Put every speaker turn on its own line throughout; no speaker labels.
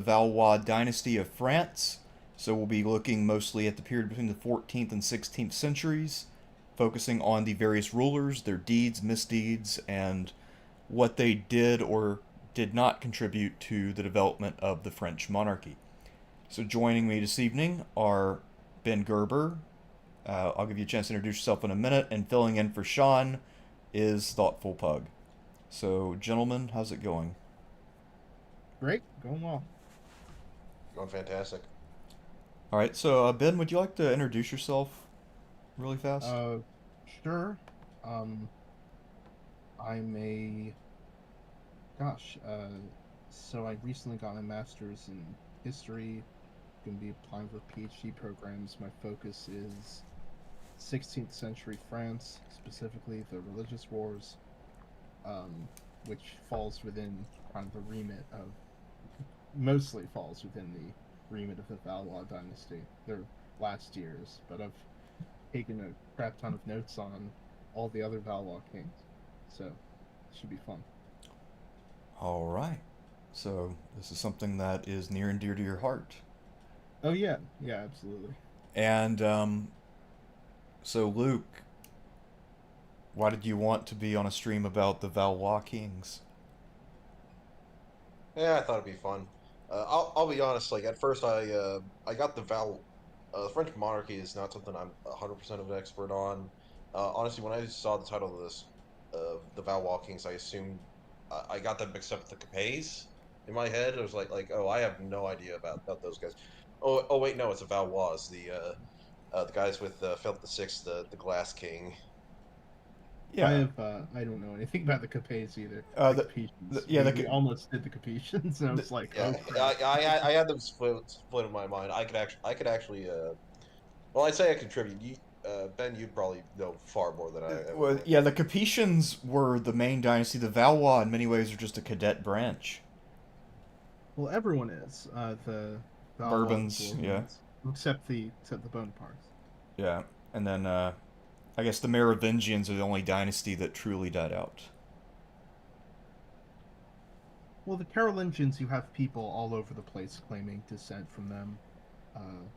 Valois dynasty of France. So we'll be looking mostly at the period between the 14th and 16th centuries, focusing on the various rulers, their deeds, misdeeds, and what they did or did not contribute to the development of the French monarchy. So joining me this evening are Ben Gerber. I'll give you a chance to introduce yourself in a minute, and filling in for Sean is Thoughtful Pug. So, gentlemen, how's it going?
Great, going well.
Going fantastic.
All right, so Ben, would you like to introduce yourself really fast?
Uh, sure. Um, I'm a gosh. So I recently got my master's in history. Going to be applying for PhD programs. My focus is 16th century France, specifically the religious wars, which falls within kind of the remit of mostly falls within the remit of the Valois dynasty. Their last years, but I've taken a crap ton of notes on all the other Valois kings, so it should be fun.
All right. So, this is something that is near and dear to your heart.
Oh yeah, yeah, absolutely.
And, so Luke, why did you want to be on a stream about the Valois kings?
Yeah, I thought it'd be fun. I'll be honest. Like at first, I got the French monarchy is not something I'm 100% of an expert on. Honestly, when I saw the title of this, the Valois Kings, I assumed I got them mixed up with the Capets in my head. I was like, oh, I have no idea about those guys. Oh wait, no, it's the Valois, the guys with Philip the Sixth, the Glass King.
Yeah.
I don't know anything about the Capets either.
Uh,
The
the,
Capetians.
yeah,
We almost did the Capetians, and I
the
was like,
Yeah,
oh crap.
I had them split in my mind. I could actually. Well, I'd say I contribute. Ben, you'd probably know far more than I
well,
would.
yeah, the Capetians were the main dynasty. The Valois, in many ways, are just a cadet branch.
Well, everyone is the Valois, the
Bourbons, yeah,
Bourbons, except the Bonapartes.
yeah, and then I guess the Merovingians are the only dynasty that truly died out.
Well, the Carolingians, you have people all over the place claiming descent from them. Uh,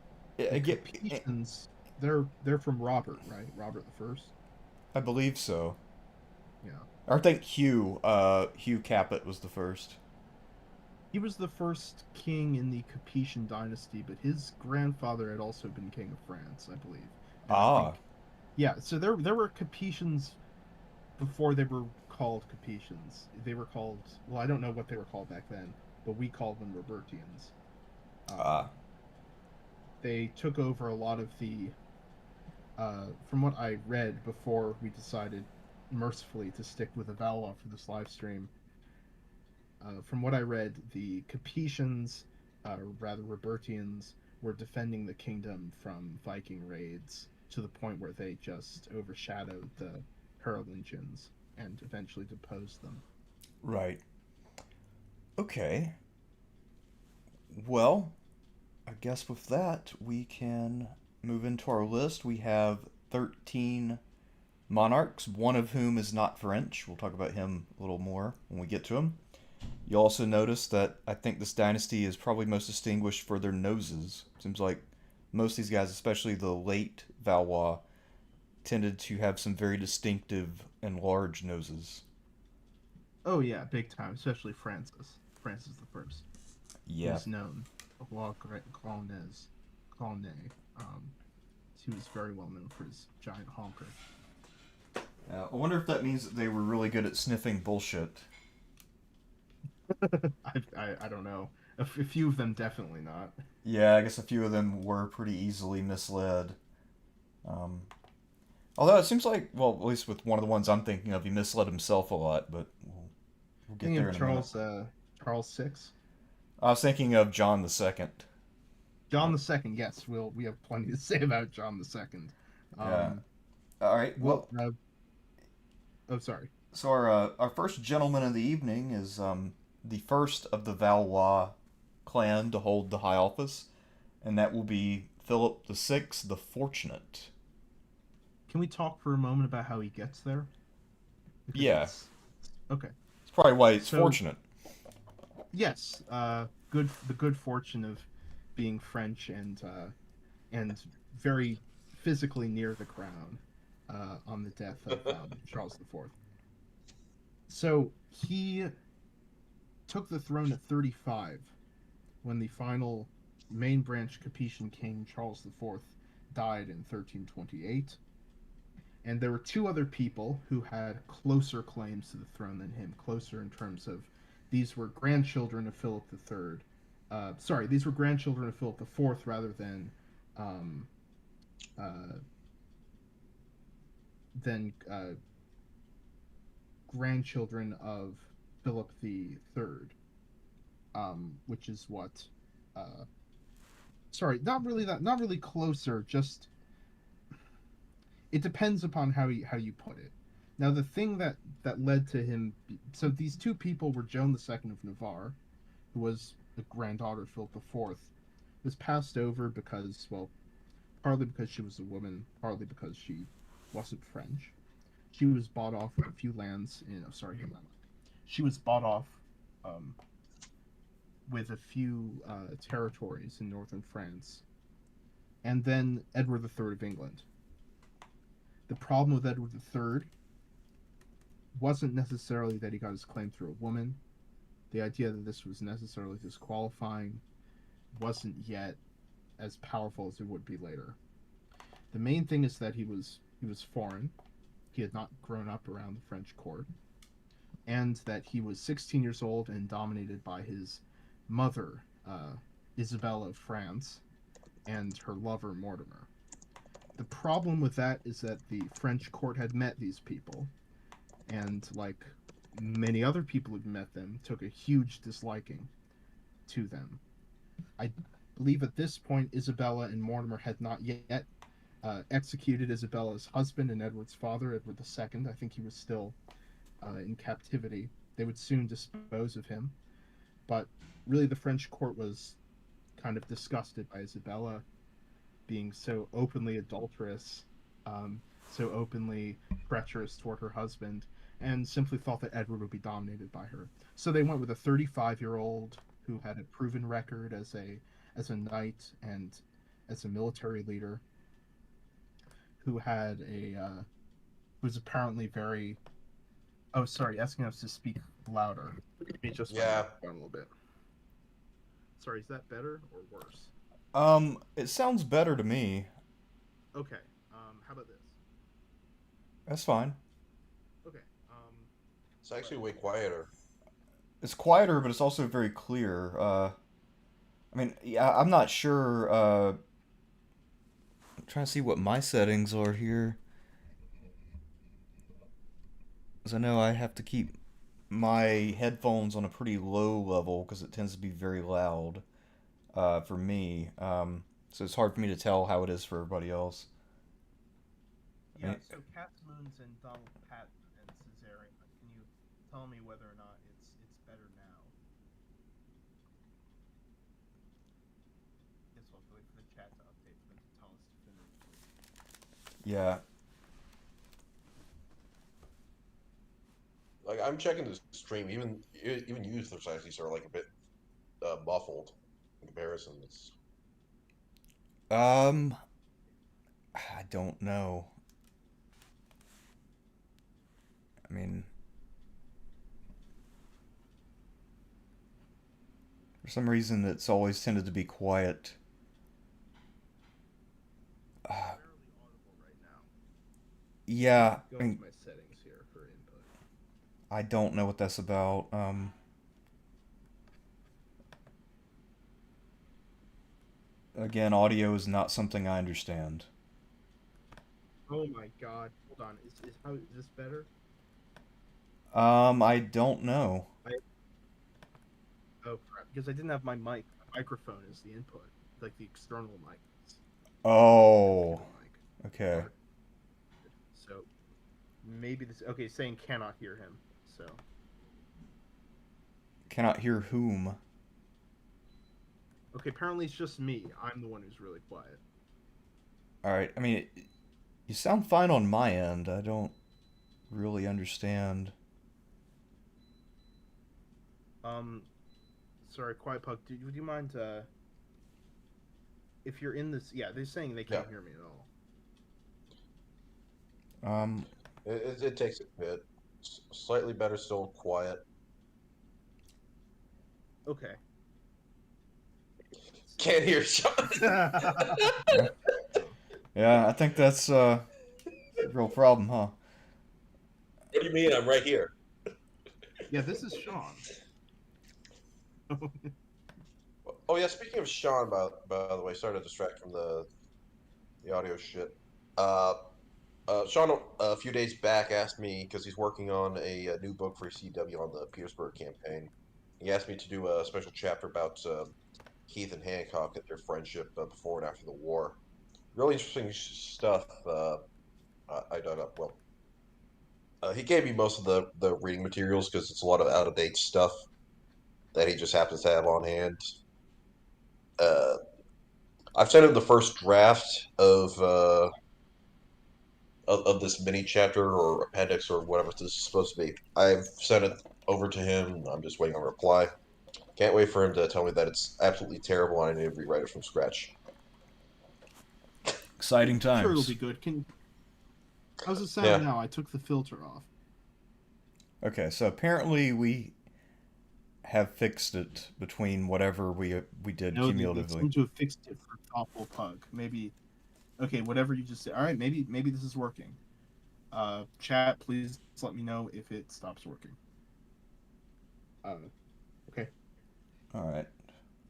I
the
get,
Capetians, they're from Robert, right? Robert the First.
I believe so.
Yeah,
I think Hugh Capet was the first.
he was the first king in the Capetian dynasty, but his grandfather had also been king of France, I believe. And I
Ah,
think, yeah, so there were Capetians before they were called Capetians. They were called, well, I don't know what they were called back then, but we called them Robertians.
ah,
They took over a lot of the from what I read before we decided mercifully to stick with a Valois for this live stream, from what I read, the Capetians, rather Robertians, were defending the kingdom from Viking raids to the point where they just overshadowed the Carolingians and eventually deposed them.
right. Okay. Well, I guess with that we can move into our list. We have 13 monarchs, one of whom is not French. We'll talk about him a little more when we get to him. You also notice that I think this dynasty is probably most distinguished for their noses. Seems like most of these guys, especially the late Valois, tended to have some very distinctive and large noses.
Oh yeah, big time, especially Francis. Francis the First. He
Yeah.
was known. Roi Colonnes. Colonne. Um, he was very well known for his giant honker.
I wonder if that means that they were really good at sniffing bullshit.
I don't know. A few of them definitely not.
Yeah, I guess a few of them were pretty easily misled. Um, Although it seems like, well, at least with one of the ones I'm thinking of, he misled himself a lot, but we'll get
Thinking
there
of
in a minute.
Charles Six,
I was thinking of John the Second.
John the Second. Yes, we have plenty to say about John the Second.
Yeah.
Um,
All right.
what?
Well,
Oh, sorry.
so our first gentleman of the evening is the first of the Valois clan to hold the high office, and that will be Philip the Sixth, the Fortunate.
Can we talk for a moment about how he gets there? Because
Yeah,
it's okay.
it's probably why it's
So
fortunate.
yes, the good fortune of being French and very physically near the crown on the death of Charles IV. So he took the throne at 35 when the final main branch Capetian king Charles IV died in 1328. And there were two other people who had closer claims to the throne than him, closer in terms of these were grandchildren of Philip III. These were grandchildren of Philip IV rather um, uh, than grandchildren of Philip III, which is what. Uh, not really closer. Just it depends upon how you put it. Now, the thing that led to him. So these two people were Joan II of Navarre, who was the granddaughter of Philip IV, was passed over because, well, partly because she was a woman, partly because she wasn't French. She was bought off with a few lands in. Oh, sorry, hang on. She was bought off um, with a few territories in northern France, and then Edward III of England. The problem with Edward III wasn't necessarily that he got his claim through a woman. The idea that this was necessarily disqualifying wasn't yet as powerful as it would be later. The main thing is that he was foreign. He had not grown up around the French court, and that he was 16 years old and dominated by his mother, Isabella of France, and her lover, Mortimer. The problem with that is that the French court had met these people, and like many other people who'd met them, took a huge disliking to them. I believe at this point, Isabella and Mortimer had not yet executed Isabella's husband and Edward's father, Edward II. I think he was still in captivity. They would soon dispose of him. But really, the French court was kind of disgusted by Isabella being so openly adulterous, so openly treacherous toward her husband, and simply thought that Edward would be dominated by her. So they went with a 35-year-old who had a proven record as a knight and as a military leader, who had who was apparently very. Oh, sorry, asking us to speak louder. Let me just
Yeah.
a little bit. Sorry, is that better or worse?
It sounds better to me.
Okay. How about this?
That's fine.
Okay.
It's actually way quieter.
It's quieter, but it's also very clear. I mean, yeah, I'm not sure. I'm trying to see what my settings are here. Because I know I have to keep my headphones on a pretty low level because it tends to be very loud for me. So it's hard for me to tell how it is for everybody else. I
Yeah.
mean,
So Cat's Moons and Donald Pat and Caesarion. Can you tell me whether or not it's better now? Guess we'll have to wait for the chat to update for them to tell us definitively.
yeah.
Like I'm checking the stream, even users actually are like a bit muffled in comparison. It's
Um, I don't know. I mean, for some reason, it's always tended to be quiet. Uh,
Barely audible right now.
yeah,
Go
I
into
mean,
my settings here for input.
I don't know what that's about. Again, audio is not something I understand.
Oh my god. Hold on. Is this better?
I don't know.
I Oh crap. Because I didn't have my mic. My microphone is the input. Like the external mic. Connected to
Oh,
the mic.
okay.
Or so maybe this okay, saying cannot hear him. So
Cannot hear whom.
okay, apparently it's just me. I'm the one who's really quiet.
All right. I mean, you sound fine on my end. I don't really understand.
Um Sorry, Quiet Pug. Would you mind if you're in this? Yeah, they're saying they
Yeah,
can't hear me at all.
Um,
it takes a bit. Slightly better, still quiet.
Okay.
Can't hear Sean.
yeah,
Oh.
yeah, I think that's a real problem, huh?
What do you mean? I'm right here.
Yeah, this is Sean.
Oh yeah, speaking of Sean, by the way, sorry to distract from the audio shit. Uh, Sean a few days back asked me because he's working on a new book for CW on the Petersburg campaign. He asked me to do a special chapter about Heath and Hancock and their friendship before and after the war. Really interesting stuff. I dug up. Well, he gave me most of the reading materials because it's a lot of out of date stuff that he just happens to have on hand. Uh, I've sent him the first draft of this mini chapter or appendix or whatever this is supposed to be. I've sent it over to him. I'm just waiting on a reply. Can't wait for him to tell me that it's absolutely terrible and I need to rewrite it from scratch.
Exciting
I'm sure it'll
times.
be good. How's it sound
Yeah.
now? I took the filter off.
Okay, so apparently we have fixed it between whatever we did
No, they
cumulatively.
seem to have fixed it for Thoughtful Pug. Maybe. Okay, whatever you just said. All right, maybe this is working. Chat, please let me know if it stops working. Okay.
All right,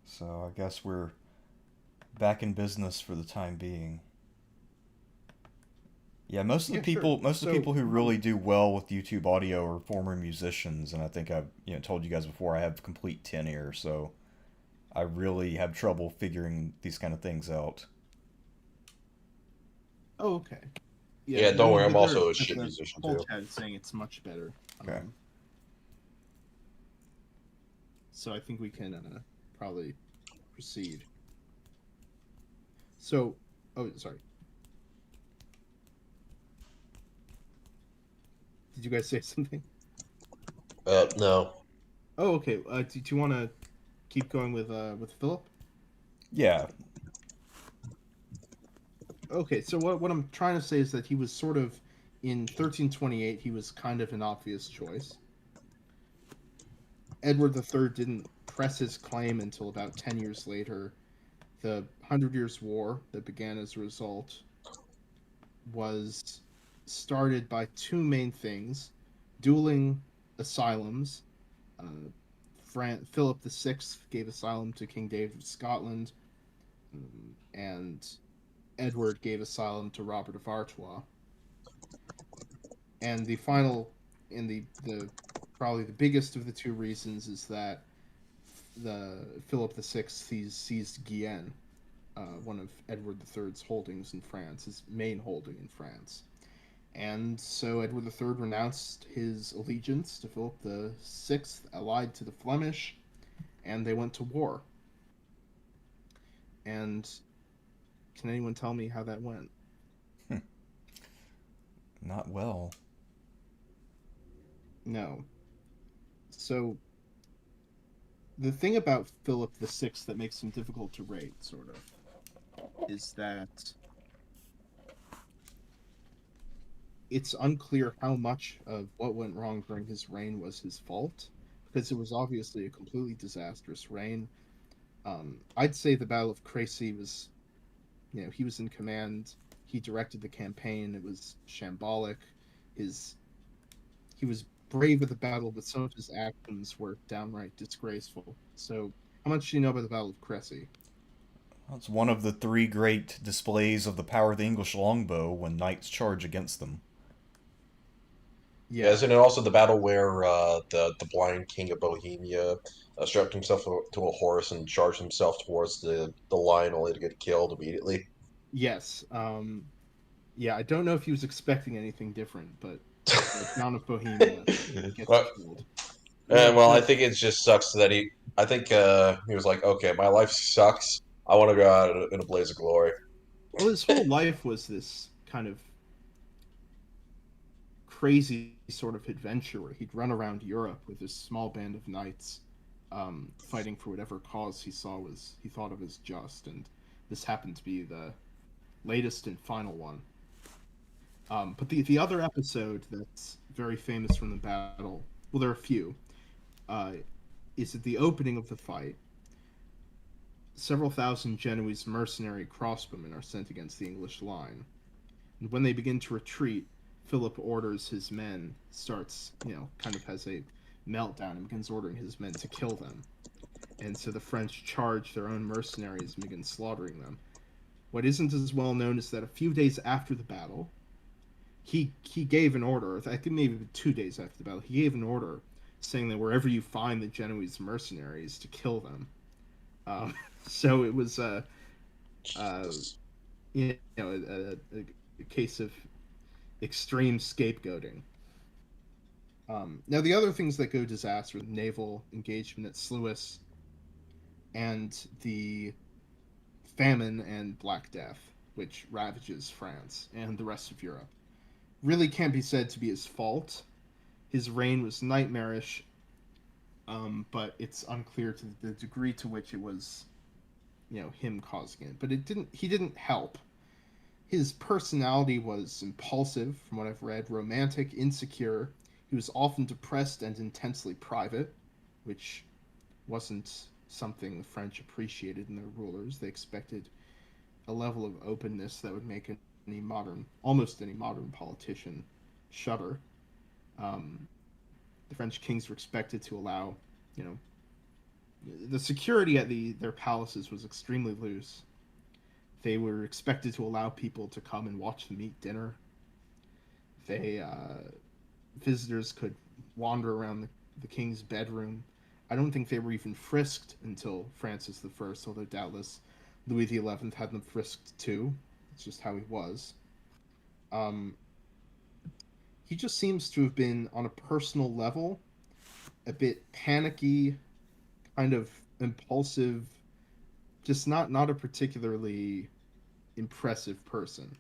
so I guess we're back in business for the time being. Yeah,
Yeah, sure.
most of the
So,
people who really do well with YouTube audio are former musicians, and I think I've told you guys before I have complete tin ear, so I really have trouble figuring these kind of things out.
oh, okay. Yeah,
Yeah, don't
no,
worry. I'm
there,
also a
but
shit
the
musician
whole
too.
chat is saying it's much better.
Okay.
So I think we can probably proceed. So, oh, sorry. Did you guys say something?
No.
Oh, okay. Do you want to keep going with Philip?
Yeah.
Okay. So what I'm trying to say is that he was sort of in 1328. He was kind of an obvious choice. Edward III didn't press his claim until about 10 years later. The Hundred Years' War that began as a result was started by two main things: dueling asylums. Uh, Philip VI gave asylum to King David of Scotland, and Edward gave asylum to Robert of Artois. And the final, and the probably the biggest of the two reasons is that the Philip VI seized Guyenne, one of Edward III's holdings in France, his main holding in France. And so Edward III renounced his allegiance to Philip VI, allied to the Flemish, and they went to war. And can anyone tell me how that went?
Not well.
No. So the thing about Philip VI that makes him difficult to rate, sort of, is that it's unclear how much of what went wrong during his reign was his fault, because it was obviously a completely disastrous reign. I'd say the Battle of Crecy was, he was in command. He directed the campaign. It was shambolic. His He was brave at the battle, but some of his actions were downright disgraceful. So, how much do you know about the Battle of Crecy?
It's one of the three great displays of the power of the English longbow when knights charge against them.
Yeah,
Yeah.
isn't it also the battle where the blind king of Bohemia strapped himself to a horse and charged himself towards the lion only to get killed immediately?
Yes. Yeah, I don't know if he was expecting anything different, but John of Bohemia gets
Well,
killed. Yeah,
well, I
but
think it just sucks that I think he was like, okay, my life sucks. I want to go out in a blaze of glory.
well, his whole life was this kind of crazy sort of adventure where he'd run around Europe with this small band of knights, fighting for whatever cause he thought of as just, and this happened to be the latest and final one. But the other episode that's very famous from the battle, well, there are a few, uh, is at the opening of the fight. Several thousand Genoese mercenary crossbowmen are sent against the English line. And when they begin to retreat, Philip orders his men, starts, kind of has a meltdown and begins ordering his men to kill them. And so the French charge their own mercenaries and begin slaughtering them. What isn't as well known is that a few days after the battle, he gave an order, I think maybe 2 days after the battle, he gave an order saying that wherever you find the Genoese mercenaries, to kill them. So it was
Jesus.
a case of extreme scapegoating. Now the other things that go disaster, naval engagement at Sluis, and the famine and Black Death, which ravages France and the rest of Europe, really can't be said to be his fault. His reign was nightmarish, but it's unclear to the degree to which it was, him causing it. But he didn't help. His personality was impulsive, from what I've read, romantic, insecure. He was often depressed and intensely private, which wasn't something the French appreciated in their rulers. They expected a level of openness that would make almost any modern politician shudder. The French kings were expected to allow, the security at their palaces was extremely loose. They were expected to allow people to come and watch them eat dinner. Visitors could wander around the king's bedroom. I don't think they were even frisked until Francis I, although doubtless Louis XI had them frisked too. It's just how he was. He just seems to have been, on a personal level, a bit panicky, kind of impulsive, just not a particularly impressive person.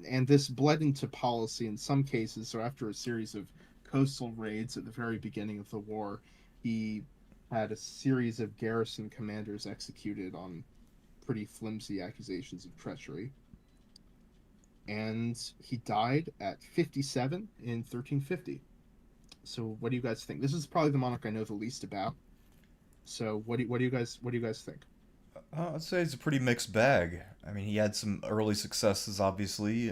And this bled into policy in some cases. So after a series of coastal raids at the very beginning of the war, he had a series of garrison commanders executed on pretty flimsy accusations of treachery. And he died at 57 in 1350. So what do you guys think? This is probably the monarch I know the least about. So what do you guys think?
I'd say it's a pretty mixed bag. I mean, he had some early successes, obviously.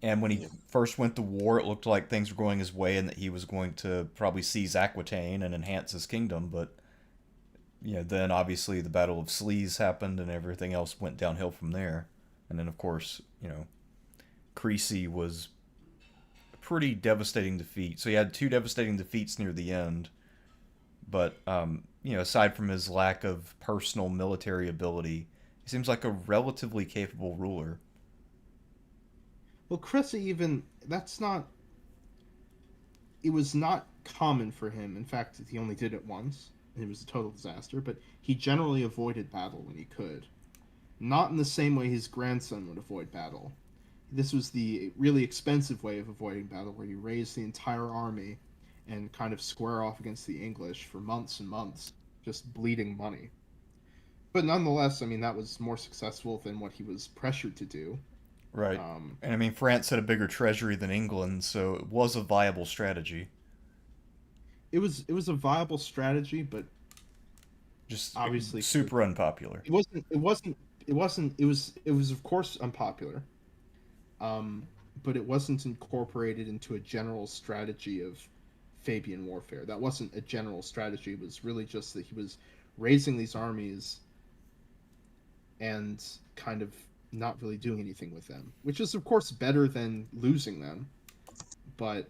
And when he
Yeah.
first went to war, it looked like things were going his way and that he was going to probably seize Aquitaine and enhance his kingdom. But, then obviously the Battle of Slees happened and everything else went downhill from there. And then, of course, Crecy was a pretty devastating defeat. So he had two devastating defeats near the end. But, aside from his lack of personal military ability, he seems like a relatively capable ruler.
Well, Cressy even it was not common for him. In fact, he only did it once, and it was a total disaster, but he generally avoided battle when he could. Not in the same way his grandson would avoid battle. This was the really expensive way of avoiding battle, where you raise the entire army and kind of square off against the English for months and months, just bleeding money. But nonetheless, I mean, that was more successful than what he was pressured to do.
Right.
Um,
And I mean, France had a bigger treasury than England, so it was a viable strategy.
it was a viable strategy, but
Just
obviously
super unpopular.
it was of course unpopular. But it wasn't incorporated into a general strategy of Fabian warfare. That wasn't a general strategy. It was really just that he was raising these armies and kind of not really doing anything with them, which is of course better than losing them. But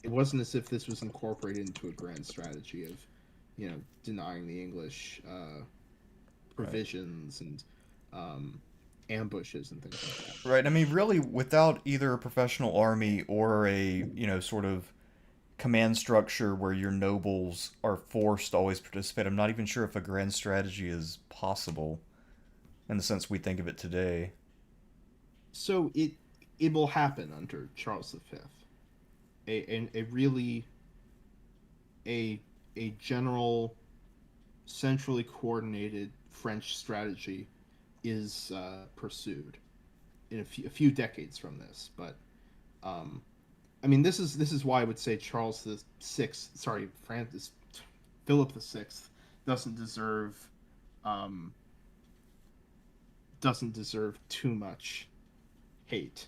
it wasn't as if this was incorporated into a grand strategy of, denying the English
Right.
provisions and ambushes and things like that.
Right. I mean, really, without either a professional army or a, sort of command structure where your nobles are forced to always participate, I'm not even sure if a grand strategy is possible in the sense we think of it today.
So it will happen under Charles V. A really a general centrally coordinated French strategy is pursued in a few decades from this. But I mean, this is why I would say Charles the Sixth, sorry, Francis Philip the Sixth, doesn't deserve um, too much hate.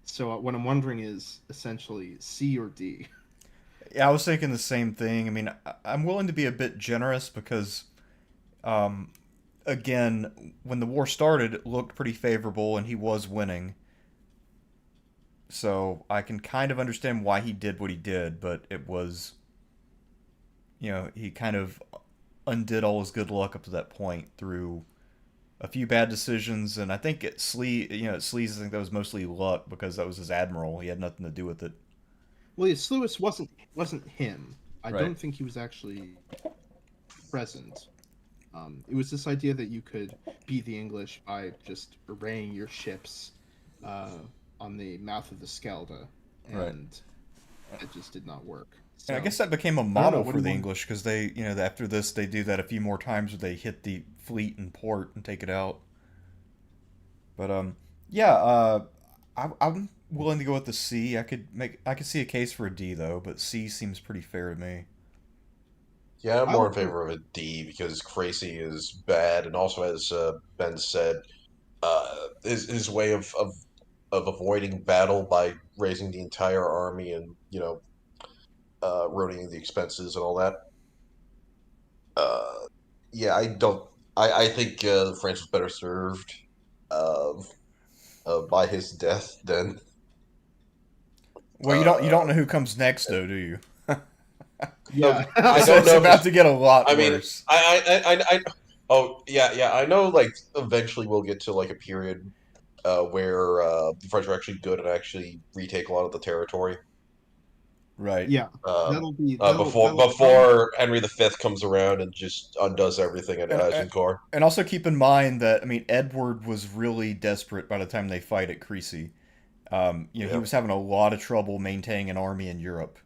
So what I'm wondering is essentially C or D.
Yeah, I was thinking the same thing. I mean, I'm willing to be a bit generous because, um, again, when the war started, it looked pretty favorable and he was winning. So I can kind of understand why he did what he did, but it was, he kind of undid all his good luck up to that point through a few bad decisions, and I think at Sleaze, I think that was mostly luck because that was his admiral. He had nothing to do with it.
Well, yes, Lewis wasn't him. I
Right.
don't think he was actually present. It was this idea that you could beat the English by just arraying your ships uh, on the mouth of the Skelde,
Right.
and it just did not work.
And I
So
guess that became a
I don't know.
model
What
for
do you
the
want?
English because they, after this, they do that a few more times where they hit the fleet in port and take it out. But yeah, I'm willing to go with the C. I could see a case for a D though, but C seems pretty fair to me.
Yeah, I'm
I
more in
would go.
favor of a D because Crazy is bad, and also as Ben said, his way of avoiding battle by raising the entire army and rotating the expenses and all that. Uh, yeah, I don't. I think France was better served uh, by his death than.
Well, you don't
Uh,
know who comes next though, do you?
Yeah,
I
It's
don't
it's
know.
about to get a lot
I mean,
worse.
oh yeah, yeah. I know. Like, eventually we'll get to like a period where the French are actually good and actually retake a lot of the territory.
Right.
yeah.
Um,
That'll be
before
that'll
before Henry V comes around and just undoes everything at
And
Agincourt.
and also keep in mind that I mean Edward was really desperate by the time they fight at Crecy. He
Yeah,
was having a lot of trouble maintaining an army in Europe.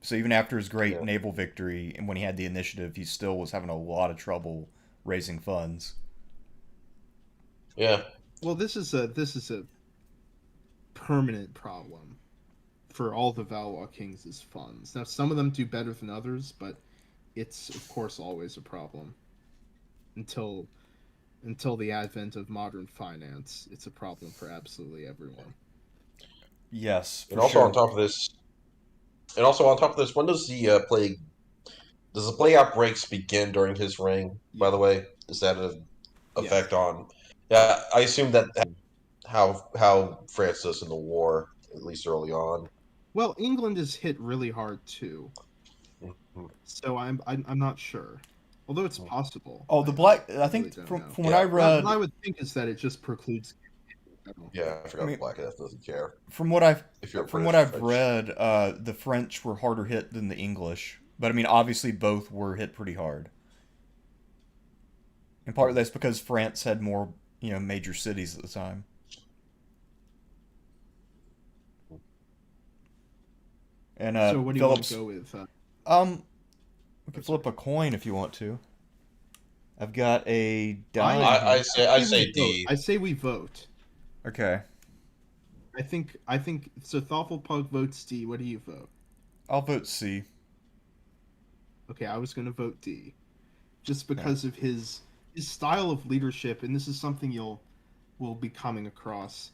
So even after his great
yeah,
naval victory and when he had the initiative, he still was having a lot of trouble raising funds.
yeah.
well. This is a permanent problem for all the Valois kings' funds. Now, some of them do better than others, but it's of course always a problem until the advent of modern finance. It's a problem for absolutely everyone.
Yes,
And
for
also on
sure.
top of this, when does the plague? Does the plague outbreaks begin during his reign? By
Yeah.
the way, is that an
Yes.
effect on? Yeah, I assume that how France does in the war, at least early on.
Well, England is hit really hard too,
Mhm.
so I'm not sure. Although it's possible,
Oh,
I
the
I,
black.
I
I
really
think
don't
from
know.
what I
Yeah,
What I
read,
would think is that it just precludes.
yeah. I
I
forgot the
mean,
Black Death doesn't care
from what I've
if you're
from what
British or
I've
French.
read, the French were harder hit than the English. But I mean, obviously both were hit pretty hard. And part of that's because France had more, major cities at the time. And
So what do you want to
Phillips,
go with?
um, we
Oh,
can
sorry.
flip a coin if you want to. I've got a
I
die
I
here.
say I
say we
say
vote.
D.
I say we vote.
Okay,
I think so. Thoughtful Pug votes D. What do you vote?
I'll vote C.
Okay, I was going to vote D, just
Okay.
because of his style of leadership, and this is something will be coming across.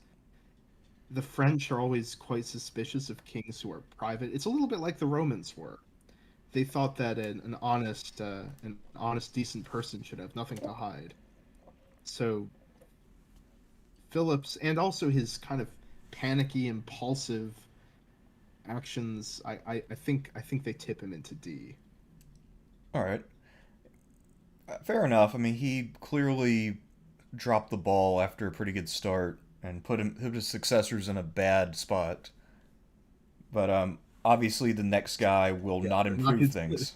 The French are always quite suspicious of kings who are private. It's a little bit like the Romans were. They thought that an honest, decent person should have nothing to hide. So Phillips, and also his kind of panicky, impulsive actions, I think they tip him into D.
All right. Fair enough. I mean, he clearly dropped the ball after a pretty good start and put his successors in a bad spot. But obviously the next guy will
Yeah,
not
but not
improve
his.
things,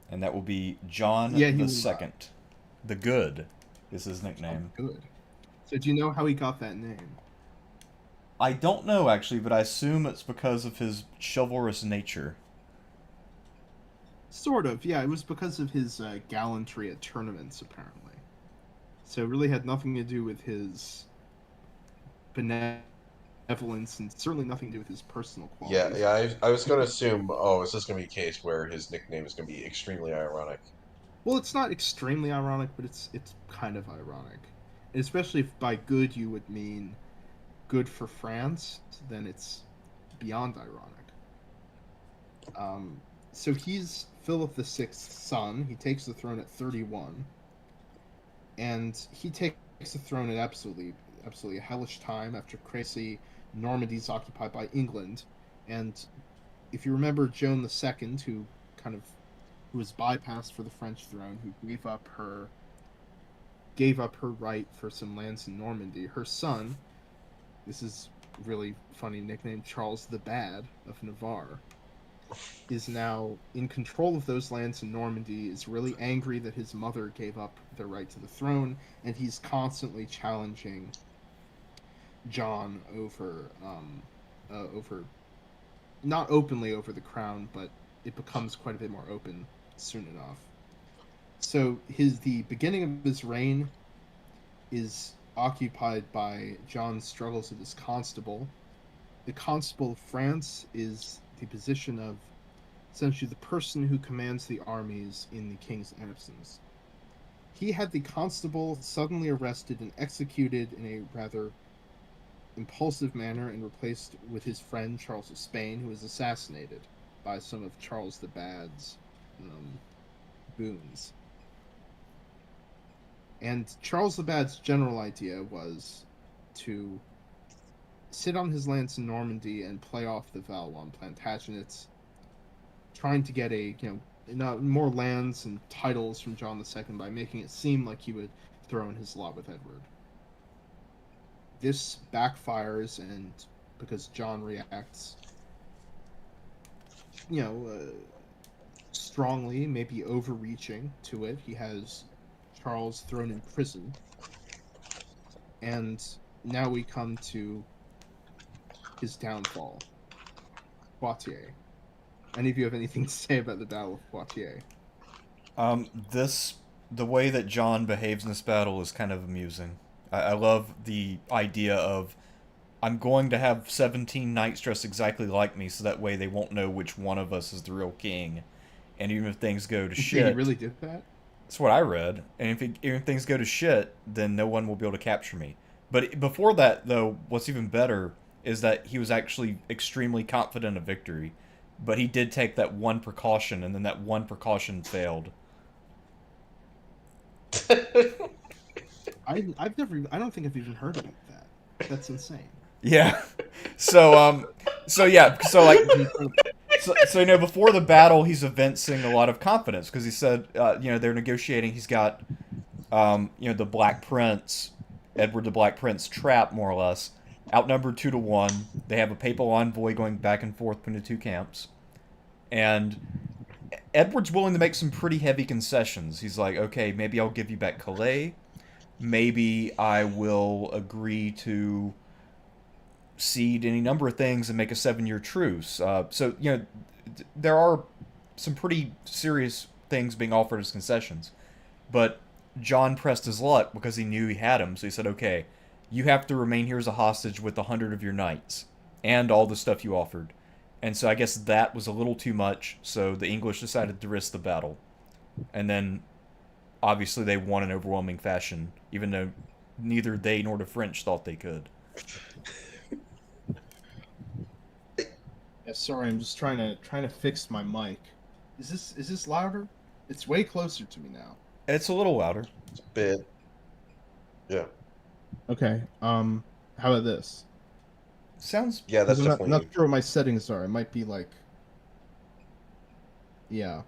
and that will be John
Yeah, he
the
will not.
Second. The Good is his
Oh,
nickname.
good. So do you know how he got that name?
I don't know actually, but I assume it's because of his chivalrous nature.
Sort of, yeah. It was because of his gallantry at tournaments, apparently. So it really had nothing to do with his benevolence, and certainly nothing to do with his personal
Yeah,
qualities.
yeah. I was gonna assume. Oh, is this gonna be a case where his nickname is gonna be extremely ironic?
Well, it's not extremely ironic, but it's kind of ironic, especially if by good you would mean good for France, then it's beyond ironic. Um, so he's Philip VI's son. He takes the throne at 31, and he takes the throne at absolutely a hellish time after crazy Normandy's occupied by England, and if you remember Joan II, who was bypassed for the French throne, who gave up her right for some lands in Normandy. Her son, this is really funny nickname, Charles the Bad of Navarre, is now in control of those lands in Normandy, is really angry that his mother gave up the right to the throne, and he's constantly challenging John over not openly over the crown, but it becomes quite a bit more open soon enough. So the beginning of his reign is occupied by John's struggles with his constable. The constable of France is the position of essentially the person who commands the armies in the king's absence. He had the constable suddenly arrested and executed in a rather impulsive manner and replaced with his friend Charles of Spain, who was assassinated by some of Charles the Bad's boons. And Charles the Bad's general idea was to sit on his lands in Normandy and play off the Valois Plantagenets, trying to get more lands and titles from John II by making it seem like he would throw in his lot with Edward. This backfires, and because John reacts, strongly, maybe overreaching to it, he has Charles thrown in prison. And now we come to his downfall, Poitiers. Any of you have anything to say about the Battle of Poitiers?
The way that John behaves in this battle is kind of amusing. I love the idea of I'm going to have 17 knights dressed exactly like me, so that way they won't know which one of us is the real king. And even if things go to shit,
He really did that?
that's what I read. And even if things go to shit, then no one will be able to capture me. But before that, though, what's even better is that he was actually extremely confident of victory. But he did take that one precaution, and then that one precaution failed.
I don't think I've even heard about that. That's insane.
Yeah. So yeah. So like. So before the battle, he's evincing a lot of confidence because he said, they're negotiating. He's got, the Black Prince, Edward the Black Prince, trapped more or less, outnumbered 2-1. They have a papal envoy going back and forth between the two camps, and Edward's willing to make some pretty heavy concessions. He's like, okay, maybe I'll give you back Calais. Maybe I will agree to cede any number of things and make a 7-year truce. There are some pretty serious things being offered as concessions. But John pressed his luck because he knew he had him, so he said, okay, you have to remain here as a hostage with 100 of your knights and all the stuff you offered. And so I guess that was a little too much, so the English decided to risk the battle. And then, obviously, they won in overwhelming fashion, even though neither they nor the French thought they could.
Yeah, sorry, I'm just trying to fix my mic. Is this louder? It's way closer to me now.
It's a little louder.
It's a bit. Yeah.
Okay. How about this?
Sounds.
Yeah, that's
I'm
definitely.
not sure what my settings are. It might be like. Yeah.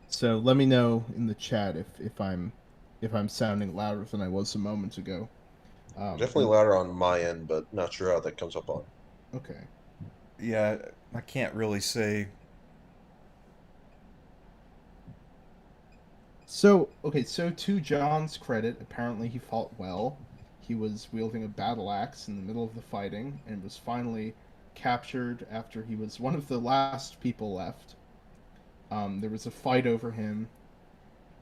So let me know in the chat if I'm sounding louder than I was a moment ago.
Definitely louder on my end, but not sure how that comes up on.
Okay.
Yeah, I can't really say.
So to John's credit, apparently he fought well. He was wielding a battle axe in the middle of the fighting and was finally captured after he was one of the last people left. There was a fight over him,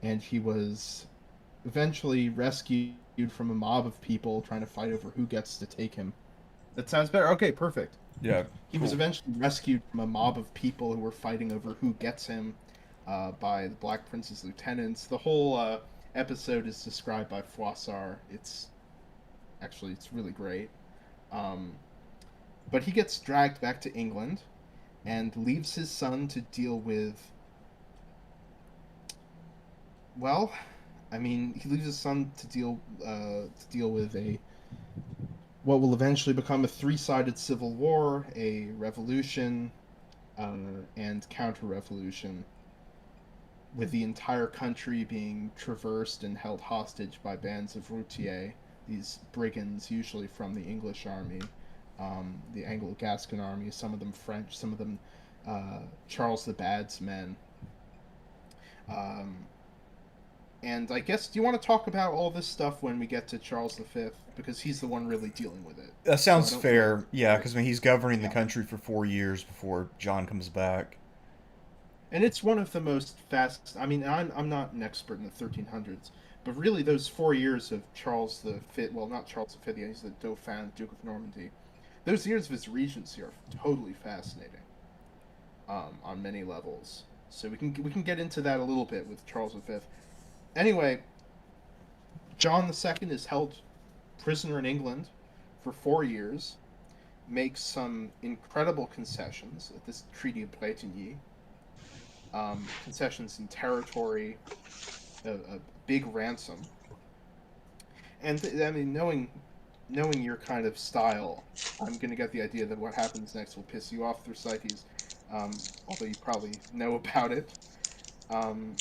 and he was eventually rescued from a mob of people trying to fight over who gets to take him. That sounds better. Okay, perfect.
Yeah,
He was
cool.
eventually rescued from a mob of people who were fighting over who gets him by the Black Prince's lieutenants. The whole episode is described by Froissart. It's really great. Um, but he gets dragged back to England and leaves his son to deal with. Well, I mean, he leaves his son to deal with a what will eventually become a three-sided civil war, a revolution, and counter-revolution, with the entire country being traversed and held hostage by bands of routiers, these brigands, usually from the English army, the Anglo-Gascon army, some of them French, some of them Charles the Bad's men. Um, and I guess, do you want to talk about all this stuff when we get to Charles V? Because he's the one really dealing with it.
That
So I
sounds
don't feel
fair. Yeah,
like,
because I mean, he's governing the
yeah.
country for 4 years before John comes back.
And it's one of the most fast. I mean, I'm not an expert in the 1300s, but really those 4 years of Charles V. Well, not Charles V. He's the Dauphin, Duke of Normandy. Those years of his regency are totally fascinating, on many levels. So we can get into that a little bit with Charles V. Anyway, John II is held prisoner in England for 4 years, makes some incredible concessions at this Treaty of Bretigny, concessions in territory, a big ransom. And I mean, knowing your kind of style, I'm gonna get the idea that what happens next will piss you off, Thersites. Although you probably know about it. Um,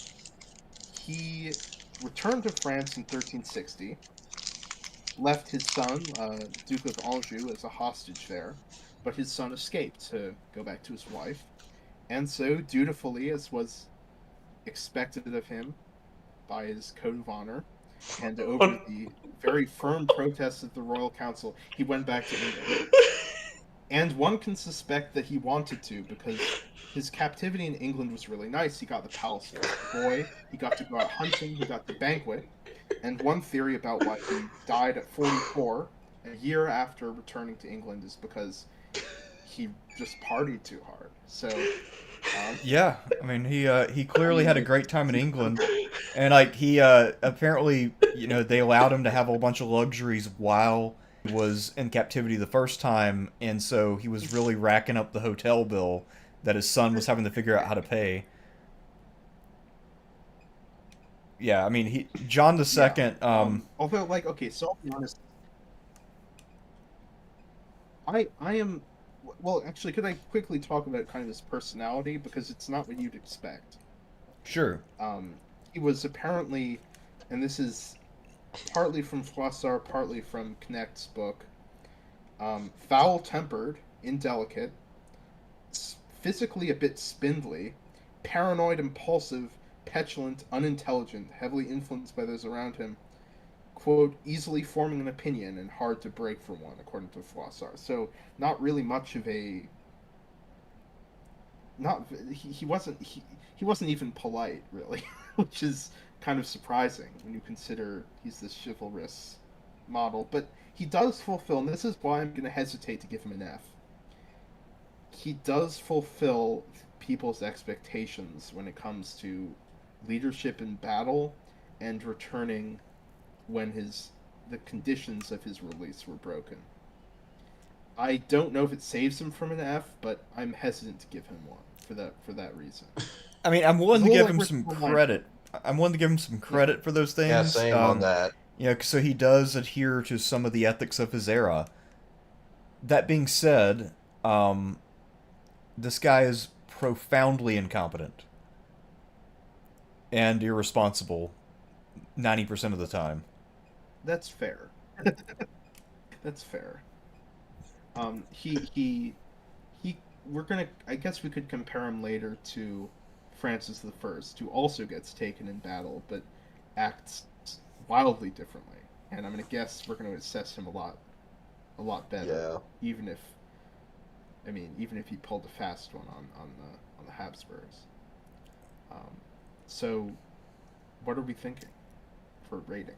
he returned to France in 1360, left his son, Duke of Anjou, as a hostage there, but his son escaped to go back to his wife, and so dutifully, as was expected of him by his code of honor, and over the very firm protests of the Royal Council, he went back to England. And one can suspect that he wanted to, because his captivity in England was really nice. He got the palace of the boy, he got to go out hunting, he got the banquet, and one theory about why he died at 44, a year after returning to England, is because he just partied too hard. So,
Yeah, I mean, he
I
clearly had
mean,
a great time
it's
in England,
incredible.
and like he apparently, they allowed him to have a whole bunch of luxuries while he was in captivity the first time, and so he was really racking up the hotel bill that his son was having to figure out how to pay. Yeah, I mean, he John the
Yeah.
Second.
Although, like, okay, so I'll be honest. I am. Well, actually, could I quickly talk about kind of his personality, because it's not what you'd expect.
Sure.
Um, he was apparently, and this is partly from Froissart, partly from Knecht's book, foul-tempered, indelicate, physically a bit spindly, paranoid, impulsive, petulant, unintelligent, heavily influenced by those around him, quote, easily forming an opinion and hard to break from one, according to Froissart. So, not really much of a. Not he wasn't even polite, really, which is kind of surprising when you consider he's this chivalrous model. But he does fulfill, and this is why I'm going to hesitate to give him an F. He does fulfill people's expectations when it comes to leadership in battle and returning when the conditions of his release were broken. I don't know if it saves him from an F, but I'm hesitant to give him one for that reason.
I mean, I'm
It's
willing
a
to
little
give
like
him some
Christopher Minor.
credit. I'm willing to give him some
Yeah,
credit for those
Yeah,
things.
same on that.
So he does adhere to some of the ethics of his era. That being said, um, this guy is profoundly incompetent and irresponsible 90% of the time.
that's fair. That's fair. He. We're gonna. I guess we could compare him later to Francis I, who also gets taken in battle, but acts wildly differently. And I'm gonna guess we're gonna assess him a lot better,
Yeah.
even if even if he pulled a fast one on the Habsburgs. Um, so, what are we thinking for rating?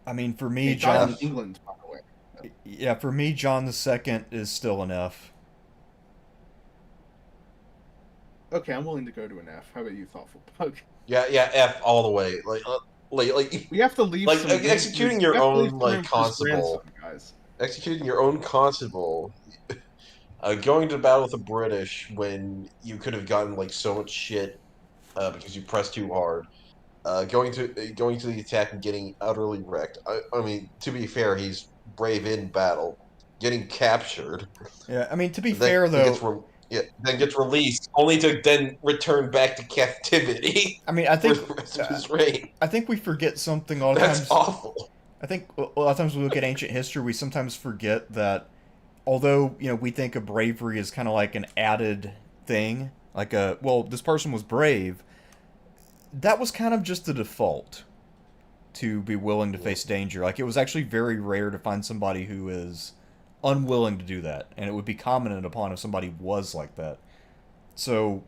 I mean, for me,
It died
John.
in England, by the way. So,
Yeah, for me, John the Second is still an F.
okay, I'm willing to go to an F. How about you, Thoughtful Pug?
Yeah, yeah, F all the way. Like,
We have to leave some room.
executing
We
your
have to leave
own
some
like
room for his
constable,
grandson, guys.
executing your own constable, going to battle with the British when you could have gotten like so much shit because you pressed too hard. Going to the attack and getting utterly wrecked. I mean, to be fair, he's brave in battle, getting captured,
Yeah, I mean, to be
and then
fair
gets
though,
yeah, then gets released, only to then return back to captivity
I mean, I
for
think,
the rest of
uh,
his reign.
I think we forget something a lot of
That's
times.
awful.
I think a lot of times we look at ancient history, we sometimes forget that although we think of bravery as kind of like an added thing, like a well, this person was brave. That was kind of just the default to be willing to
Yeah.
face danger. Like it was actually very rare to find somebody who is unwilling to do that, and it would be commented upon if somebody was like that. So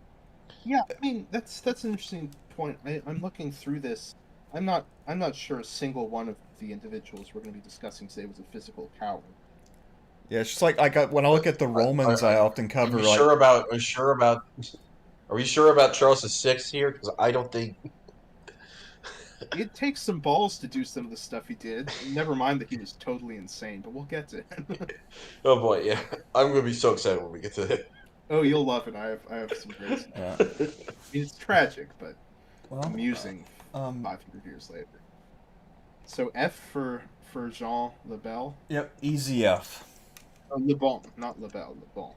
Yeah, I mean that's an interesting point. I'm looking through this. I'm not sure a single one of the individuals we're going to be discussing today was a physical coward.
yeah, it's just like when I
But
look at the Romans, I often
are we
cover like
sure about? Are we sure about? Are we sure about Charles VI here? Because I don't think.
It takes some balls to do some of the stuff he did. Never mind that he was totally insane, but we'll get to it.
Oh boy, yeah, I'm gonna be so excited when we get to it.
Oh, you'll love it. I have some great stuff.
yeah.
I mean, it's tragic, but
Well,
amusing.
um,
500 years later. So F for Jean Lebel.
yep, easy F.
Le Bon, not Lebel. Le Bon.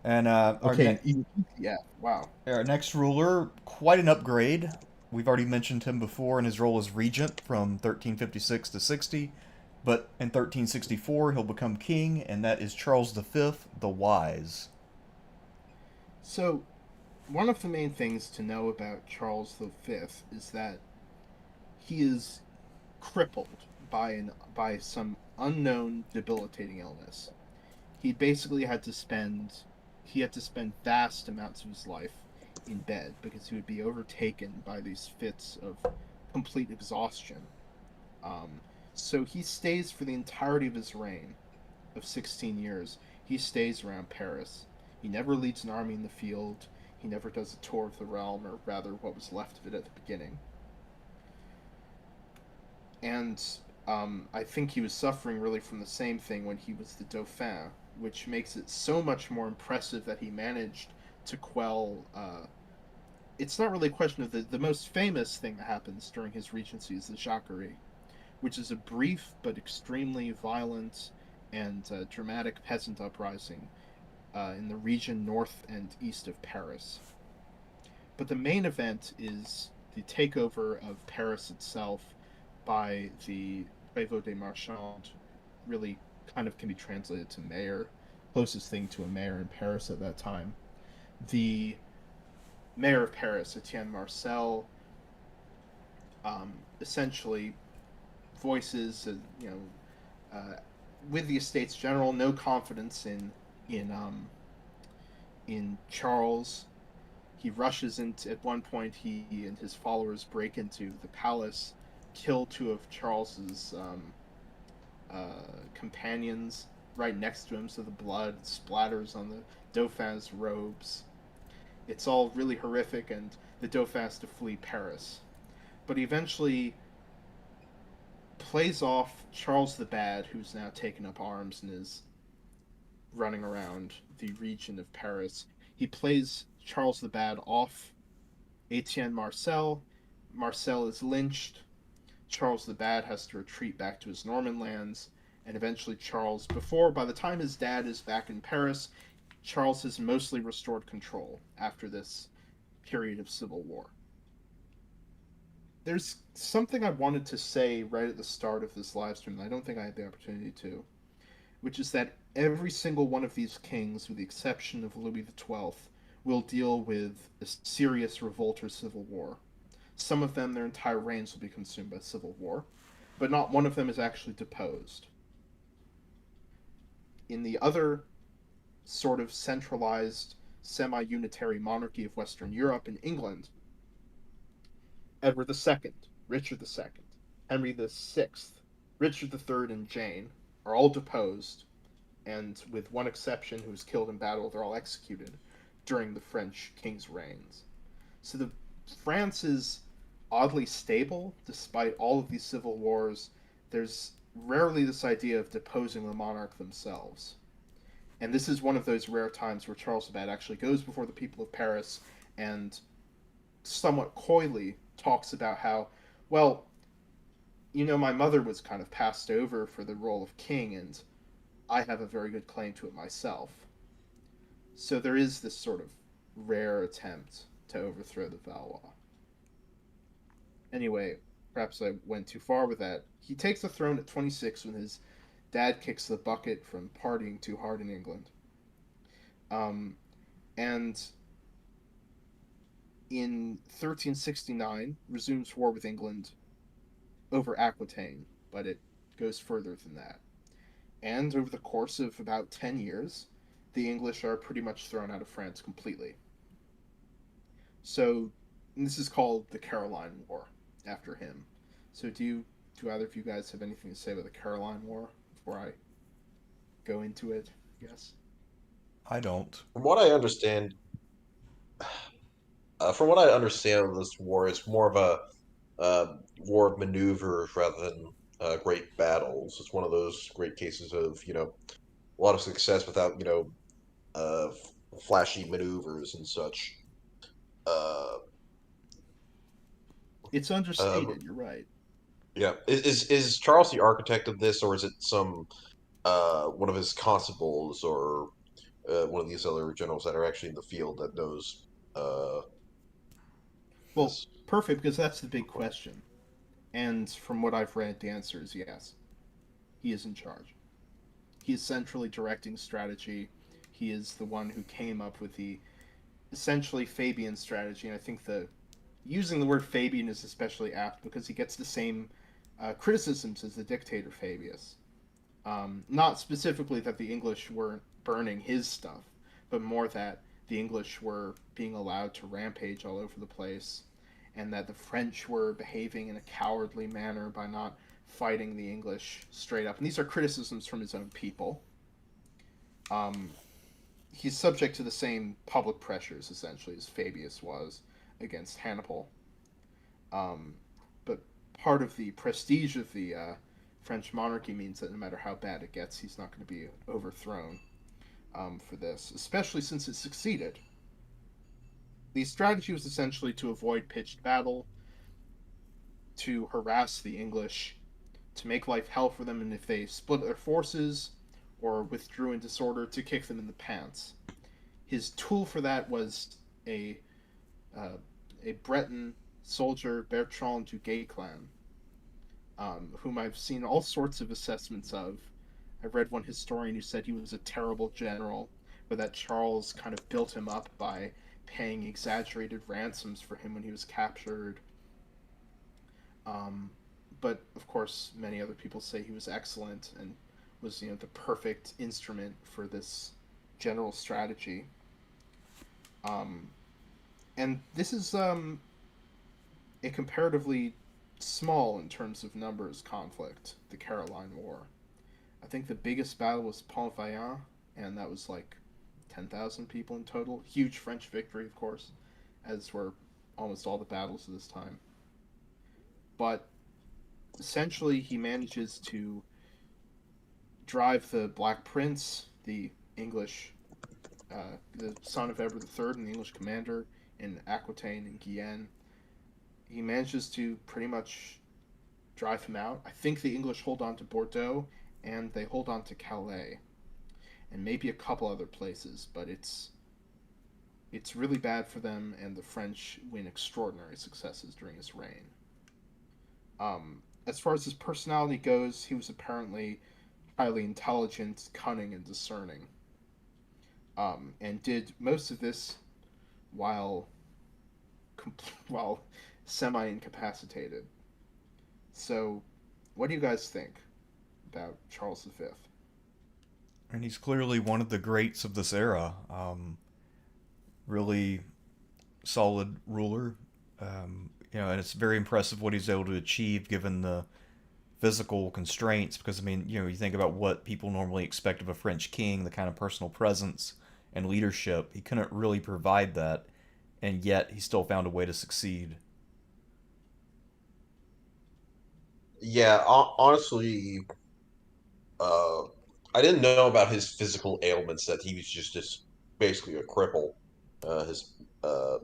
And
Okay, easy F. Wow.
our next ruler, quite an upgrade. We've already mentioned him before in his role as regent from 1356 to 60, but in 1364 he'll become king, and that is Charles V the Wise.
So one of the main things to know about Charles V is that he is crippled by some unknown debilitating illness. He basically had to spend vast amounts of his life in bed because he would be overtaken by these fits of complete exhaustion. Um, so he stays for the entirety of his reign of 16 years. He stays around Paris. He never leads an army in the field. He never does a tour of the realm, or rather, what was left of it at the beginning. And I think he was suffering really from the same thing when he was the Dauphin, which makes it so much more impressive that he managed to quell. It's not really a question of the most famous thing that happens during his regency is the Jacquerie, which is a brief but extremely violent and dramatic peasant uprising in the region north and east of Paris. But the main event is the takeover of Paris itself by the Prévôt des Marchands, really kind of can be translated to mayor, closest thing to a mayor in Paris at that time. The mayor of Paris, Etienne Marcel, essentially voices, uh, with the Estates General, no confidence in um, in Charles. He rushes into at one point. He and his followers break into the palace, kill two of Charles's companions right next to him, so the blood splatters on the Dauphin's robes. It's all really horrific, and the Dauphin has to flee Paris. But he eventually plays off Charles the Bad, who's now taken up arms and is running around the region of Paris. He plays Charles the Bad off Etienne Marcel. Marcel is lynched. Charles the Bad has to retreat back to his Norman lands, and eventually by the time his dad is back in Paris, Charles has mostly restored control after this period of civil war. There's something I wanted to say right at the start of this live stream that I don't think I had the opportunity to, which is that every single one of these kings, with the exception of Louis XII, will deal with a serious revolt or civil war. Some of them, their entire reigns will be consumed by civil war, but not one of them is actually deposed. In the other sort of centralized semi-unitary monarchy of Western Europe and England, Edward II, Richard II, Henry VI, Richard III, and Jane are all deposed, and with one exception who was killed in battle, they're all executed during the French king's reigns. So the France is oddly stable despite all of these civil wars. There's rarely this idea of deposing the monarch themselves. And this is one of those rare times where Charles the Bad actually goes before the people of Paris and somewhat coyly talks about how, well, my mother was kind of passed over for the role of king, and I have a very good claim to it myself. So there is this sort of rare attempt to overthrow the Valois. Anyway, perhaps I went too far with that. He takes the throne at 26 when his dad kicks the bucket from partying too hard in England. Um, and in 1369 resumes war with England over Aquitaine, but it goes further than that. And over the course of about 10 years, the English are pretty much thrown out of France completely. So this is called the Caroline War after him. So do either of you guys have anything to say about the Caroline War before I go into it? Yes.
I don't.
From what I understand, of this war, it's more of a war of maneuvers rather than great battles. It's one of those great cases of a lot of success without uh, flashy maneuvers and such. Uh,
It's
um,
understated, you're right.
yeah, is Charles the architect of this, or is it some one of his constables or one of these other generals that are actually in the field that knows uh,
Well,
this?
perfect, because that's the big question. And from what I've read, the answer is yes. He is in charge. He is centrally directing strategy. He is the one who came up with the essentially Fabian strategy. And I think the using the word Fabian is especially apt because he gets the same criticisms as the dictator Fabius. Not specifically that the English weren't burning his stuff, but more that the English were being allowed to rampage all over the place, and that the French were behaving in a cowardly manner by not fighting the English straight up. And these are criticisms from his own people. Um, he's subject to the same public pressures, essentially, as Fabius was against Hannibal. Um, but part of the prestige of the French monarchy means that no matter how bad it gets, he's not going to be overthrown for this, especially since it succeeded. The strategy was essentially to avoid pitched battle, to harass the English, to make life hell for them, and if they split their forces or withdrew in disorder, to kick them in the pants. His tool for that was a uh, a Breton soldier, Bertrand du Guesclin, whom I've seen all sorts of assessments of. I read one historian who said he was a terrible general, but that Charles kind of built him up by paying exaggerated ransoms for him when he was captured. Um, but of course, many other people say he was excellent and was the perfect instrument for this general strategy. Um, and this is a comparatively small in terms of numbers conflict, the Caroline War. I think the biggest battle was Pont Vaillant, and that was like 10,000 people in total. Huge French victory, of course, as were almost all the battles of this time. But essentially, he manages to drive the Black Prince, the English, the son of Edward III, and the English commander in Aquitaine and Guyenne. He manages to pretty much drive him out. I think the English hold on to Bordeaux and they hold on to Calais and maybe a couple other places, but it's really bad for them, and the French win extraordinary successes during his reign. As far as his personality goes, he was apparently highly intelligent, cunning, and discerning, and did most of this while while semi incapacitated. So, what do you guys think about Charles V?
And he's clearly one of the greats of this era. really solid ruler. And it's very impressive what he's able to achieve given the physical constraints. Because I mean, you think about what people normally expect of a French king, the kind of personal presence and leadership. He couldn't really provide that, and yet he still found a way to succeed.
Yeah, honestly, uh, I didn't know about his physical ailments. That he was just basically a cripple. His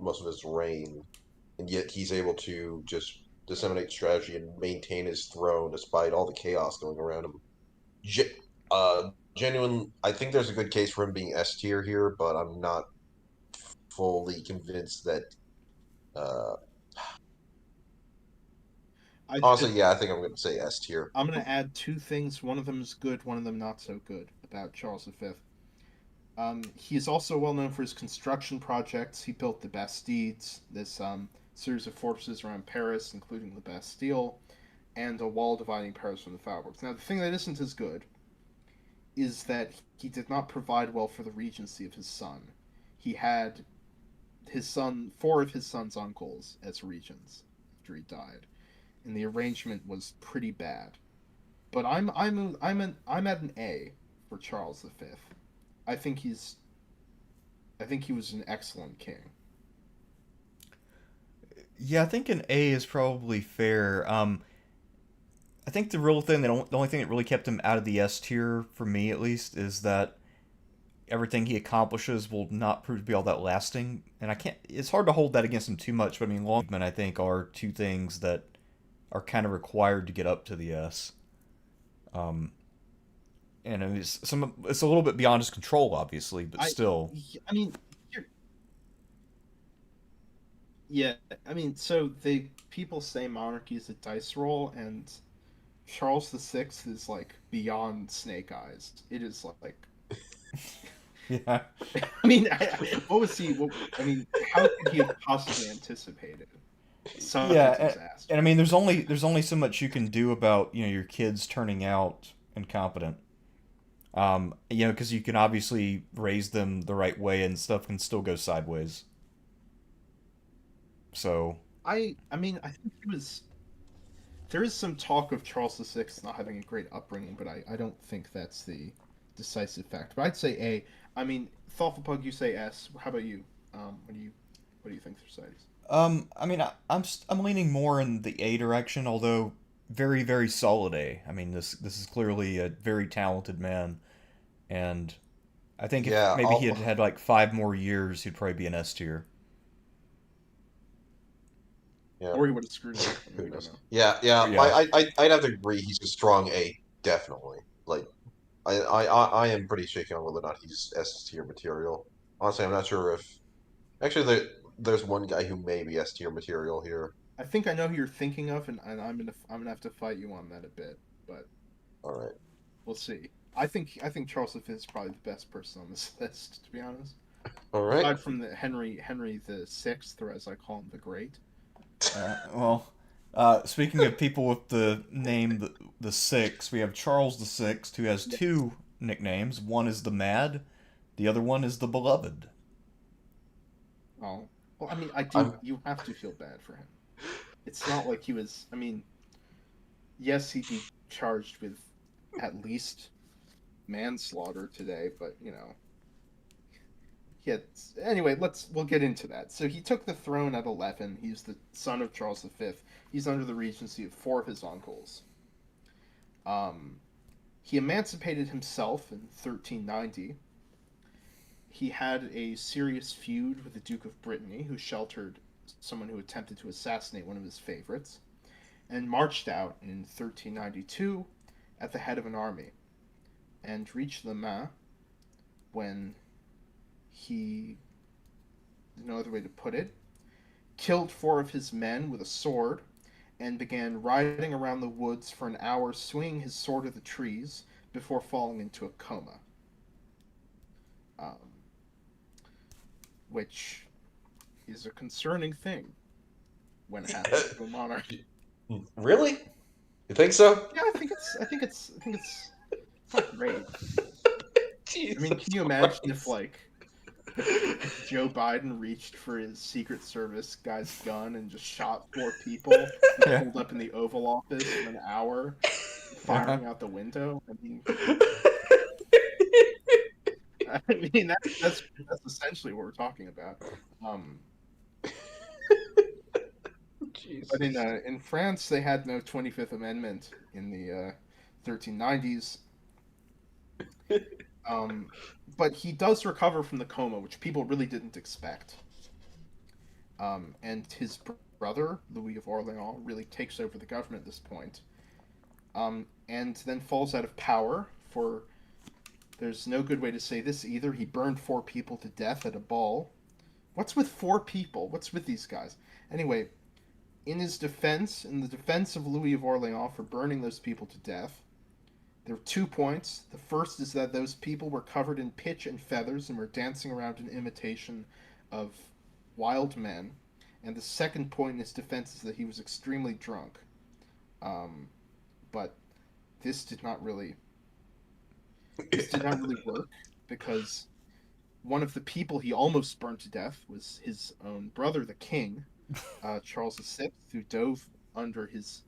most of his reign, and yet he's able to just disseminate strategy and maintain his throne despite all the chaos going around him. Ge- Genuine, I think there's a good case for him being S tier here, but I'm not fully convinced that. Uh,
I
Honestly, yeah, I think I'm going to say S tier.
I'm gonna add two things. One of them is good, one of them not so good about Charles V. He is also well known for his construction projects. He built the Bastides, this series of fortresses around Paris, including the Bastille, and a wall dividing Paris from the Faubourgs. Now, the thing that isn't as good is that he did not provide well for the regency of his son. He had four of his son's uncles as regents after he died, and the arrangement was pretty bad. But I'm at an A for Charles V. I think he's I think he was an excellent king.
Yeah, I think an A is probably fair. I think the only thing that really kept him out of the S tier for me at least is that everything he accomplishes will not prove to be all that lasting, and I can't. It's hard to hold that against him too much. But I mean, long I think are two things that are kind of required to get up to the S. Um, and it's a little bit beyond his control, obviously, but
I
still.
I mean, yeah, I mean, so they people say monarchy is a dice roll, and Charles VI is like beyond Snake Eyes. It is like,
Yeah.
I mean, what was he? I mean, how could he have possibly anticipated such a
Yeah,
disaster?
and I mean, there's only so much you can do about your kids turning out incompetent. Because you can obviously raise them the right way, and stuff can still go sideways. So
I mean, I think he was. There is some talk of Charles VI not having a great upbringing, but I don't think that's the decisive fact. But I'd say A. I mean, Thoughtful Pug, you say S. How about you? What do you think, Thucydides?
I mean, I'm leaning more in the A direction, although very very solid A. I mean, this is clearly a very talented man, and I think if
Yeah,
maybe he had
I'll.
had like 5 more years, he'd probably be an S tier.
Yeah.
Or he would have screwed it up. I mean,
Who
we don't
knows?
know.
Yeah, yeah.
Yeah.
I'd have to agree. He's a strong A, definitely. Like, I am pretty shaky on whether or not he's S tier material. Honestly, I'm not sure if actually there's one guy who may be S tier material here.
I think I know who you're thinking of, and I'm gonna have to fight you on that a bit, but
All right.
we'll see. I think Charles V is probably the best person on this list, to be honest.
All right.
Aside from the Henry the Sixth, or as I call him, the Great.
Well, speaking of people with the name the Six, we have Charles the Sixth, who has
Yes.
two nicknames. One is the Mad, the other one is the Beloved.
Oh, well, I mean, I do.
I'm
You have to feel bad for him. It's not like he was. I mean, yes, he'd be charged with at least manslaughter today, but yeah. Anyway, we'll get into that. So he took the throne at 11. He's the son of Charles V. He's under the regency of four of his uncles. Um, he emancipated himself in 1390. He had a serious feud with the Duke of Brittany, who sheltered someone who attempted to assassinate one of his favorites, and marched out in 1392 at the head of an army, and reached Le Mans when he, no other way to put it, killed four of his men with a sword, and began riding around the woods for an hour, swinging his sword at the trees before falling into a coma. Um, which is a concerning thing when it happens to a monarch.
really. You think so?
Yeah, I think it's not great. I mean,
Jesus
can you imagine if
Christ.
like Joe Biden reached for his Secret Service guy's gun and just shot 4 people who
Yeah.
pulled up in the Oval Office for an hour,
Uh-huh.
firing out the window. I mean that's essentially what we're talking about. Um, but
Jesus.
in France, they had no 25th Amendment in the 1390s. Um, but he does recover from the coma, which people really didn't expect. And his brother, Louis of Orleans, really takes over the government at this point. And then falls out of power for. There's no good way to say this either. He burned 4 people to death at a ball. What's with 4 people? What's with these guys? Anyway, in the defense of Louis of Orleans for burning those people to death, there are 2 points. The first is that those people were covered in pitch and feathers and were dancing around in imitation of wild men. And the second point in his defense is that he was extremely drunk. Um, but this did not really work because one of the people he almost burned to death was his own brother, the king, Charles VI, who dove under his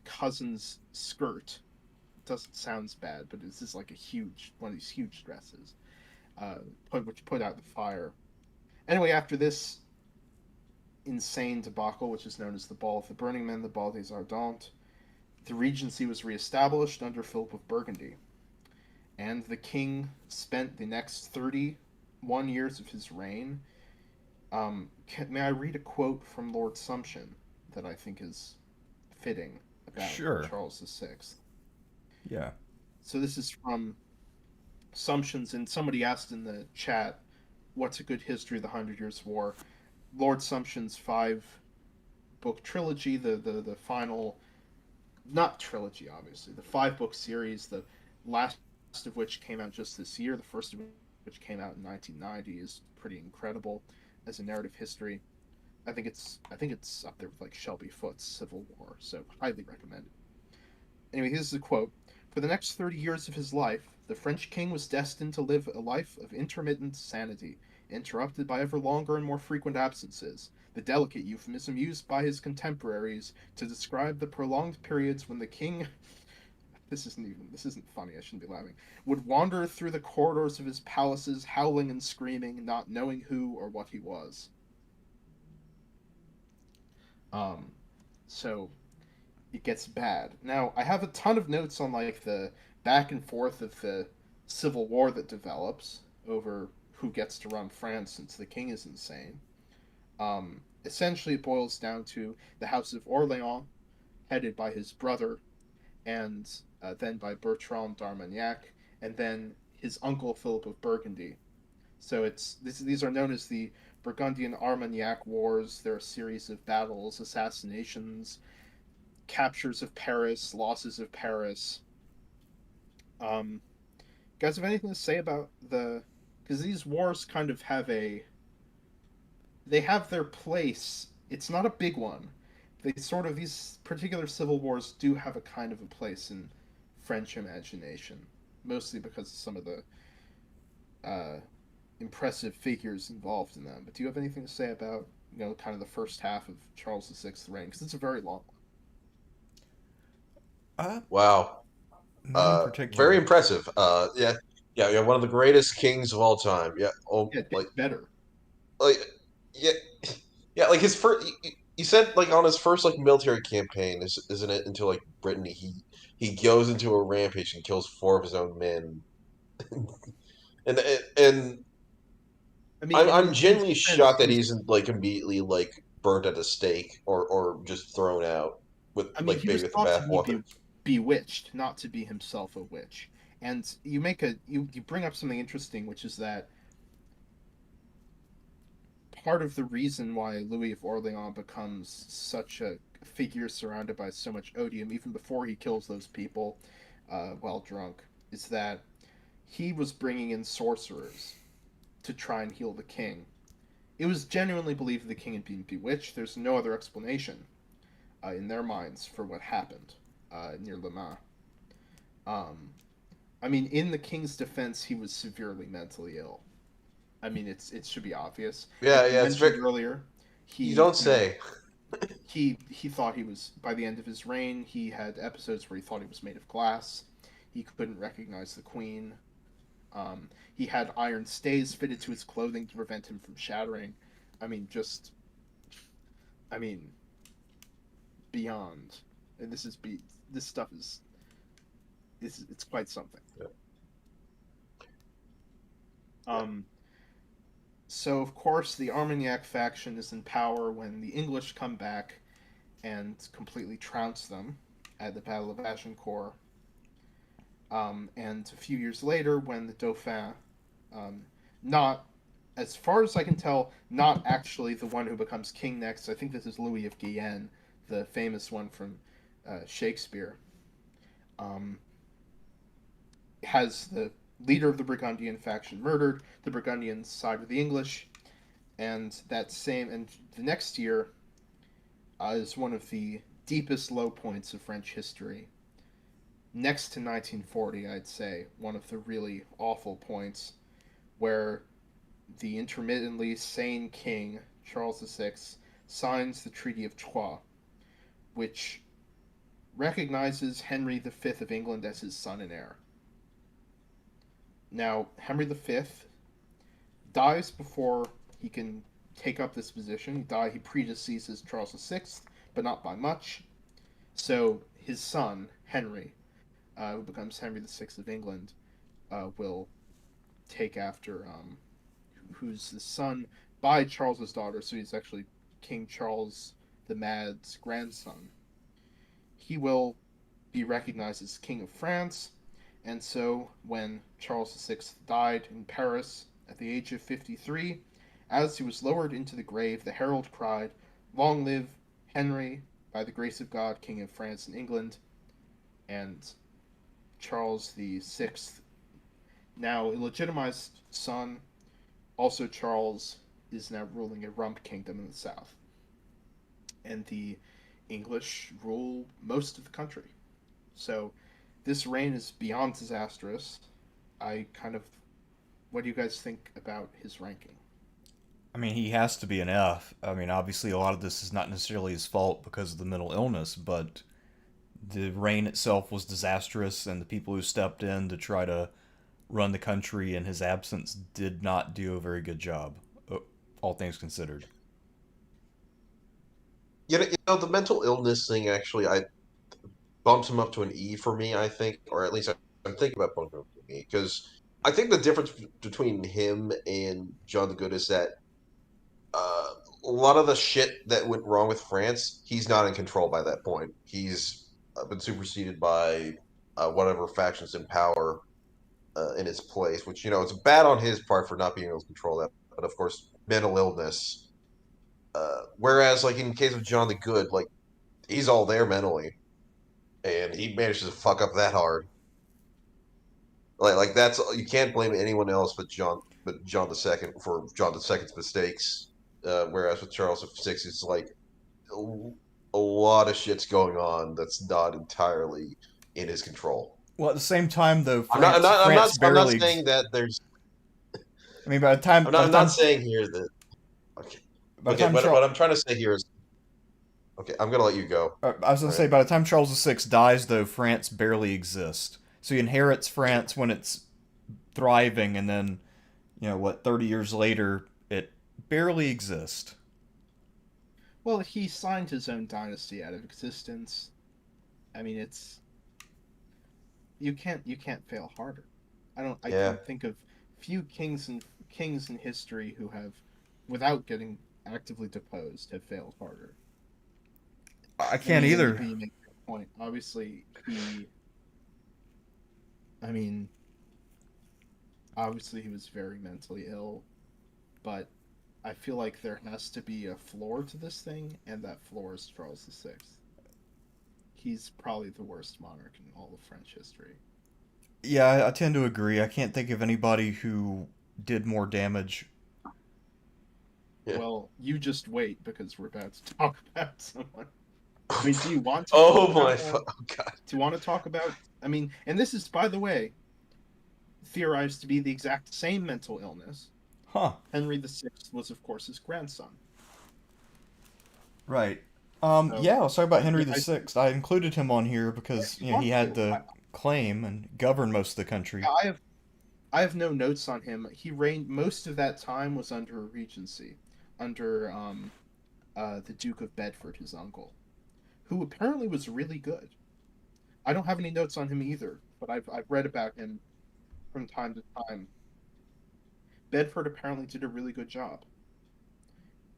cousin's skirt. It doesn't sound bad, but this is like one of these huge dresses, which put out the fire. Anyway, after this insane debacle, which is known as the Ball of the Burning Men, the Ball des Ardentes, the regency was reestablished under Philip of Burgundy, and the king spent the next 31 years of his reign. May I read a quote from Lord Sumption that I think is fitting about
Sure.
Charles VI?
Yeah.
So this is from Sumption's, and somebody asked in the chat, what's a good history of the Hundred Years' War? Lord Sumption's 5-book trilogy, the final, not trilogy, obviously, the 5-book series, the last of which came out just this year, the first of which came out in 1990, is pretty incredible as a narrative history. I think it's up there with like Shelby Foote's Civil War, so highly recommended. Anyway, here's a quote. For the next 30 years of his life, the French king was destined to live a life of intermittent sanity, interrupted by ever longer and more frequent absences, the delicate euphemism used by his contemporaries to describe the prolonged periods when the king this isn't funny, I shouldn't be laughing, would wander through the corridors of his palaces, howling and screaming, not knowing who or what he was. Um, so it gets bad. Now, I have a ton of notes on like the back and forth of the civil war that develops over who gets to run France since the king is insane. Essentially, it boils down to the House of Orleans, headed by his brother, and then by Bertrand d'Armagnac, and then his uncle Philip of Burgundy. So these are known as the Burgundian Armagnac Wars. They're a series of battles, assassinations, captures of Paris, losses of Paris. Um, guys, have anything to say about because these wars kind of they have their place. It's not a big one. These particular civil wars do have a kind of a place in French imagination, mostly because of some of the uh, impressive figures involved in them. But do you have anything to say about kind of the first half of Charles VI's reign? Because it's a very long
Uh,
Wow.
Not in
Very
particular.
impressive. Yeah. One of the greatest kings of all time. Yeah. Oh,
one. Yeah, it gets better.
like, yeah, yeah. Like his first, he said, like on his first like military campaign, isn't it? Into like Brittany, he goes into a rampage and kills 4 of his own men, and
I mean,
I'm
in his
genuinely
defense,
shocked that he isn't like immediately like burnt at a stake or just thrown out with
I mean,
like
he
baby
was
with the
thought to be
bathwater.
bewitched, not to be himself a witch. And you bring up something interesting, which is that part of the reason why Louis of Orleans becomes such a figure surrounded by so much odium, even before he kills those people while drunk, is that he was bringing in sorcerers to try and heal the king. It was genuinely believed the king had been bewitched. There's no other explanation in their minds for what happened near Le Mans. Um, I mean, in the king's defense, he was severely mentally ill. I mean, it should be obvious.
Yeah,
Like you
yeah, it's
mentioned
very.
earlier,
You
he
don't
you know
say.
he thought he was by the end of his reign. He had episodes where he thought he was made of glass. He couldn't recognize the queen. He had iron stays fitted to his clothing to prevent him from shattering. I mean, just I mean beyond. And this stuff is it's quite something.
Yeah. Yeah.
Um, so of course the Armagnac faction is in power when the English come back and completely trounce them at the Battle of Agincourt. And a few years later, when the Dauphin, um, not as far as I can tell, not actually the one who becomes king next. I think this is Louis of Guyenne, the famous one from Shakespeare. Um, has the leader of the Burgundian faction murdered. The Burgundians side with the English, and the next year is one of the deepest low points of French history. Next to 1940, I'd say one of the really awful points where the intermittently sane king Charles VI signs the Treaty of Troyes, which recognizes Henry V of England as his son and heir. Now, Henry V dies before he can take up this position. He predeceases Charles VI, but not by much. So his son, Henry, who becomes Henry VI of England, will take after, who's the son by Charles's daughter, so he's actually King Charles the Mad's grandson. He will be recognized as King of France, and so when Charles VI died in Paris at the age of 53, as he was lowered into the grave, the herald cried, "Long live Henry, by the grace of God, King of France and England," and Charles VI, now illegitimized son, also Charles, is now ruling a rump kingdom in the south. And the English rule most of the country. So this reign is beyond disastrous. What do you guys think about his ranking?
I mean, he has to be an F. I mean, obviously, a lot of this is not necessarily his fault because of the mental illness, but the reign itself was disastrous, and the people who stepped in to try to run the country in his absence did not do a very good job, all things considered.
The mental illness thing actually, I bumps him up to an E for me. I think, or at least I'm thinking about bumping him up to an E because I think the difference between him and John the Good is that a lot of the shit that went wrong with France, he's not in control by that point. He's been superseded by whatever factions in power in his place, which it's bad on his part for not being able to control that. But of course, mental illness. Whereas, like in case of John the Good, like he's all there mentally, and he manages to fuck up that hard. Like that's you can't blame anyone else but John the Second for John the Second's mistakes. Whereas with Charles VI, it's like a lot of shit's going on that's not entirely in his control.
Well, at the same time, though,
I'm not. I'm
France
not. I'm not.
France
I'm not
barely.
saying that there's.
I mean, by the time by the
I'm not
time
saying here that. Okay.
by the
Okay.
time
But
Charles,
what I'm trying to say here is. Okay. I'm gonna let you go.
I was
All
gonna
right.
say by the time Charles VI dies, though, France barely exists. So he inherits France when it's thriving, and then 30 years later, it barely exists.
Well, he signed his own dynasty out of existence. I mean, it's you can't fail harder. I
Yeah.
can think of few kings in history who have, without getting actively deposed, have failed harder.
I
I
can't
mean,
either.
you make a point. Obviously, I mean, obviously he was very mentally ill, but I feel like there has to be a floor to this thing, and that floor is Charles VI. He's probably the worst monarch in all of French history.
Yeah, I tend to agree. I can't think of anybody who did more damage.
Yeah.
Well, you just wait because we're about to talk about someone. I mean, do you want to
Oh
talk
my.
about?
Oh God.
Do you want to talk about? I mean, and this is, by the way, theorized to be the exact same mental illness.
Huh.
Henry VI was, of course, his grandson.
Right.
So
Yeah, I'll talk about Henry
yeah,
the Sixth. I included him on here because,
if you
he
want
had
to,
the claim and governed most of the
yeah,
country.
I have no notes on him. He reigned most of that time was under a regency, under the Duke of Bedford, his uncle, who apparently was really good. I don't have any notes on him either, but I've read about him from time to time. Bedford apparently did a really good job.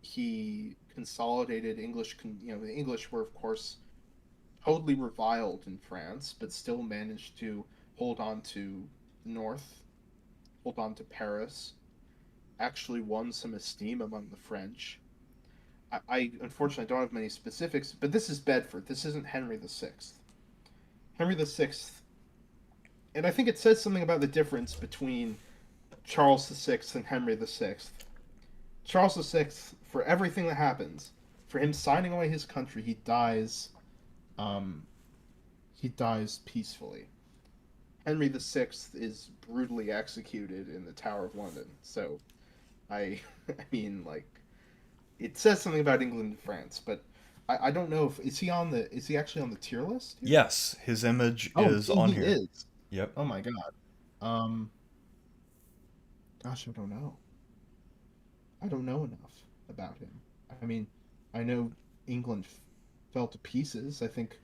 He consolidated English. The English were, of course, totally reviled in France, but still managed to hold on to the north, hold on to Paris. Actually, won some esteem among the French. I unfortunately don't have many specifics, but this is Bedford. This isn't Henry VI. Henry VI, and I think it says something about the difference between Charles VI and Henry VI. Charles VI, for everything that happens, for him signing away his country, um, he dies peacefully. Henry VI is brutally executed in the Tower of London. So I, I mean, like, it says something about England and France, but I don't know if is he actually on the tier list here?
Yes, his image
Oh,
is on
he
here.
is.
Yep.
Oh my god. Um, gosh, I don't know. I don't know enough about him. I mean, I know England fell to pieces. I think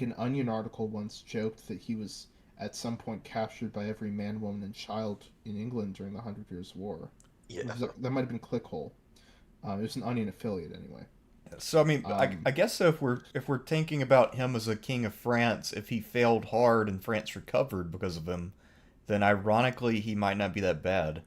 an Onion article once joked that he was at some point captured by every man, woman, and child in England during the Hundred Years' War.
Yeah.
That might have been Clickhole. It was an Onion affiliate anyway.
So I mean, I
Um,
guess so if we're thinking about him as a king of France, if he failed hard and France recovered because of him, then ironically he might not be that bad.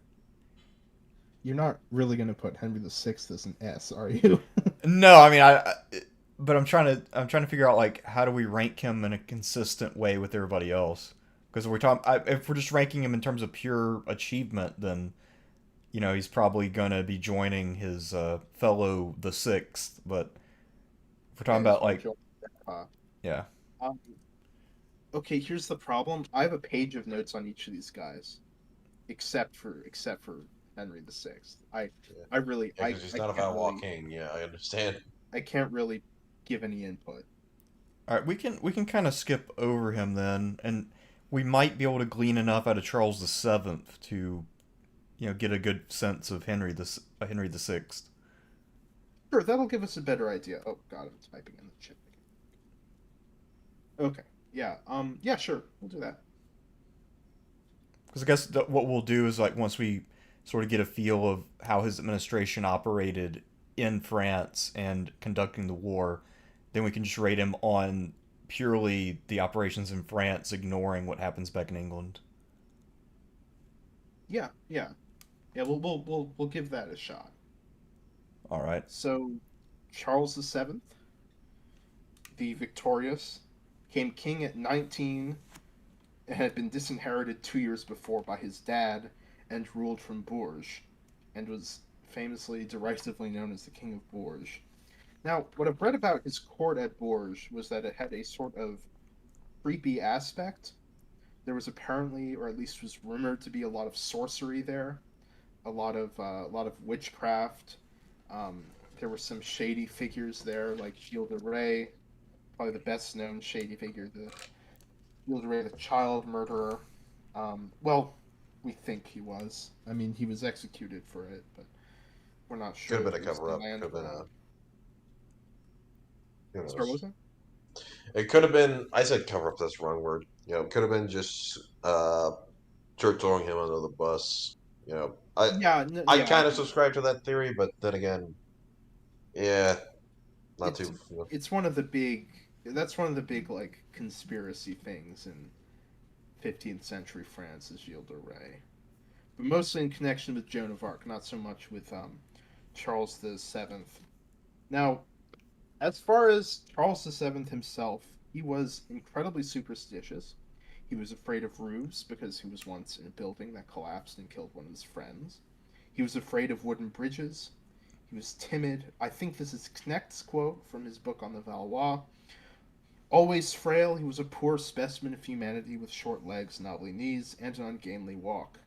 you're not really going to put Henry VI as an S, are you?
No, I mean but I'm trying to figure out like how do we rank him in a consistent way with everybody else? Because if we're just ranking him in terms of pure achievement, then he's probably gonna be joining his fellow the sixth. But if we're talking
Yeah, he's
about
going to
like
join. Uh,
yeah,
um, okay, here's the problem. I have a page of notes on each of these guys, except for Henry VI.
Yeah.
I really
Yeah, because he's not a Valois king. Yeah, I understand.
I can't really give any input.
all right, we can kind of skip over him then, and we might be able to glean enough out of Charles VII to get a good sense of Henry the Sixth.
Sure, that'll give us a better idea. Oh God, I'm typing in the chat. Okay, yeah, yeah, sure, we'll do that.
Because I guess what we'll do is like once we sort of get a feel of how his administration operated in France and conducting the war, then we can just rate him on purely the operations in France, ignoring what happens back in England.
Yeah, yeah, yeah. We'll give that a shot.
All right.
So, Charles VII, the victorious, came king at 19 and had been disinherited 2 years before by his dad and ruled from Bourges, and was famously derisively known as the King of Bourges. Now, what I've read about his court at Bourges was that it had a sort of creepy aspect. There was apparently, or at least was rumored to be, a lot of sorcery there, a lot of witchcraft. Um, there were some shady figures there, like Gilles de Rais, probably the best known shady figure, the Gilles de Rais, the child murderer. Well, we think he was. I mean, he was executed for it, but we're not
Could
sure
have
if
been a
it was
cover
the
up.
land
Could have
or
been
not.
a. Who
Sorry, what
knows?
was that?
It could have been. I said cover up. That's the wrong word. Could have been just throwing him under the bus. You know, I
Yeah, no,
I
yeah.
kind of subscribe to that theory, but then again, yeah, not
It's
too.
it's one of the big. That's one of the big like conspiracy things in 15th century France is Gilles de Rais, but mostly in connection with Joan of Arc, not so much with Charles the Seventh. Now, as far as Charles the Seventh himself, he was incredibly superstitious. He was afraid of roofs because he was once in a building that collapsed and killed one of his friends. He was afraid of wooden bridges. He was timid. I think this is Knecht's quote from his book on the Valois. Always frail, he was a poor specimen of humanity with short legs, knobbly knees, and an ungainly walk.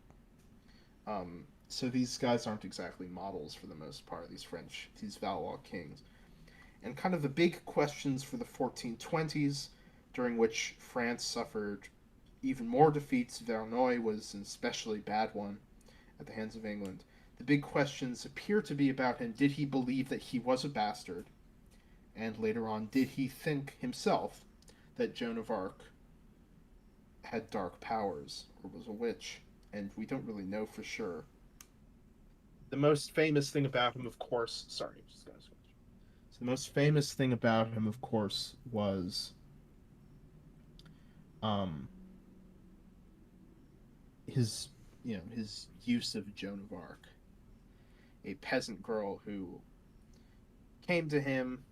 So these guys aren't exactly models for the most part, these Valois kings. And kind of the big questions for the 1420s, during which France suffered even more defeats. Valois was an especially bad one at the hands of England. The big questions appear to be about him. Did he believe that he was a bastard? And later on, did he think himself that Joan of Arc had dark powers or was a witch? And we don't really know for sure. The most famous thing about him, of course, sorry, just gonna switch. So the most famous thing about him, of course, was um, his his use of Joan of Arc, a peasant girl who came to him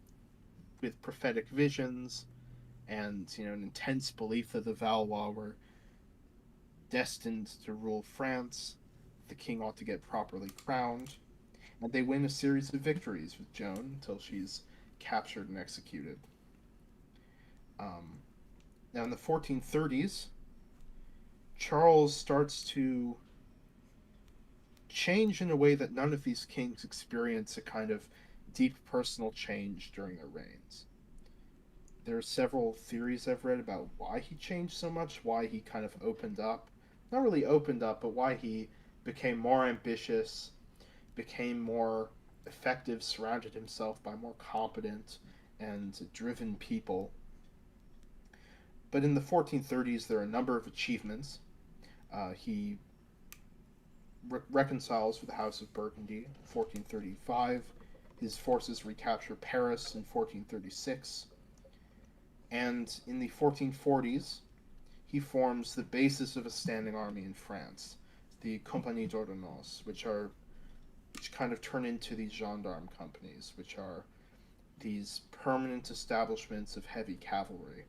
with prophetic visions and an intense belief that the Valois were destined to rule France. The king ought to get properly crowned, and they win a series of victories with Joan until she's captured and executed. Um, Now, in the 1430s, Charles starts to change in a way that none of these kings experience a kind of deep personal change during their reigns. There are several theories I've read about why he changed so much, why he kind of opened up. Not really opened up, but why he became more ambitious, became more effective, surrounded himself by more competent and driven people. But in the 1430s, there are a number of achievements. He reconciles with the House of Burgundy in 1435. His forces recapture Paris in 1436. And in the 1440s, he forms the basis of a standing army in France, the Compagnie d'Ordonnance, which kind of turn into these gendarme companies, which are these permanent establishments of heavy cavalry.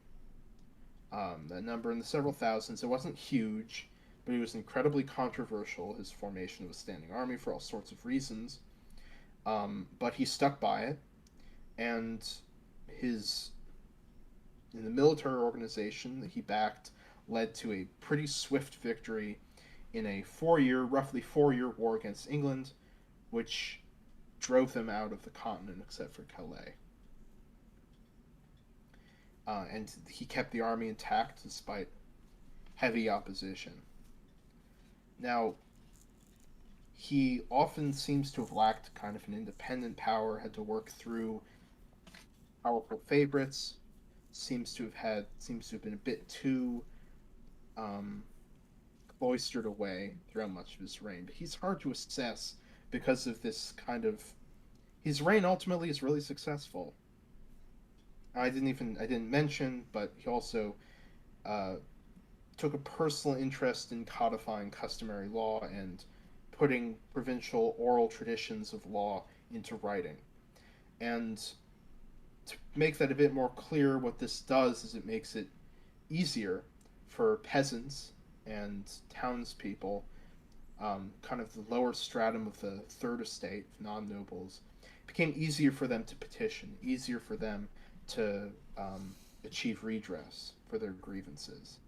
That number in the several thousands. It wasn't huge, but it was incredibly controversial, his formation of a standing army, for all sorts of reasons. But he stuck by it, and in the military organization that he backed led to a pretty swift victory in a roughly 4 year war against England, which drove them out of the continent except for Calais. And he kept the army intact despite heavy opposition. Now, he often seems to have lacked kind of an independent power, had to work through powerful favorites, seems to have been a bit too cloistered away throughout much of his reign. But he's hard to assess because of this kind of his reign ultimately is really successful. I didn't mention, but he also took a personal interest in codifying customary law and putting provincial oral traditions of law into writing. And to make that a bit more clear, what this does is it makes it easier for peasants and townspeople, kind of the lower stratum of the third estate, non-nobles, it became easier for them to petition, easier for them to achieve redress for their grievances,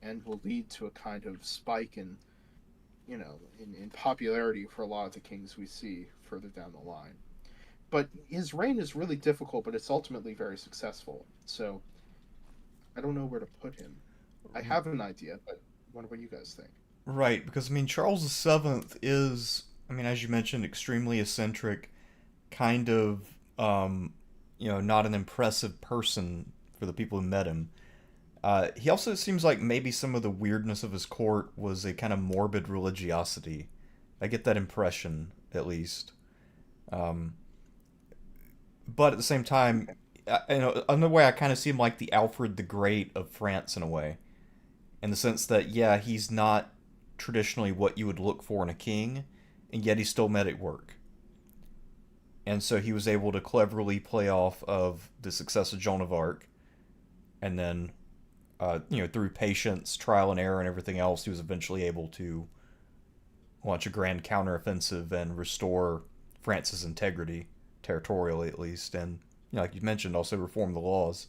and will lead to a kind of spike in popularity for a lot of the kings we see further down the line. But his reign is really difficult, but it's ultimately very successful. So I don't know where to put him. I have an idea, but I wonder what you guys think.
Right, because I mean Charles VII is, I mean, as you mentioned, extremely eccentric, kind of, not an impressive person for the people who met him. He also seems like maybe some of the weirdness of his court was a kind of morbid religiosity. I get that impression, at least. Um, but at the same time, another way I kind of see him like the Alfred the Great of France in a way, in the sense that yeah, he's not traditionally what you would look for in a king, and yet he still made it work. And so he was able to cleverly play off of the success of Joan of Arc, and then, through patience, trial and error, and everything else, he was eventually able to launch a grand counteroffensive and restore France's integrity, territorially at least, and like you mentioned, also reform the laws.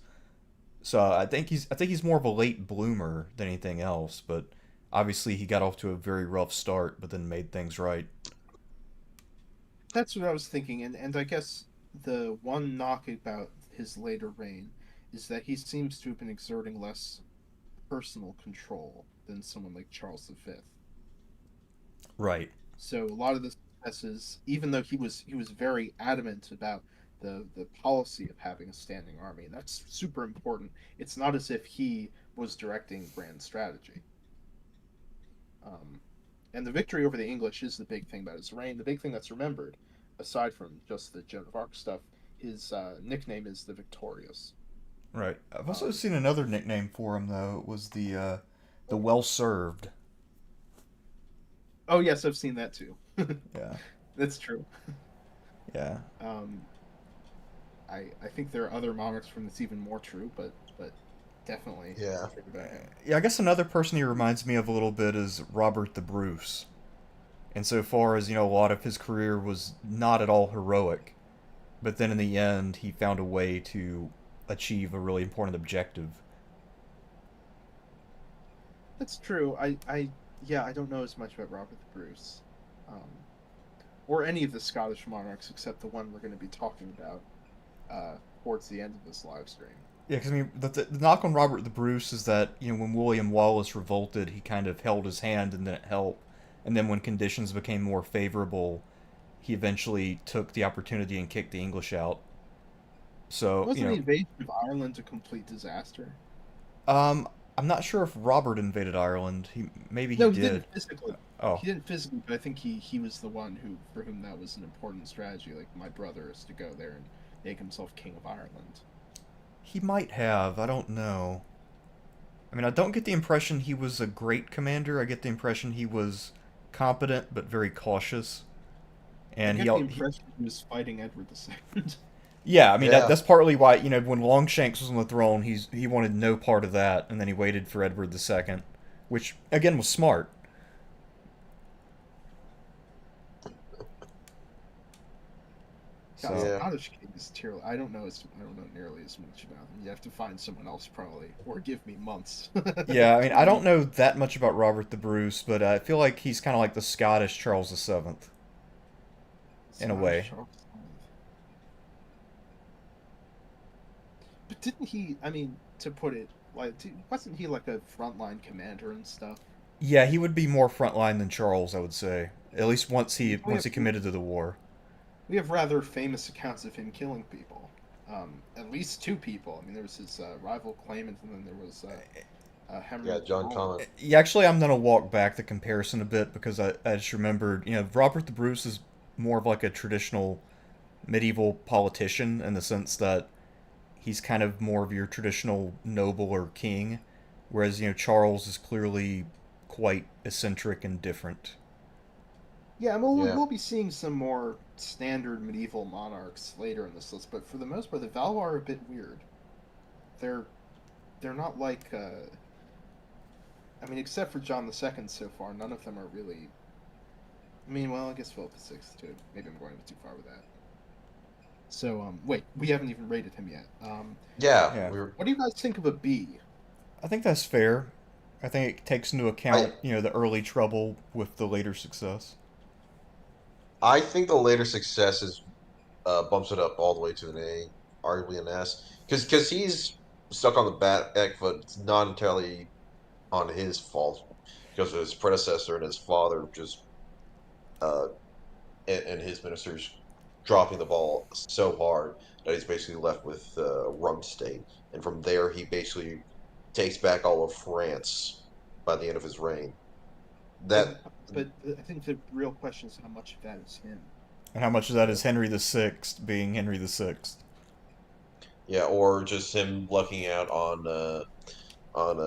So I think he's more of a late bloomer than anything else, but obviously he got off to a very rough start, but then made things right.
That's what I was thinking, and I guess the one knock about his later reign is that he seems to have been exerting less personal control than someone like Charles V.
Right.
So a lot of the successes, even though he was very adamant about the policy of having a standing army, and that's super important. It's not as if he was directing grand strategy. Um, and the victory over the English is the big thing about his reign. The big thing that's remembered, aside from just the Joan of Arc stuff, his nickname is the Victorious.
Right. I've also
Um,
seen another nickname for him though. It was the well served.
oh yes, I've seen that too.
Yeah.
That's true.
Yeah.
Um, I think there are other monarchs from that's even more true, but definitely
Yeah.
true about him.
Yeah, I guess another person he reminds me of a little bit is Robert the Bruce. Insofar as, a lot of his career was not at all heroic, but then in the end, he found a way to achieve a really important objective.
That's true. Yeah, I don't know as much about Robert the Bruce, um, or any of the Scottish monarchs except the one we're going to be talking about uh, towards the end of this live stream.
Yeah, because the knock on Robert the Bruce is that when William Wallace revolted, he kind of held his hand and didn't help, and then when conditions became more favorable, he eventually took the opportunity and kicked the English out. So
Wasn't the invasion of Ireland a complete disaster?
I'm not sure if Robert invaded Ireland. Maybe he
No, he
did.
didn't physically.
Oh,
He didn't physically, but I think he was the one who for whom that was an important strategy. Like my brother is to go there and make himself king of Ireland.
he might have. I don't know. I mean, I don't get the impression he was a great commander. I get the impression he was competent but very cautious.
I
And
get the impression he was fighting Edward II.
yeah, I mean
Yeah.
that's partly why when Longshanks was on the throne, he wanted no part of that, and then he waited for Edward II, which again was smart.
God,
So
Yeah.
Scottish kings, tier. I don't know nearly as much about them. You have to find someone else probably, or give me months.
yeah, I mean I
to
don't know that much about Robert the Bruce, but I feel like he's kind of like the Scottish Charles VII in a
Scottish
way.
Charles VII. But didn't he? I mean, to put it like, wasn't he like a frontline commander and stuff?
Yeah, he would be more frontline than Charles, I would say. At least once he
We
once
have
he committed to the war.
we have rather famous accounts of him killing people. At least two people. I mean, there was his rival claimant, and then there was Henry
Yeah,
of
John
Rohan.
Connor.
Yeah, actually, I'm gonna walk back the comparison a bit because I just remembered, Robert the Bruce is more of like a traditional medieval politician in the sense that he's kind of more of your traditional noble or king, whereas Charles is clearly quite eccentric and different.
Yeah, and we'll,
Yeah.
we'll be seeing some more standard medieval monarchs later in this list, but for the most part, the Valois are a bit weird. They're they're not like I mean, except for John II so far, none of them are really. I mean, well, I guess Philip VI too. Maybe I'm going a bit too far with that. So, wait, we haven't even rated him yet.
Yeah,
Yeah,
we were.
What do you guys think of a B?
I think that's fair. I think it takes into
I
account, the early trouble with the later success.
I think the later successes bumps it up all the way to an A, arguably an S, because he's stuck on the back foot. It's not entirely on his fault because of his predecessor and his father just uh, and his ministers dropping the ball so hard that he's basically left with rum state, and from there he basically takes back all of France by the end of his reign.
But
That
but I think the real question is how much of that is him.
And how much of that is Henry VI being Henry VI?
yeah, or just him lucking out on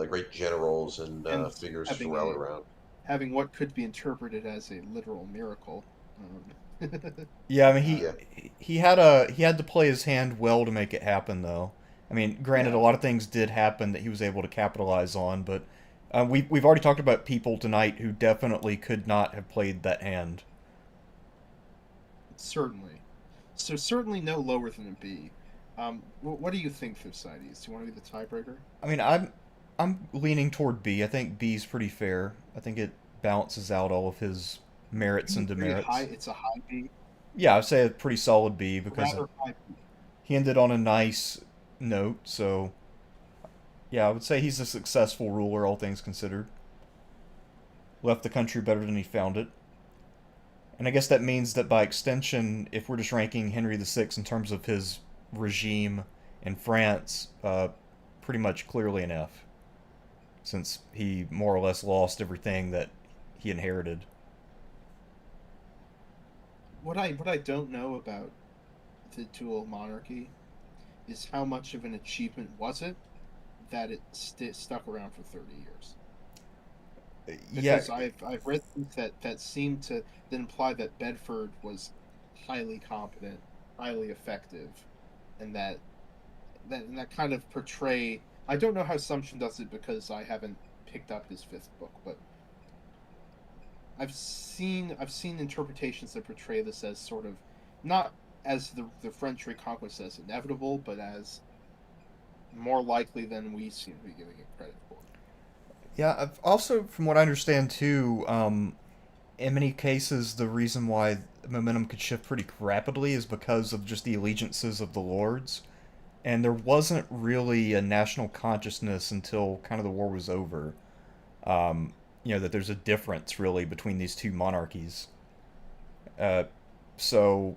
great generals and
And
figures to
having
rally
a
around.
having what could be interpreted as a literal miracle.
Yeah, I mean
uh,
Yeah,
he had to play his hand well to make it happen, though. I mean, granted, a
yeah,
lot of things did happen that he was able to capitalize on, but we've already talked about people tonight who definitely could not have played that hand.
certainly. So certainly no lower than a B. What do you think, Thucydides? Do you want to be the tiebreaker?
I mean, I'm leaning toward B. I think B is pretty fair. I think it balances out all of his merits and
Pretty high.
demerits.
It's a high B,
Yeah, I'd say a pretty solid B because
rather high B.
he ended on a nice note. So yeah, I would say he's a successful ruler, all things considered. Left the country better than he found it. And I guess that means that by extension, if we're just ranking Henry VI in terms of his regime in France, pretty much clearly an F, since he more or less lost everything that he inherited.
What I don't know about the dual monarchy is how much of an achievement was it that it stuck around for 30 years.
Yeah,
Because I've read things that seem to that imply that Bedford was highly competent, highly effective, and that kind of portray. I don't know how Sumption does it because I haven't picked up his fifth book, but I've seen interpretations that portray this as sort of not as the French reconquest as inevitable, but as more likely than we seem to be giving it credit for.
yeah. Also, from what I understand too, in many cases, the reason why momentum could shift pretty rapidly is because of just the allegiances of the lords, and there wasn't really a national consciousness until kind of the war was over. That there's a difference really between these two monarchies. Uh, so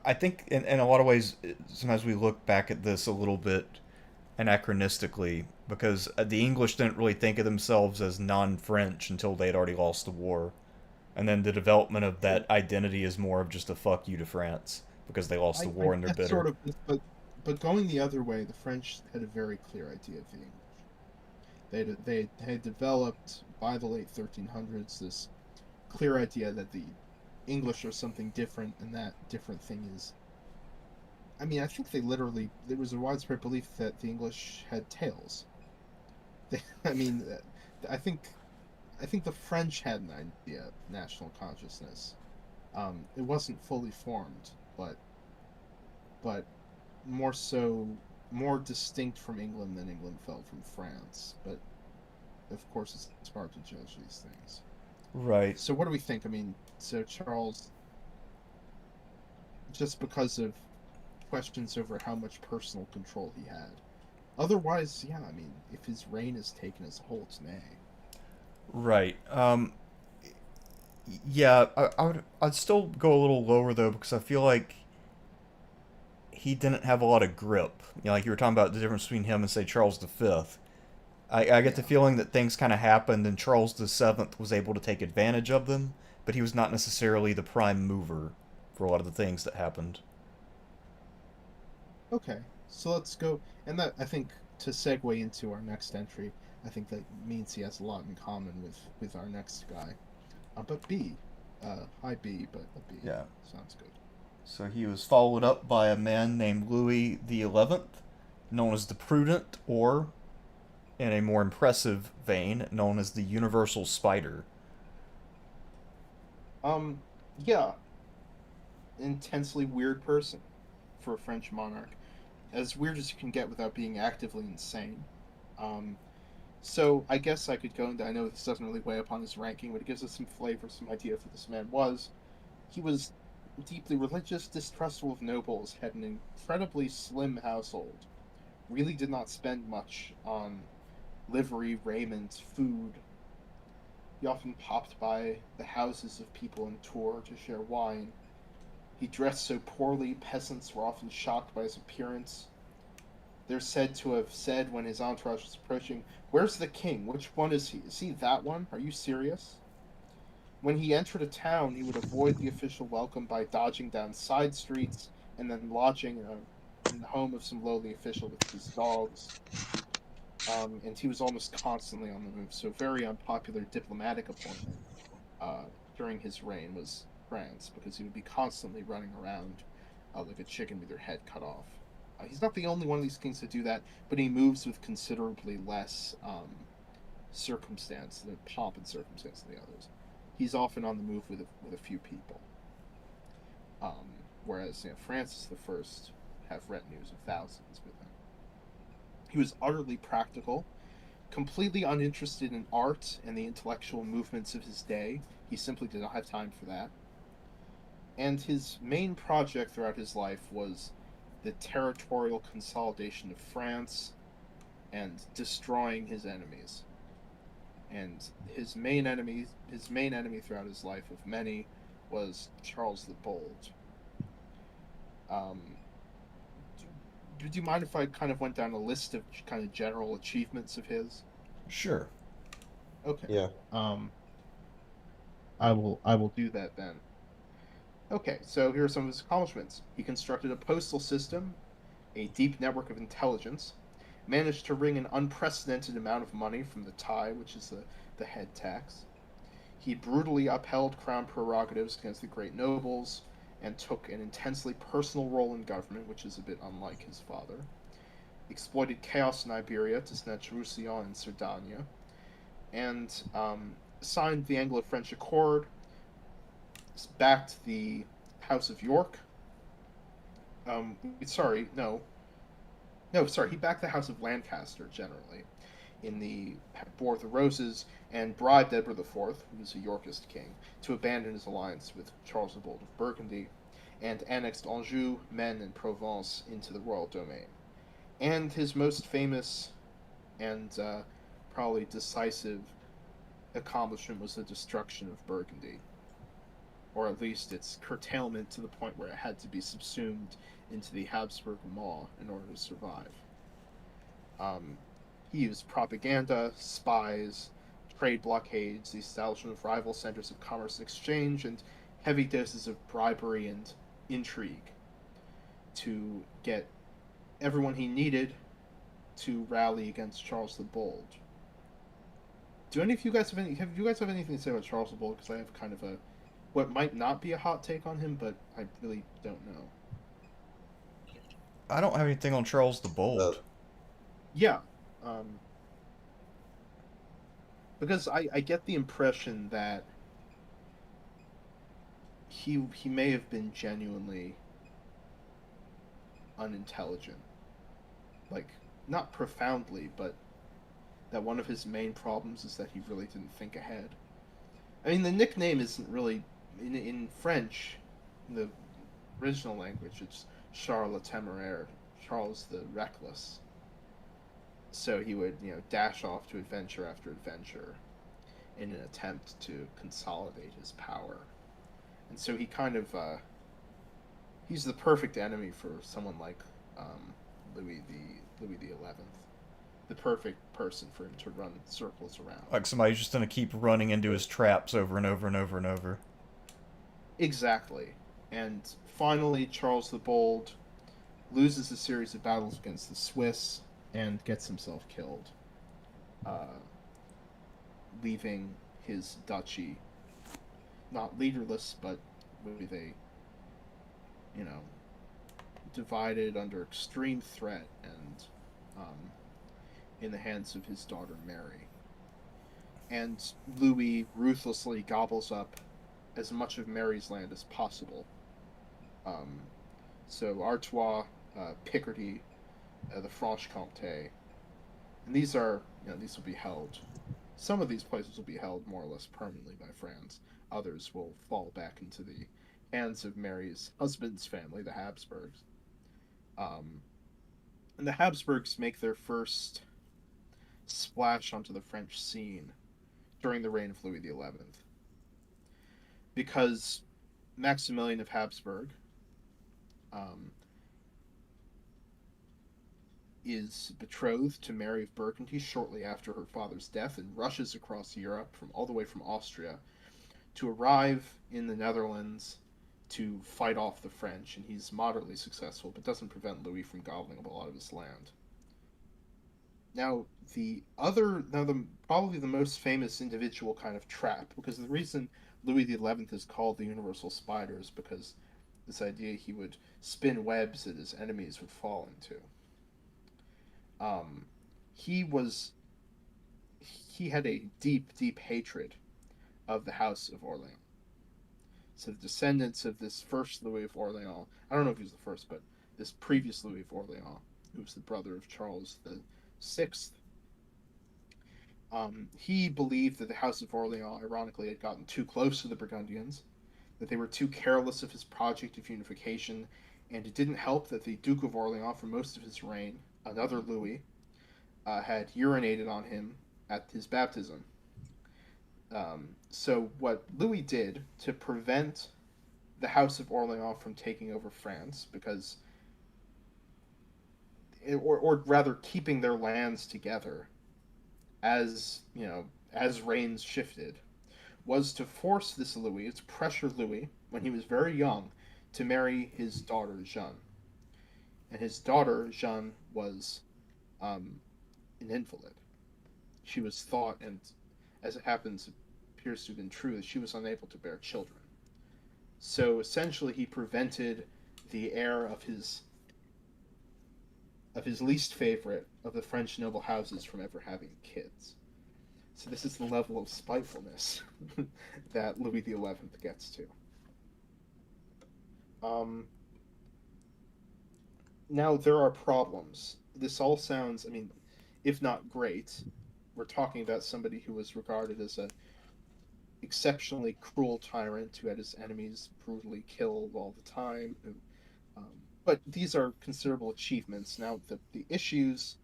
I think in a lot of ways, sometimes we look back at this a little bit anachronistically because the English didn't really think of themselves as non-French until they had already lost the war, and then the development of that identity is more of just a fuck you to France because they lost the
I
war and they're
guess
bitter.
sort of, but going the other way, the French had a very clear idea of the English. They had developed by the late 1300s this clear idea that the English are something different, and that different thing is. I mean, I think they literally there was a widespread belief that the English had tails. I mean, I think the French had an idea of national consciousness. It wasn't fully formed, but more so more distinct from England than England felt from France. But of course, it's hard to judge these things.
Right.
So what do we think? I mean, so Charles, just because of questions over how much personal control he had. Otherwise, yeah, I mean, if his reign is taken as a whole, it's an A.
Right. Yeah, I'd still go a little lower though because I feel like he didn't have a lot of grip. Like you were talking about the difference between him and say Charles V. I get the
Yeah.
feeling that things kind of happened and Charles VII was able to take advantage of them, but he was not necessarily the prime mover for a lot of the things that happened.
Okay, so let's go. And that, I think, to segue into our next entry, I think that means he has a lot in common with our next guy. But B, high B, but a B
Yeah.
sounds good.
So he was followed up by a man named Louis XI, known as the Prudent, or, in a more impressive vein, known as the Universal Spider.
Um, yeah, intensely weird person for a French monarch, as weird as you can get without being actively insane. Um, so I guess I could go into. I know this doesn't really weigh up on his ranking, but it gives us some flavor, some idea of who this man was. He was deeply religious, distrustful of nobles, had an incredibly slim household, really did not spend much on livery, raiment, food. He often popped by the houses of people in Tours to share wine. He dressed so poorly, peasants were often shocked by his appearance. They're said to have said when his entourage was approaching, "Where's the king? Which one is he? Is he that one? Are you serious?" When he entered a town, he would avoid the official welcome by dodging down side streets and then lodging in the home of some lowly official with his dogs. And he was almost constantly on the move. So, very unpopular diplomatic appointment uh, during his reign was France, because he would be constantly running around like a chicken with their head cut off. He's not the only one of these kings to do that, but he moves with considerably less circumstance, the pomp and circumstance than the others. He's often on the move with a few people. Whereas Francis the First have retinues of thousands with him. He was utterly practical. completely uninterested in art and the intellectual movements of his day. He simply did not have time for that. And his main project throughout his life was the territorial consolidation of France and destroying his enemies. And his main enemy throughout his life of many, was Charles the Bold. Um, do you mind if I kind of went down a list of kind of general achievements of his?
Sure.
Okay.
Yeah.
Um, I will do that then. Okay, so here are some of his accomplishments. He constructed a postal system, a deep network of intelligence, managed to wring an unprecedented amount of money from the taille, which is the head tax. He brutally upheld crown prerogatives against the great nobles and took an intensely personal role in government, which is a bit unlike his father. Exploited chaos in Iberia to snatch Roussillon and Cerdagne, and signed the Anglo-French Accord, backed the House of York. Sorry, no, no, sorry, he backed the House of Lancaster generally in the War of the Roses, and bribed Edward IV, who was a Yorkist king, to abandon his alliance with Charles the Bold of Burgundy, and annexed Anjou, Maine, and Provence into the royal domain. And his most famous and probably decisive accomplishment was the destruction of Burgundy, or at least its curtailment to the point where it had to be subsumed into the Habsburg maw in order to survive. Um, he used propaganda, spies, trade blockades, the establishment of rival centers of commerce and exchange, and heavy doses of bribery and intrigue to get everyone he needed to rally against Charles the Bold. Do any of you guys have you guys have anything to say about Charles the Bold? Because I have kind of a what might not be a hot take on him, but I really don't know.
I don't have anything on Charles the
Uh,
Bold.
Yeah, um, because I get the impression that he may have been genuinely unintelligent, like not profoundly, but that one of his main problems is that he really didn't think ahead. I mean, the nickname isn't really in French, in the original language. It's Charles le Téméraire, Charles the Reckless. So he would, dash off to adventure after adventure in an attempt to consolidate his power. And so he kind of he's the perfect enemy for someone like Louis the 11th. The perfect person for him to run circles around.
Like somebody's just gonna keep running into his traps over and over and over and over.
Exactly. And finally, Charles the Bold loses a series of battles against the Swiss and gets himself killed, uh, leaving his duchy not leaderless, but with a, you know, divided under extreme threat and um, in the hands of his daughter Mary. And Louis ruthlessly gobbles up as much of Mary's land as possible. Um, so Artois, Picardy, the Franche-Comté, and these will be held. Some of these places will be held more or less permanently by France. Others will fall back into the hands of Mary's husband's family, the Habsburgs. Um, and the Habsburgs make their first splash onto the French scene during the reign of Louis XI, because Maximilian of Habsburg um, is betrothed to Mary of Burgundy shortly after her father's death and rushes across Europe from all the way from Austria to arrive in the Netherlands to fight off the French, and he's moderately successful, but doesn't prevent Louis from gobbling up a lot of his land. Now the probably the most famous individual kind of trap, because the reason Louis XI is called the Universal Spider is because this idea he would spin webs that his enemies would fall into. Um, he was he had a deep, deep hatred of the House of Orleans. So the descendants of this first Louis of Orleans, I don't know if he was the first, but this previous Louis of Orleans, who was the brother of Charles the Sixth, He believed that the House of Orleans, ironically, had gotten too close to the Burgundians, that they were too careless of his project of unification, and it didn't help that the Duke of Orleans, for most of his reign, another Louis, had urinated on him at his baptism. So, what Louis did to prevent the House of Orleans from taking over France, because, or rather, keeping their lands together as as reigns shifted, was to force this Louis, to pressure Louis when he was very young, to marry his daughter Jeanne. And his daughter Jeanne was an invalid. She was thought, and as it happens, it appears to have been true, that she was unable to bear children. So essentially, he prevented the heir of his least favorite of the French noble houses from ever having kids. So this is the level of spitefulness that Louis XI gets to. Um, Now there are problems. This all sounds, I mean, if not great, we're talking about somebody who was regarded as a exceptionally cruel tyrant who had his enemies brutally killed all the time. Um, but these are considerable achievements. Now the issues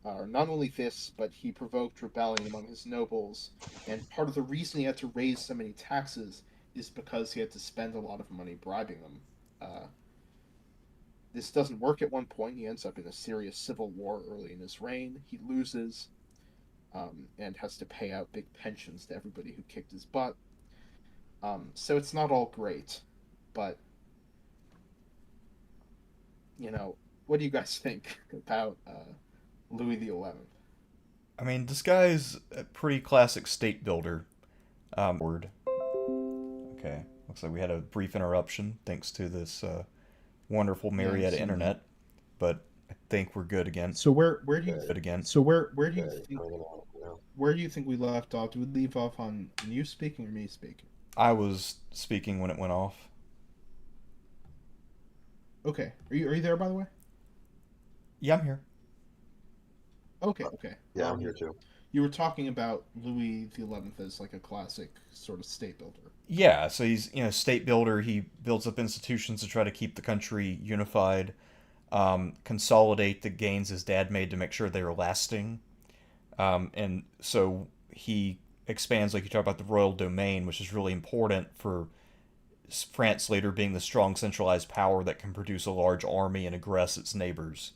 are not only this, but he provoked rebellion among his nobles, and part of the reason he had to raise so many taxes is because he had to spend a lot of money bribing them. This doesn't work at one point. He ends up in a serious civil war early in his reign. He loses, and has to pay out big pensions to everybody who kicked his butt. So it's not all great, but what do you guys think about Louis XI?
I mean, this guy's a pretty classic state builder. Word. Okay. Looks like we had a brief interruption thanks to this wonderful
Yeah, I'm
Marietta
seeing that.
internet, but I think we're good again.
So where do you
Okay,
Good again.
so where do you
okay,
think
hanging on, you know.
where do you think we left off? Did we leave off on you speaking or me speaking?
I was speaking when it went off.
Okay, are you there by the way?
Yeah, I'm here.
Okay, okay.
Yeah, I'm here too.
You were talking about Louis XI as like a classic sort of state builder.
Yeah, so he's state builder. He builds up institutions to try to keep the country unified, consolidate the gains his dad made to make sure they were lasting. And so he expands, like you talk about, the royal domain, which is really important for France later being the strong centralized power that can produce a large army and aggress its neighbors.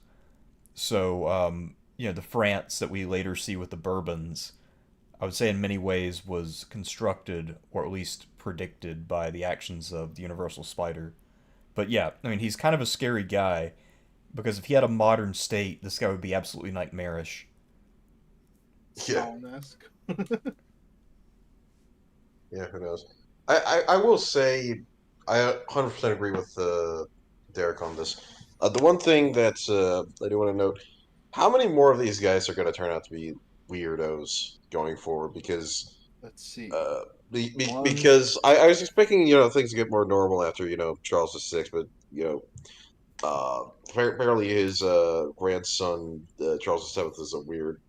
So, the France that we later see with the Bourbons, I would say in many ways was constructed or at least predicted by the actions of the Universal Spider. But yeah, I mean, he's kind of a scary guy because if he had a modern state, this guy would be absolutely nightmarish.
Yeah,
Stalin-esque.
yeah, who knows? I will say I 100% agree with Derek on this. The one thing that I do want to note: how many more of these guys are going to turn out to be weirdos going forward? Because
Let's see.
uh,
One.
because I was expecting things to get more normal after Charles VI, but apparently his grandson Charles VII is a weird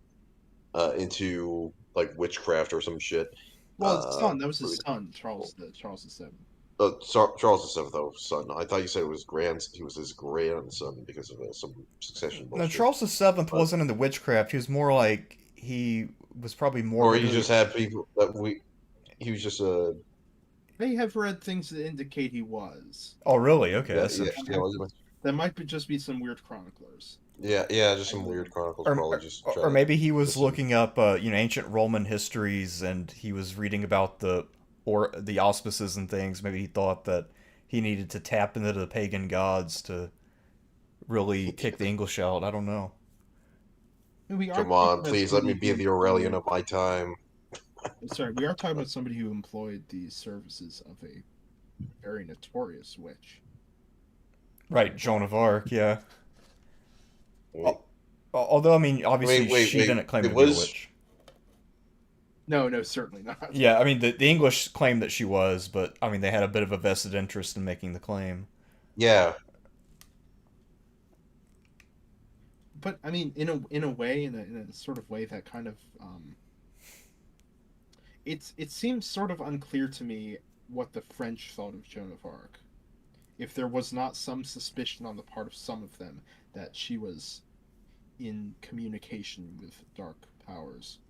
into like witchcraft or some shit.
Well, his
Uh,
son. That was his son, Charles VII.
Charles the Seventh son. I thought you said it was he was his grandson because of some succession
No,
bullshit.
Charles VII
Uh,
wasn't into witchcraft. He was more like he was probably
or he
morbidly.
just had people that we. He was just a
I have read things that indicate he was.
Oh, really? Okay,
yeah
that's
yeah
That
yeah
interesting.
might be, that might be just be some weird chroniclers.
yeah just
I
some
don't
weird
know.
chronicles
Or,
probably just
or
trying to
maybe he was
twist him.
looking up, ancient Roman histories, and he was reading about the auspices and things. Maybe he thought that he needed to tap into the pagan gods to really kick the English out. I don't know.
We are
Come
talking
on,
about
please let me
somebody
be
who
the Aurelian
employed.
of my time.
Sorry, we are talking about somebody who employed the services of a very notorious witch.
Right,
Joan of
Joan
Arc.
of Arc, yeah.
Wait,
Although, I mean, obviously, she
wait.
didn't claim
It
to be a
was
witch.
No, no, certainly not.
Yeah, I mean, the English claimed that she was, but I mean, they had a bit of a vested interest in making the claim.
yeah.
But I mean, in a way, in a sort of way that kind of it seems sort of unclear to me what the French thought of Joan of Arc. If there was not some suspicion on the part of some of them that she was in communication with dark powers,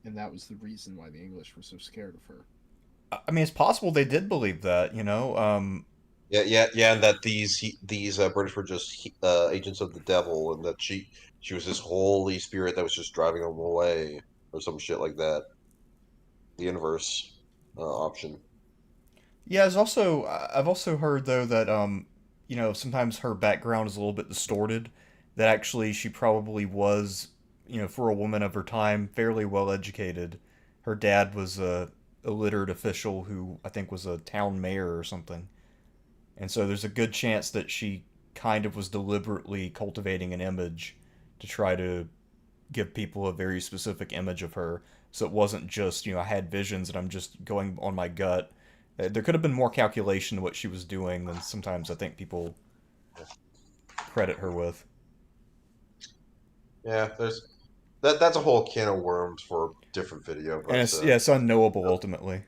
and that was the reason why the English were so scared of her.
I mean, it's possible they did believe that, you know.
Yeah, and that these British were just agents of the devil, and that she was this holy spirit that was just driving them away, or some shit like that. The inverse option.
Yeah, I've also heard though that you know, sometimes her background is a little bit distorted. That actually she probably was, you know, for a woman of her time, fairly well educated. Her dad was a illiterate official who I think was a town mayor or something. And so there's a good chance that she kind of was deliberately cultivating an image to try to give people a very specific image of her. So it wasn't just, you know, I had visions and I'm just going on my gut. There could have been more calculation to what she was doing than sometimes I think people credit her with.
Yeah, there's that's a whole can of worms for a different video,
And yeah, it's unknowable ultimately.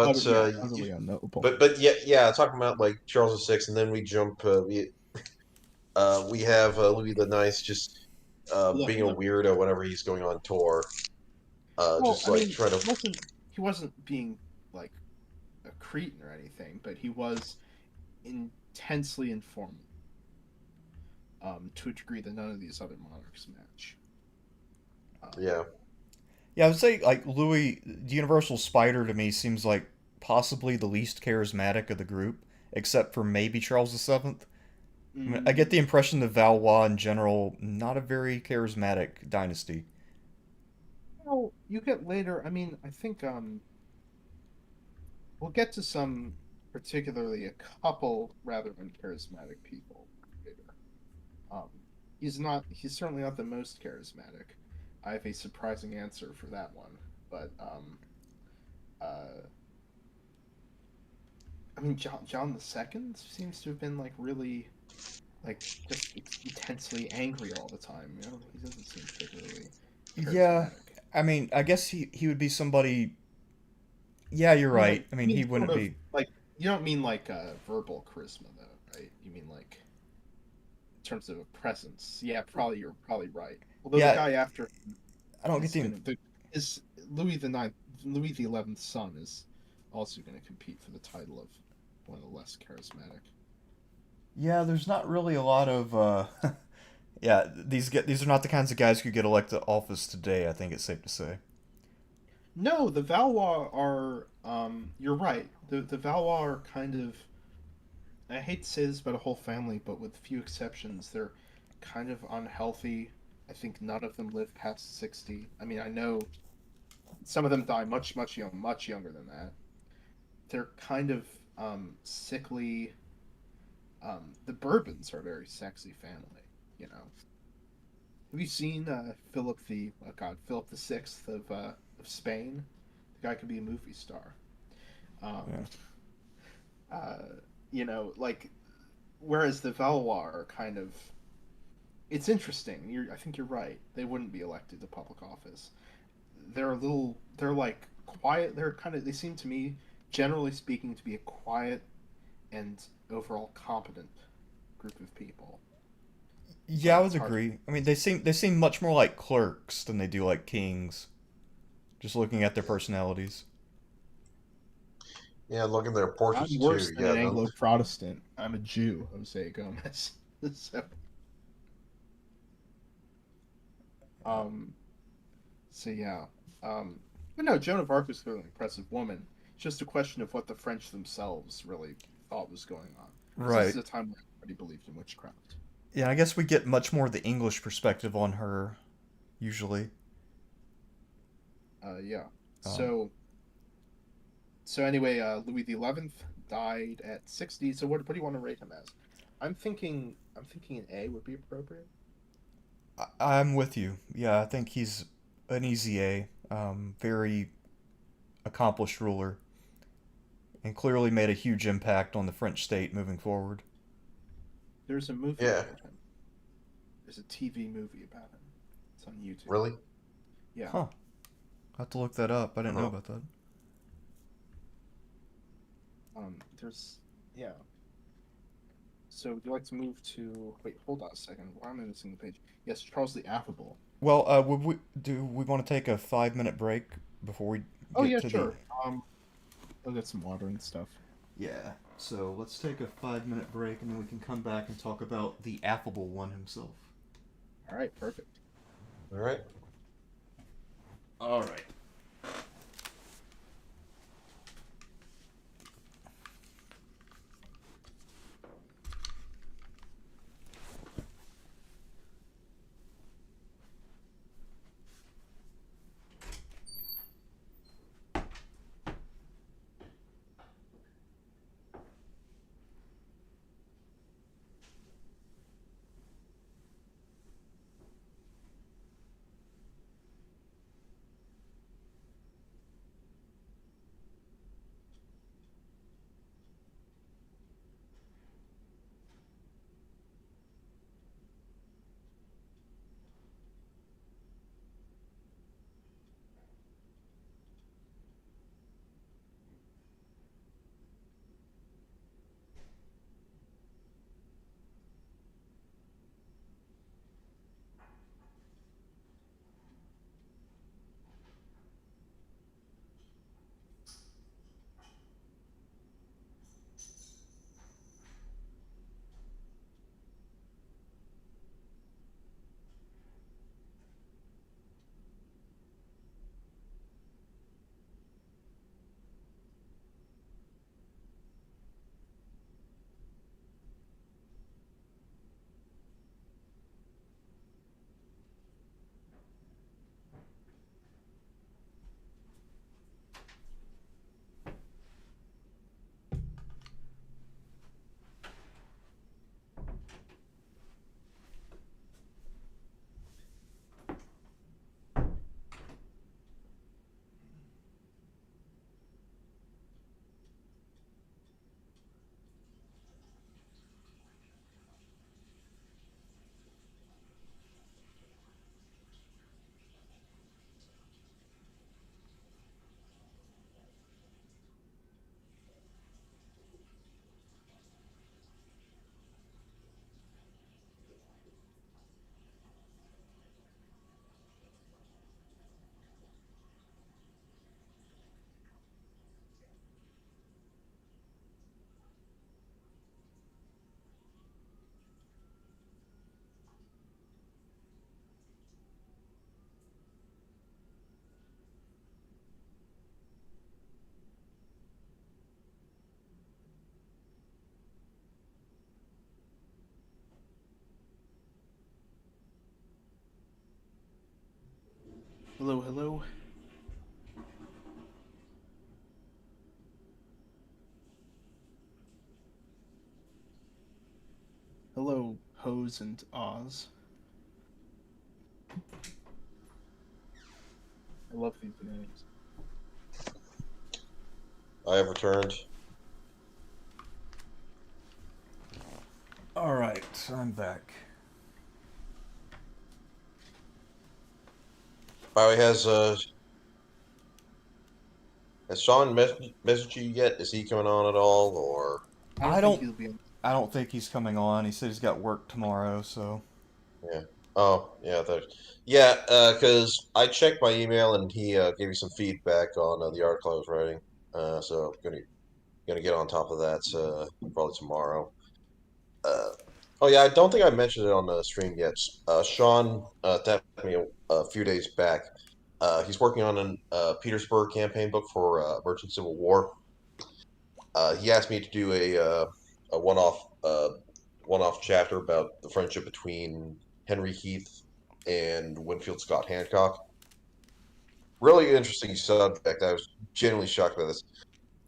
Oh
but
yeah, totally unknowable.
but yeah, talking about like Charles VI, and then we jump we have Louis the Ninth just
Look,
being a
look.
weirdo whenever he's going on tour,
Well,
just
I
like
mean,
trying to
he wasn't being like a cretin or anything, but he was intensely informative, to a degree that none of these other monarchs match. Um,
yeah.
Yeah, I would say like Louis, the Universal Spider to me seems like possibly the least charismatic of the group, except for maybe Charles VII. I mean, I get the
mm,
impression that Valois in general not a very charismatic dynasty.
well, you get later. I mean, I think we'll get to some, particularly a couple rather uncharismatic people later. Um, he's certainly not the most charismatic. I have a surprising answer for that one, but uh, I mean, John the Second seems to have been like really like just intensely angry all the time. You know, he doesn't seem particularly
Yeah,
charismatic.
I mean, I guess he would be somebody. Yeah, you're right. I
You
mean, he
mean sort
wouldn't
of
be.
like you don't mean like verbal charisma though, right? You mean like in terms of a presence. Yeah, probably you're probably right. Although the
Yeah,
guy after him
I don't get
is
the.
gonna is Louis the Ninth, Louis the XI's son is also going to compete for the title of one of the less charismatic.
Yeah, there's not really a lot of. Yeah, these are not the kinds of guys who get elected to office today. I think it's safe to say.
No, the Valois are. You're right. The Valois are kind of. I hate to say this about a whole family, but with few exceptions, they're kind of unhealthy. I think none of them live past 60. I mean, I know some of them die much younger than that. They're kind of sickly. The Bourbons are a very sexy family. You know, have you seen Philip the Sixth of Spain? The guy could be a movie star.
Yeah.
Um, uh, like whereas the Valois are kind of it's interesting. I think you're right. They wouldn't be elected to public office. They're like quiet. They seem to me, generally speaking, to be a quiet and overall competent group of people.
Yeah, I would
It's hard to.
agree. I mean, they seem much more like clerks than they do like kings. Just looking at their personalities.
Yeah, look at their portraits
I'm
too.
worse than
Yeah,
an
no,
Anglo Protestant. I'm a Jew, Jose Gomez. so, um, so yeah. But no, Joan of Arc was clearly an impressive woman. It's just a question of what the French themselves really thought was going on, because this is
Right.
a time where everybody believed in witchcraft.
Yeah, I guess we get much more of the English perspective on her usually.
Yeah.
Um,
So anyway, Louis the XI died at 60. So what do you want to rate him as? I'm thinking an A would be appropriate.
I'm with you. Yeah, I think he's an easy A. Very accomplished ruler, and clearly made a huge impact on the French state moving forward.
There's a movie
yeah,
about him. There's a TV movie about him. It's on YouTube.
really.
Yeah.
Huh. I have to look that up. I didn't know
Uh-huh.
about that.
There's yeah. So would you like to move to? Wait, hold on a second. Why am I missing the page? Yes, Charles the Affable.
Well, we want to take a 5 minute break before we
Oh
get
yeah,
to the.
sure. I'll get some water and stuff.
Yeah. So let's take a 5 minute break and then we can come back and talk about the affable one himself.
All right, perfect.
All right.
All right.
Hello, hello. Hello, Hose and Oz. I love these names.
I have returned.
All right. I'm back.
By the way, has Sean messaged you yet? Is he coming on at all, or
I
I
don't think
don't.
he'll be on.
I don't think he's coming on. He said he's got work tomorrow. So.
yeah? Oh, yeah, yeah. Because I checked my email and he gave me some feedback on the article I was writing. So gonna get on top of that probably tomorrow. Uh, oh yeah, I don't think I mentioned it on the stream yet. Sean tapped me a few days back. He's working on an Petersburg campaign book for Merchant Civil War. He asked me to do a one-off chapter about the friendship between Henry Heath and Winfield Scott Hancock. Really interesting subject. I was genuinely shocked by this.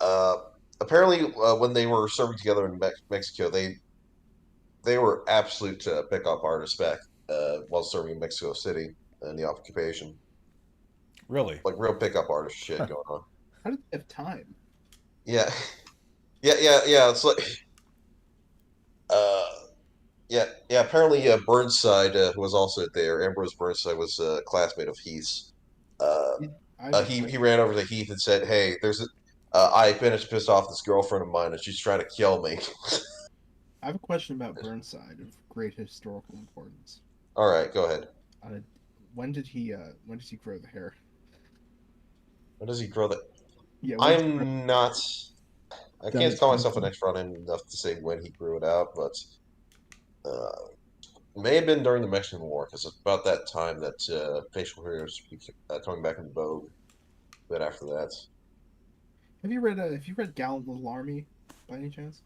Uh, Apparently, when they were serving together in Mexico, they were absolute pickup artists back while serving in Mexico City in the occupation.
Really.
Like real pickup artist shit going on.
How did they have time?
Yeah, yeah. It's like, uh, yeah. Apparently, Burnside, who was also there, Ambrose Burnside was a classmate of Heath's. Uh, He ran over to Heath and said, "Hey, I've been pissed off this girlfriend of mine, and she's trying to kill me."
I have a question about Burnside of great historical importance.
All right, go ahead.
Uh, when did he grow the hair?
When does he grow that?
Yeah, when did he grow
I'm not. I
that
can't call myself an
extension?
expert on him enough to say when he grew it out, but may have been during the Mexican War, because it's about that time that facial hair is coming back in vogue. But after that,
Have you read Gallant Little Army by any chance?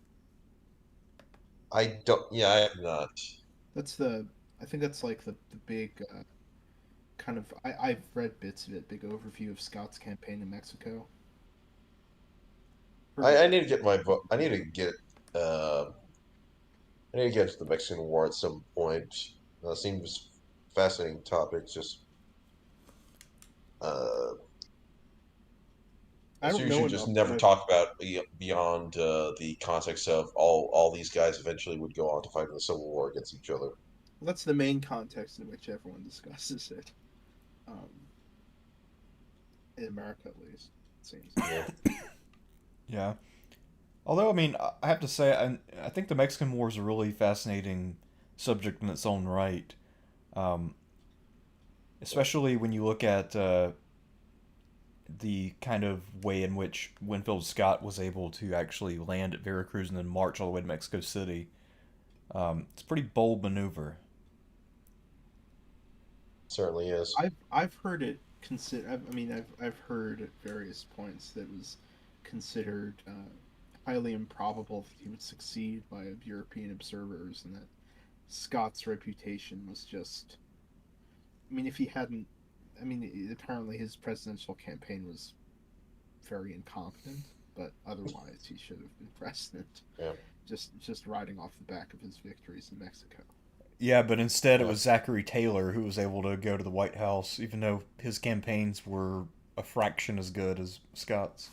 I don't. Yeah, I have not.
That's the I think that's like the big kind of I've read bits of it, big overview of Scott's campaign in Mexico. Pretty
I need to get my book. I need to get. Uh, I need to get to the Mexican War at some point. Seems fascinating topic. Just uh,
I
it's
don't know
usually just
enough,
never
but
talk about beyond the context of all these guys eventually would go on to fight in the Civil War against each other.
that's the main context in which everyone discusses it. Um, in America, at least, it seems.
Yeah,
Yeah. Although, I mean, I have to say, I think the Mexican War is a really fascinating subject in its own right. Um, Especially when you look at the kind of way in which Winfield Scott was able to actually land at Veracruz and then march all the way to Mexico City. It's a pretty bold maneuver.
certainly is.
I've heard it consider. I mean, I've heard at various points that it was considered highly improbable that he would succeed by European observers, and that Scott's reputation was just. I mean, if he hadn't, I mean, apparently his presidential campaign was very incompetent, but otherwise he should have been president.
Yeah,
Just riding off the back of his victories in Mexico.
Yeah, but instead it
yeah,
was Zachary Taylor who was able to go to the White House, even though his campaigns were a fraction as good as Scott's.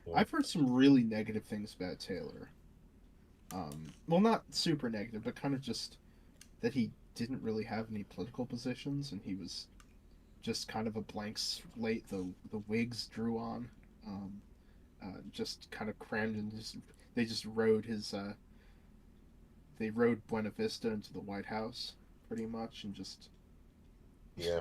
yeah.
I've heard some really negative things about Taylor. Well, not super negative, but kind of just that he didn't really have any political positions, and he was just kind of a blank slate. The Whigs drew on, just kind of crammed and just they just rode his they rode Buena Vista into the White House pretty much, and just
Yeah.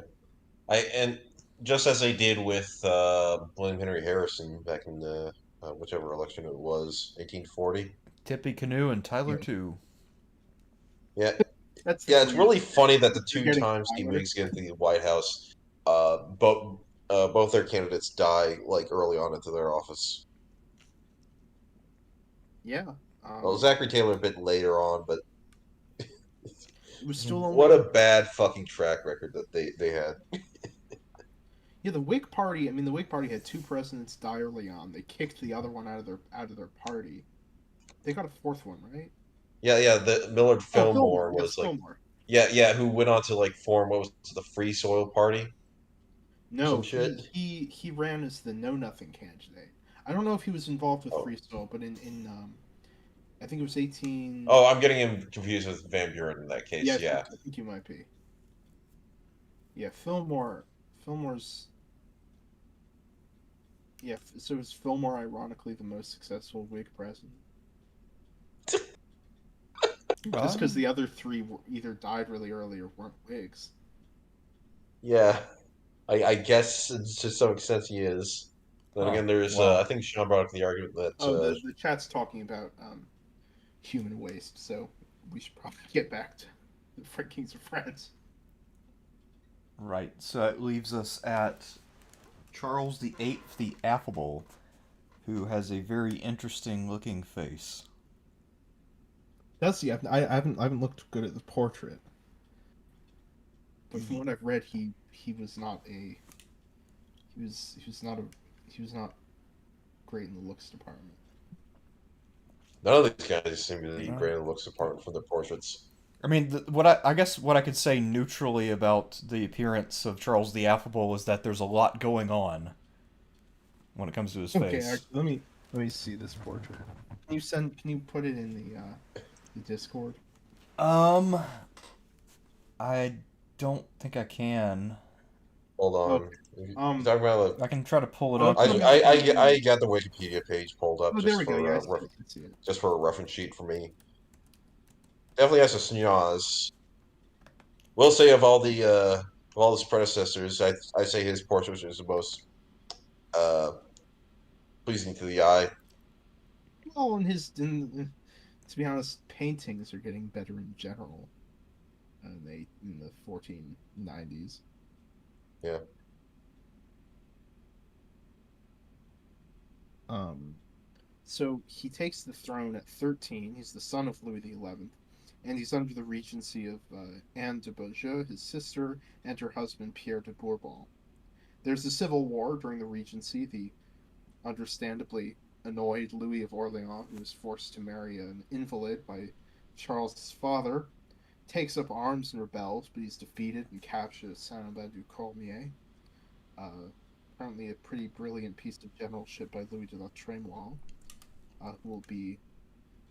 And just as they did with William Henry Harrison back in the whichever election it was, 1840.
Tippy Canoe and Tyler
you know,
too.
Yeah,
that's the
yeah. It's
greatest.
really funny that the
You're
two
getting
times the
Tyler.
Whigs get into the White House, both their candidates die like early on into their office.
Yeah.
Well,
Um,
Zachary Taylor a bit later on, but
it was still
what
only
a bad fucking track record that they had.
yeah, the Whig Party. I mean, the Whig Party had two presidents die early on. They kicked the other one out of their party. They got a fourth one, right?
Yeah, yeah. The Millard
Oh, Fillmore.
Fillmore
Yes,
was like,
Fillmore.
yeah, yeah. Who went on to like form what was it, the Free Soil Party or
No,
some shit.
he ran as the Know Nothing candidate. I don't know if he was involved with
Oh,
Free Soil, but in I think it was 18.
oh, I'm getting him confused with Van Buren in that
Yeah,
case. Yeah,
I think you might be. Yeah, Fillmore. Fillmore's yeah. So is Fillmore ironically the most successful Whig president? Just because
Um,
the other three either died really early or weren't Whigs.
yeah. I guess to some extent he is. Then
huh.
again, there's I
Well,
think Sean brought up the argument that
Oh, the chat's talking about human waste, so we should probably get back to the Kings of France.
right. So it leaves us at Charles the Eighth, the Affable, who has a very interesting looking face.
That's yeah. I haven't looked good at the portrait, but from what I've read, he was not a he was not a he was not great in the looks department.
none of these guys seem to be
No.
great in looks apart from their portraits.
I mean, I guess what I could say neutrally about the appearance of Charles the Affable is that there's a lot going on when it comes to his
Okay,
face.
let me see this portrait. Can you put it in the Discord?
Um, I don't think I can.
Hold
Oh,
on. You
um,
talking about
I can try to pull it
oh,
up
it's
here.
coming up in
I
the.
got the Wikipedia page pulled up
Oh, there we go. Yeah, I see it. I see it.
just for a reference sheet for me. Definitely has a schnoz. Will say of all his predecessors, I say his portrait is the most uh pleasing to the eye.
Well, to be honest, paintings are getting better in general. In the 1490s.
Yeah.
Um, so he takes the throne at 13. He's the son of Louis XI, and he's under the regency of Anne de Beaujeu, his sister, and her husband Pierre de Bourbon. There's a civil war during the regency. The understandably annoyed Louis of Orleans, who was forced to marry an invalid by Charles's father, takes up arms and rebels, but he's defeated and captured at Saint-Aubin-du-Cormier. Uh, Apparently, a pretty brilliant piece of generalship by Louis de la Trémoille, who will be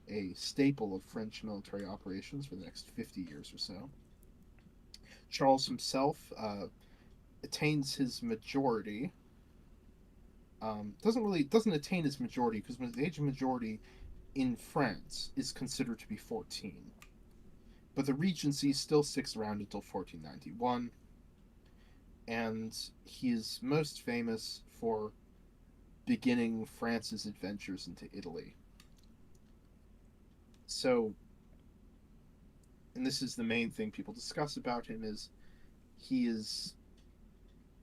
a staple of French military operations for the next 50 years or so. Charles himself attains his majority. Doesn't attain his majority because the age of majority in France is considered to be 14. But the regency still sticks around until 1491, and he is most famous for beginning France's adventures into Italy. So, and this is the main thing people discuss about him, is he is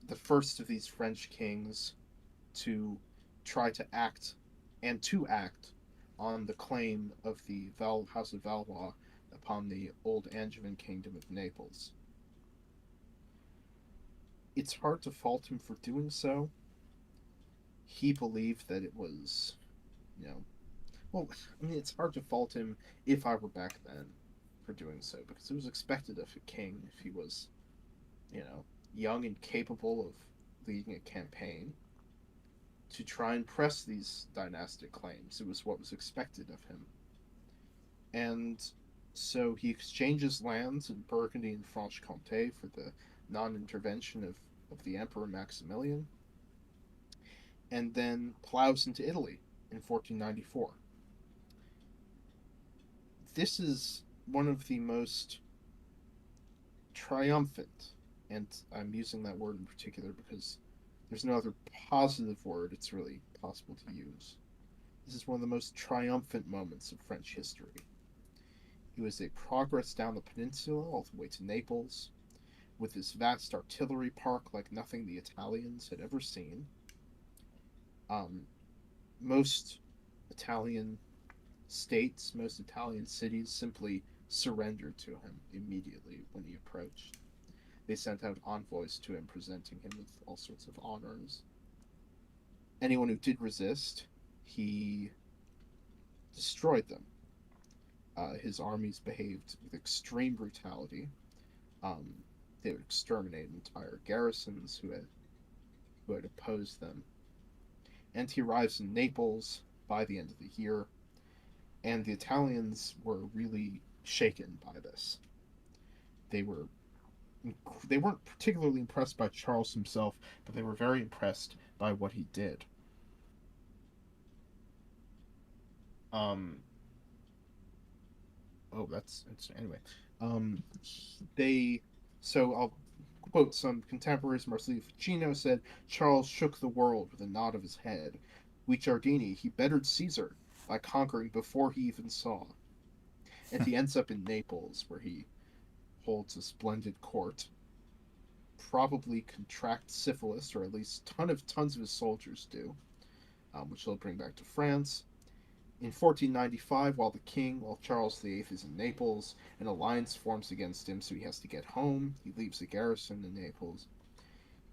the first of these French kings to try to act on the claim of the House of Valois upon the old Angevin kingdom of Naples. It's hard to fault him for doing so. He believed that it was, you know, well, I mean, it's hard to fault him if I were back then for doing so, because it was expected of a king if he was, you know, young and capable of leading a campaign to try and press these dynastic claims. It was what was expected of him. And so he exchanges lands in Burgundy and Franche Comté for the non intervention of the Emperor Maximilian, and then plows into Italy in 1494. This is one of the most triumphant, and I'm using that word in particular because there's no other positive word it's really possible to use. This is one of the most triumphant moments of French history. It was a progress down the peninsula all the way to Naples, with this vast artillery park like nothing the Italians had ever seen. Um, most Italian most Italian cities simply surrendered to him immediately when he approached. They sent out envoys to him, presenting him with all sorts of honors. Anyone who did resist, he destroyed them. His armies behaved with extreme brutality. Um, they would exterminate entire garrisons who had opposed them. And he arrives in Naples by the end of the year, and the Italians were really shaken by this. They were they weren't particularly impressed by Charles himself, but they were very impressed by what he did. Um, that's anyway. They so I'll quote some contemporaries. Marsilio Ficino said Charles shook the world with a nod of his head. Guicciardini, he bettered Caesar by conquering before he even saw, and he ends up in Naples where he holds a splendid court. Probably contracts syphilis, or at least tons of his soldiers do, which he'll bring back to France. In 1495, while Charles VIII is in Naples, an alliance forms against him, so he has to get home. He leaves the garrison in Naples.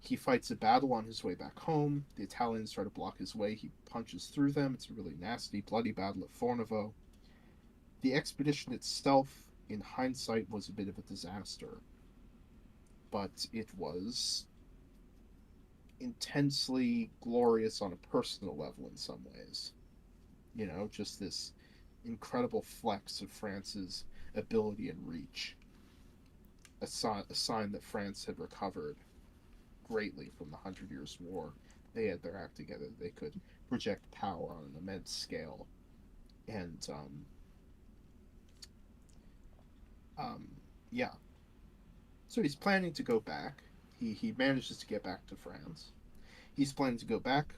He fights a battle on his way back home. The Italians try to block his way. He punches through them. It's a really nasty, bloody battle at Fornovo. The expedition itself, in hindsight, was a bit of a disaster, but it was intensely glorious on a personal level in some ways. You know, just this incredible flex of France's ability and reach, a sign that France had recovered. greatly from the Hundred Years' War. They had their act together. They could project power on an immense scale, and um, yeah. So he's planning to go back. He manages to get back to France. He's planning to go back.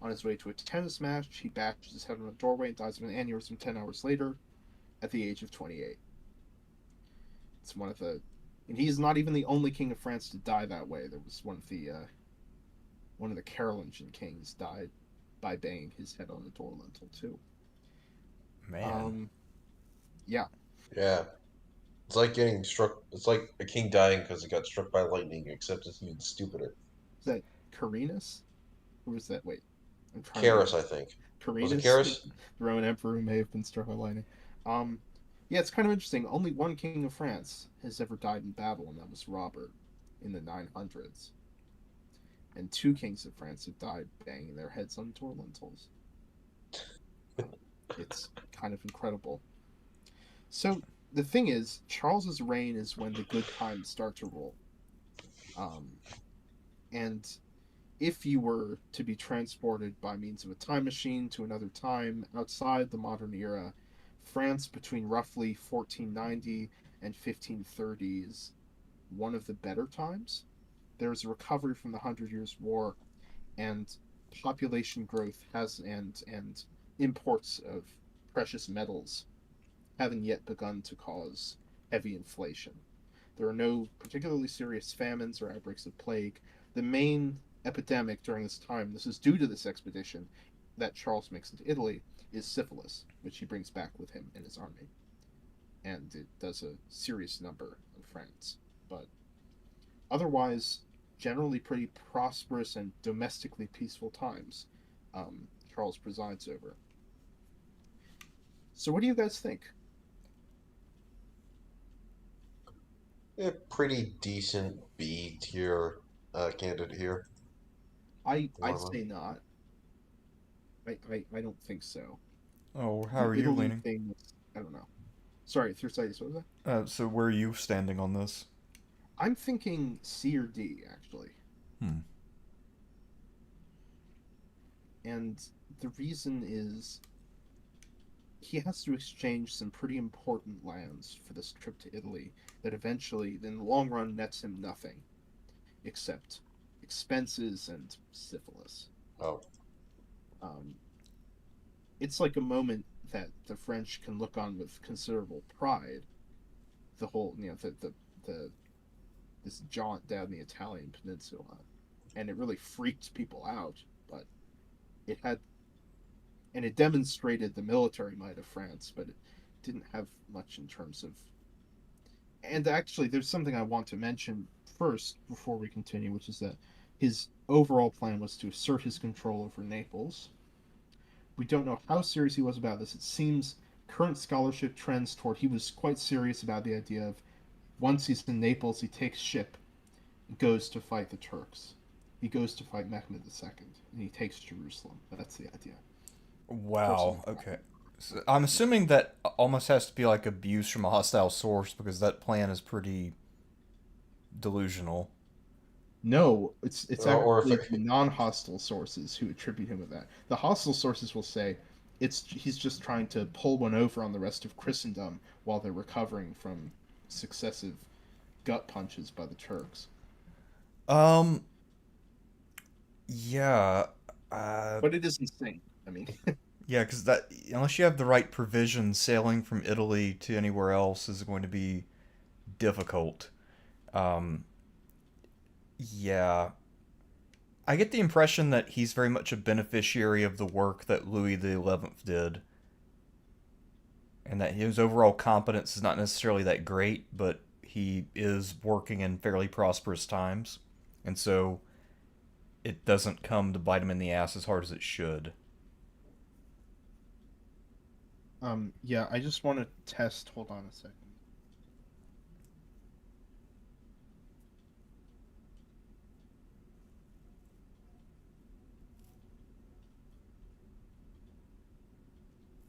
On his way to a tennis match, he bashes his head on a doorway and dies of an aneurysm 10 hours later at the age of 28. It's one of the. And he's not even the only king of France to die that way. There was one of the Carolingian kings died by banging his head on a door lintel too.
Man.
Um, yeah.
Yeah. It's like getting struck. It's like a king dying because he got struck by lightning, except it's even stupider.
Is that Carinus? Or was that? Wait, I'm trying to
Karis,
remember.
I think. Was it
Carinus, the
Karis?
Roman emperor who may have been struck by lightning. Um, yeah, it's kind of interesting. Only one king of France has ever died in battle, and that was Robert in the 900s. And two kings of France have died banging their heads on door lintels. It's kind of incredible. So the thing is, Charles's reign is when the good times start to roll. Um, and if you were to be transported by means of a time machine to another time outside the modern era, France between roughly 1490 and 1530 is one of the better times. There's a recovery from the Hundred Years' War, and population growth has and imports of precious metals haven't yet begun to cause heavy inflation. There are no particularly serious famines or outbreaks of plague. The main epidemic during this time, this is due to this expedition that Charles makes into Italy, is syphilis, which he brings back with him in his army. And it does a serious number on France. But otherwise, generally pretty prosperous and domestically peaceful times Charles presides over. So, what do you guys think?
A pretty decent B tier candidate here.
I'd
One.
say not. I don't think so.
Oh, how
The
are you
Italy
leaning?
thing was, I don't know. Sorry, Thersites, what was that?
So where are you standing on this?
I'm thinking C or D, actually.
Hmm.
And the reason is he has to exchange some pretty important lands for this trip to Italy that eventually, in the long run, nets him nothing except expenses and syphilis.
Oh,
Um, it's like a moment that the French can look on with considerable pride. The whole, the this jaunt down the Italian peninsula, and it really freaked people out. But it had, and it demonstrated the military might of France, but it didn't have much in terms of. And actually, there's something I want to mention first before we continue, which is that his overall plan was to assert his control over Naples. We don't know how serious he was about this. It seems current scholarship trends toward he was quite serious about the idea of once he's in Naples, he takes ship and goes to fight the Turks. He goes to fight Mehmed II, and he takes Jerusalem. That's the idea. Personal.
Wow. Okay. So I'm
Yeah.
assuming that almost has to be like abuse from a hostile source because that plan is pretty delusional.
No, it's
or if
actually the
it,
non-hostile sources who attribute him with that. The hostile sources will say he's just trying to pull one over on the rest of Christendom while they're recovering from successive gut punches by the Turks.
Um. Yeah. Uh.
But it is insane. I mean,
Yeah, because that unless you have the right provision, sailing from Italy to anywhere else is going to be difficult. Um. Yeah. I get the impression that he's very much a beneficiary of the work that Louis XI did, and that his overall competence is not necessarily that great, but he is working in fairly prosperous times, and so it doesn't come to bite him in the ass as hard as it should.
yeah, I just want to test. Hold on a second.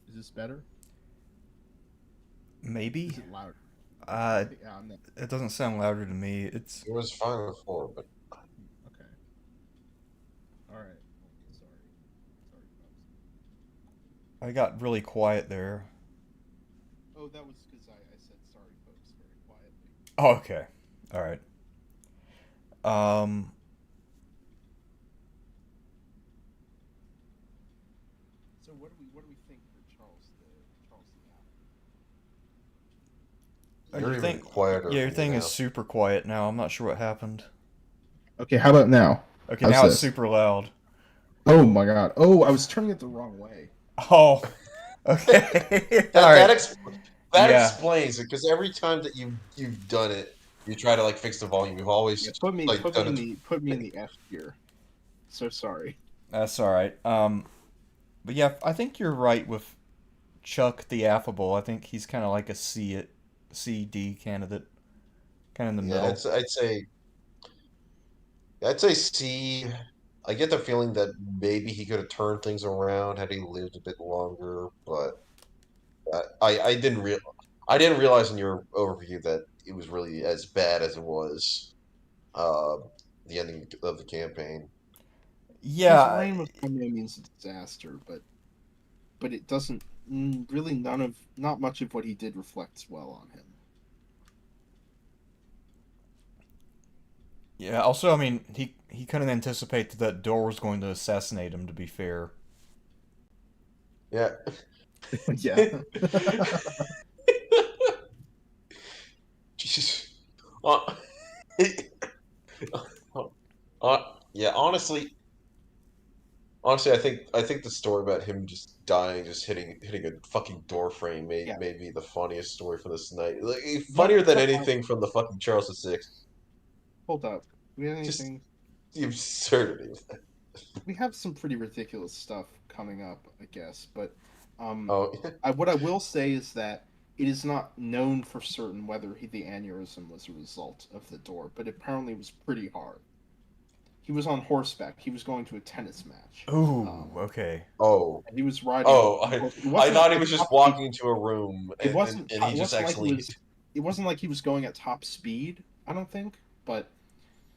Is this better?
Maybe.
Is it louder?
Uh,
Yeah, I'm not.
it doesn't sound louder to me. It's
it was fine before, but
Okay.
I got really quiet there.
Oh, that was because I said sorry, folks, very quietly.
Oh, okay. All right. Um,
So what do we think for Charles the
You're
your
even
thing,
quieter
yeah, your
for me
thing is
now.
super quiet now. I'm not sure what happened.
Apple? Okay, how about now?
Okay,
How's
now it's
this?
super loud.
Oh my god. Oh, I was turning it the wrong way.
Oh, okay. All
That
right.
that ex- that
Yeah.
explains it because every time that you've done it, you try to like fix the volume. You've
Yeah,
always like done it.
put me in the F tier. So sorry.
That's all right. But yeah, I think you're right with Chuck the Affable. I think he's kind of like a C D candidate, kind of in the
Yeah,
middle.
I'd say C. I get the feeling that maybe he could have turned things around had he lived a bit longer, but I didn't realize in your overview that it was really as bad as it was. Uh, the ending of the campaign.
His
Yeah,
reign was by no means a disaster, but it doesn't really not much of what he did reflects well on him.
yeah. Also, I mean, he couldn't anticipate that that door was going to assassinate him. To be fair.
Yeah.
Yeah.
Jesus. Uh, yeah. Honestly, I think the story about him just dying, just hitting a fucking door frame made
Yeah.
made me the funniest story for this night. Like,
But
funnier than
but
anything from the fucking Charles VI.
hold up. Do we have
Just
anything?
the absurdity of that.
We have some pretty ridiculous stuff coming up, I guess. But um,
Oh,
what I will say is that it is not known for certain whether the aneurysm was a result of the door, but apparently it was pretty hard. He was on horseback. He was going to a tennis match.
Ooh.
Um,
Okay.
oh,
and he was riding.
oh!
On horse. It
I
wasn't
thought he
like
was just
top speed.
walking into a room
It
and and,
wasn't.
and he
It
just
wasn't like he
accidentally.
was. It wasn't like he was going at top speed. I don't think, but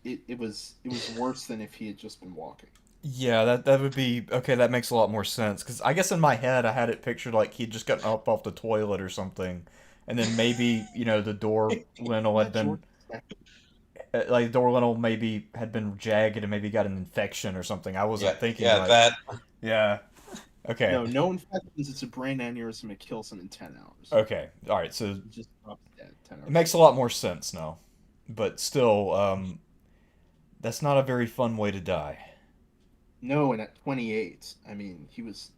it was worse than if he had just been walking.
Yeah, that would be okay. That makes a lot more sense because I guess in my head I had it pictured like he'd just gotten up off the toilet or something, and then maybe the door lintel
Yeah,
had
George.
been like the door lintel maybe had been jagged and maybe got an infection or something. I
Yeah,
wasn't thinking
yeah,
like
that.
yeah. Okay.
No, no infections. It's a brain aneurysm. It kills him in 10 hours.
Okay. All right. So
He just drops dead ten
it
hours
makes a
later.
lot more sense now, but still, that's not a very fun way to die.
No, and at 28, I mean, he was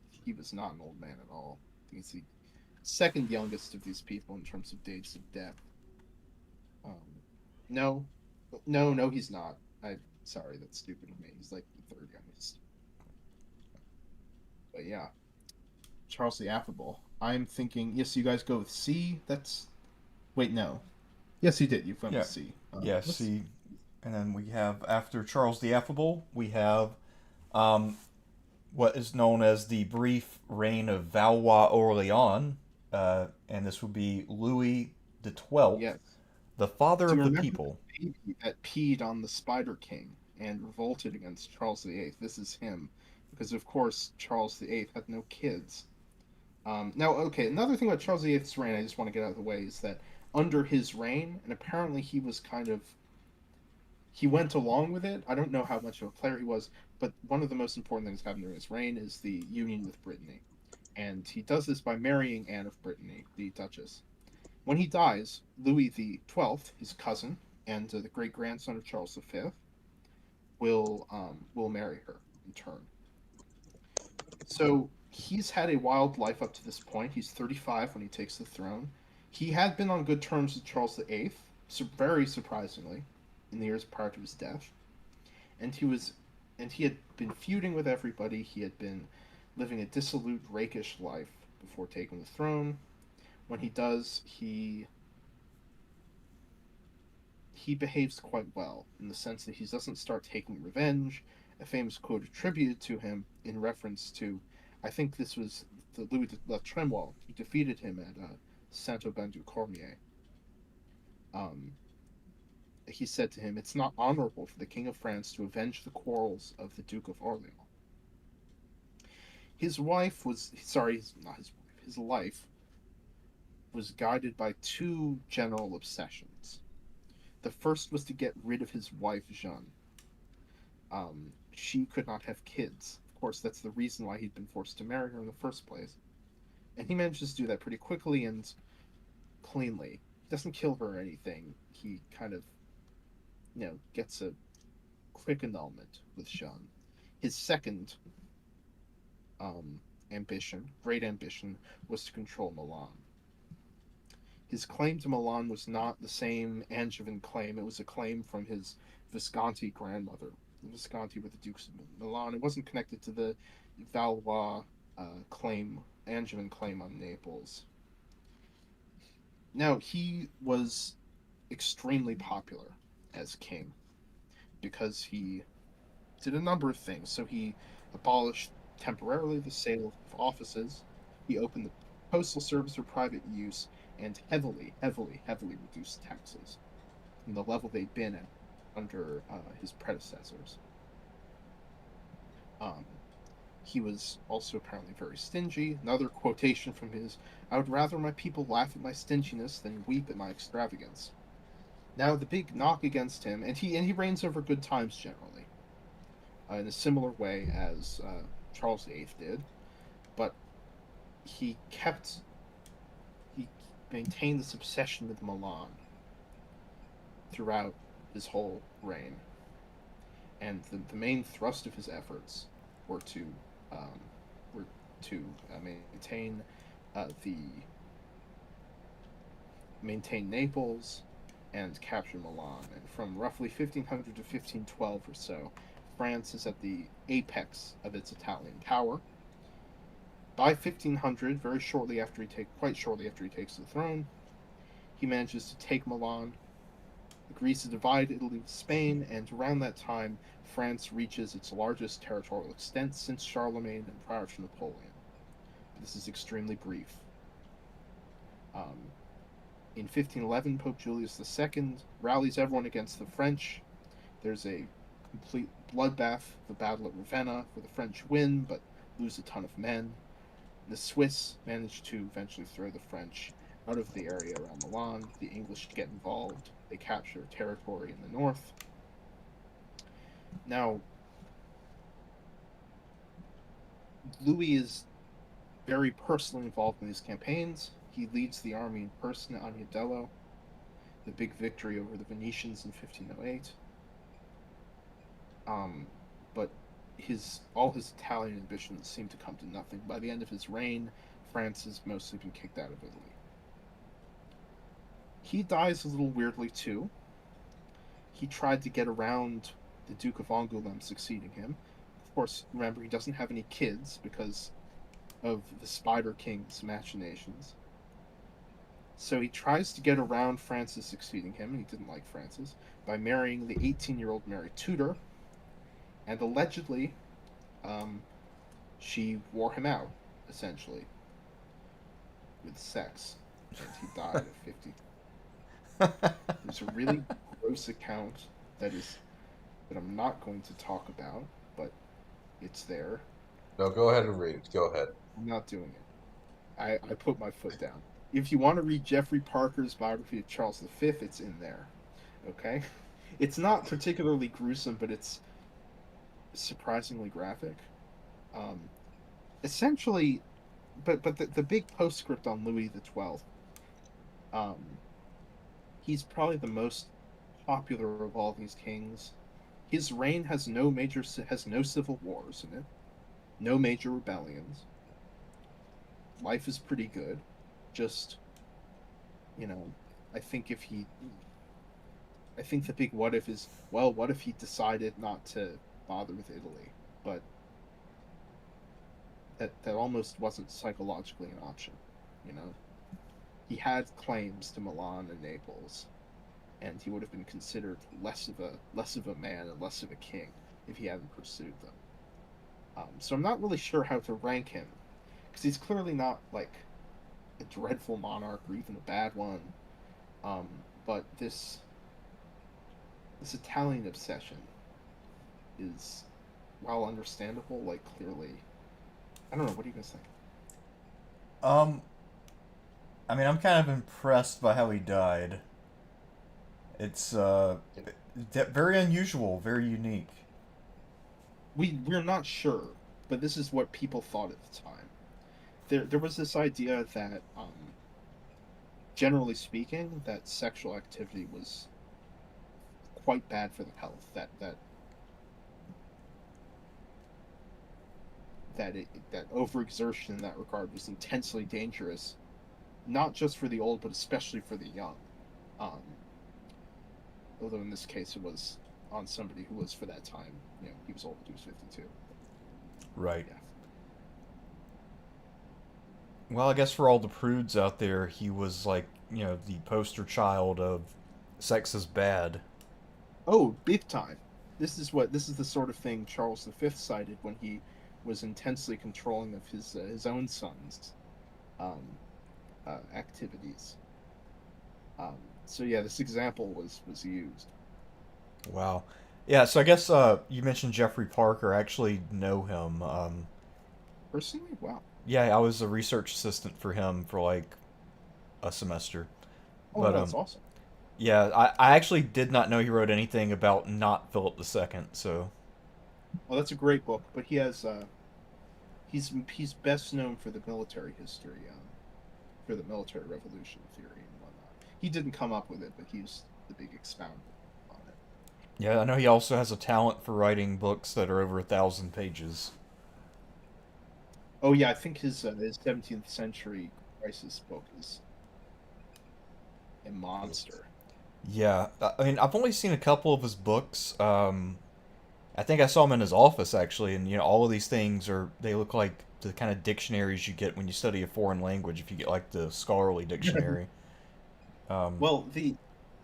not an old man at all. I think he's the second youngest of these people in terms of dates of death. Um, no, no, he's not. I sorry, that's stupid of me. He's like the third youngest. But yeah, Charles the Affable. I'm thinking. Yes, you guys go with C. That's wait, no. Yes, you did. You went with
Yeah.
C.
Yeah.
Let's.
See, and then we have after Charles the Affable, we have um, what is known as the brief reign of Valois Orleans, and this would be Louis the XII,
Yes.
the father
Do you
of the
remember
people.
the baby that peed on the Spider King and revolted against Charles VIII? This is him, because of course Charles VIII had no kids. Now, okay, another thing about Charles VIII's reign, I just want to get out of the way, is that under his reign, and apparently he was kind of he went along with it. I don't know how much of a player he was, but one of the most important things happened during his reign is the union with Brittany, and he does this by marrying Anne of Brittany, the Duchess. When he dies, Louis the XII, his cousin and the great grandson of Charles V, will marry her in turn. So he's had a wild life up to this point. He's 35 when he takes the throne. He had been on good terms with Charles VIII, so very surprisingly, in the years prior to his death, and he had been feuding with everybody. He had been living a dissolute, rakish life before taking the throne. When he does, he behaves quite well in the sense that he doesn't start taking revenge. A famous quote attributed to him in reference to, I think this was the Louis de la Tremoille. He defeated him at Saint Aubin du Cormier. Um, he said to him, "It's not honorable for the King of France to avenge the quarrels of the Duke of Orleans." His wife was sorry, not his wife. His life was guided by two general obsessions. The first was to get rid of his wife Jeanne. She could not have kids. Of course, that's the reason why he'd been forced to marry her in the first place. And he manages to do that pretty quickly and cleanly. He doesn't kill her or anything. He kind of, gets a quick annulment with Jeanne. His second um, ambition, great ambition, was to control Milan. His claim to Milan was not the same Angevin claim. It was a claim from his Visconti grandmother. The Visconti were the Dukes of Milan. It wasn't connected to the Valois claim, Angevin claim on Naples. Now, he was extremely popular as king because he did a number of things. So he abolished temporarily the sale of offices, he opened the postal service for private use, and heavily reduced taxes from the level they'd been at under his predecessors. Um, he was also apparently very stingy. Another quotation from his: "I would rather my people laugh at my stinginess than weep at my extravagance." Now the big knock against him, and he reigns over good times generally, in a similar way as Charles VIII did, but he kept he maintained this obsession with Milan throughout his whole reign, and the main thrust of his efforts were to um, were to the maintain Naples and capture Milan. And from roughly 1500 to 1512 or so, France is at the apex of its Italian power. By 1500, quite shortly after he takes the throne, he manages to take Milan, agrees to divide Italy with Spain, and around that time, France reaches its largest territorial extent since Charlemagne and prior to Napoleon. This is extremely brief. Um, in 1511, Pope Julius II rallies everyone against the French. There's a complete bloodbath, the Battle of Ravenna, where the French win but lose a ton of men. The Swiss manage to eventually throw the French out of the area around Milan. The English get involved. They capture territory in the north. Now, Louis is very personally involved in these campaigns. He leads the army in person at Agnadello, the big victory over the Venetians in 1508. But all his Italian ambitions seem to come to nothing. By the end of his reign, France has mostly been kicked out of Italy. He dies a little weirdly too. He tried to get around the Duke of Angoulême succeeding him. Of course, remember, he doesn't have any kids because of the Spider King's machinations. So he tries to get around Francis succeeding him, and he didn't like Francis, by marrying the 18-year-old Mary Tudor, and allegedly, she wore him out, essentially, with sex, and he died at 50. There's a really gross account that I'm not going to talk about, but it's there.
No, go ahead and read it. Go ahead.
I'm not doing it. I put my foot down. If you want to read Geoffrey Parker's biography of Charles V, it's in there. Okay? It's not particularly gruesome, but it's surprisingly graphic. Essentially, but the big postscript on Louis XII, um, he's probably the most popular of all these kings. His reign has no civil wars in it, no major rebellions. Life is pretty good. Just, you know, I think I think the big what if is, well, what if he decided not to bother with Italy? But that almost wasn't psychologically an option, you know. He had claims to Milan and Naples, and he would have been considered less of a man and less of a king if he hadn't pursued them. So I'm not really sure how to rank him, because he's clearly not like a dreadful monarch or even a bad one. But this Italian obsession is, while understandable, like clearly I don't know. What do you guys think?
Um, I mean, I'm kind of impressed by how he died. It's very unusual, very unique.
We're not sure, but this is what people thought at the time. There was this idea that, generally speaking, that sexual activity was quite bad for the health. That overexertion in that regard was intensely dangerous, not just for the old, but especially for the young. Um, Although in this case it was on somebody who was for that time, he was old. He was 52.
Right.
Yeah.
Well, I guess for all the prudes out there, he was like, the poster child of sex is bad.
Oh, big time. This is the sort of thing Charles V cited when he was intensely controlling of his own son's um, activities. Um, so yeah, this example was used.
Wow. Yeah, so I guess you mentioned Jeffrey Parker. I actually know him.
Personally, wow.
Yeah, I was a research assistant for him for like a semester.
Oh
But
no, that's awesome.
yeah, I actually did not know he wrote anything about not Philip II. So
Well, that's a great book, but he's best known for the military history, for the military revolution theory and whatnot. He didn't come up with it, but he's the big expounder on it.
yeah, I know he also has a talent for writing books that are over 1,000 pages.
Oh yeah, I think his 17th century crisis book is a monster.
Yeah, I mean, I've only seen a couple of his books. I think I saw him in his office actually, and all of these things they look like the kind of dictionaries you get when you study a foreign language. If you get like the scholarly dictionary. Um,
Well,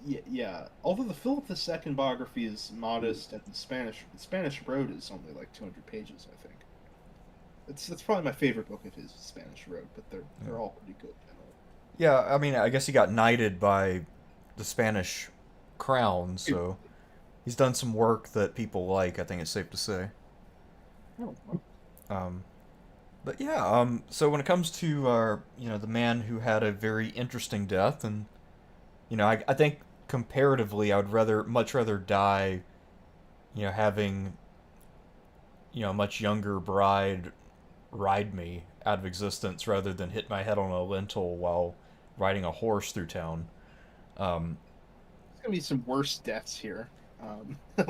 yeah, although the Philip II biography is modest, and the Spanish Road is only like 200 pages, I think. It's probably my favorite book of his, Spanish Road, but they're all pretty good generally.
yeah, I mean, I guess he got knighted by the Spanish crown, so he's done some work that people like. I think it's safe to say.
Oh, well.
Um, but yeah, so when it comes to the man who had a very interesting death, and I think comparatively, I would much rather die, having a much younger bride ride me out of existence rather than hit my head on a lintel while riding a horse through town. Um,
There's gonna be some worse deaths here,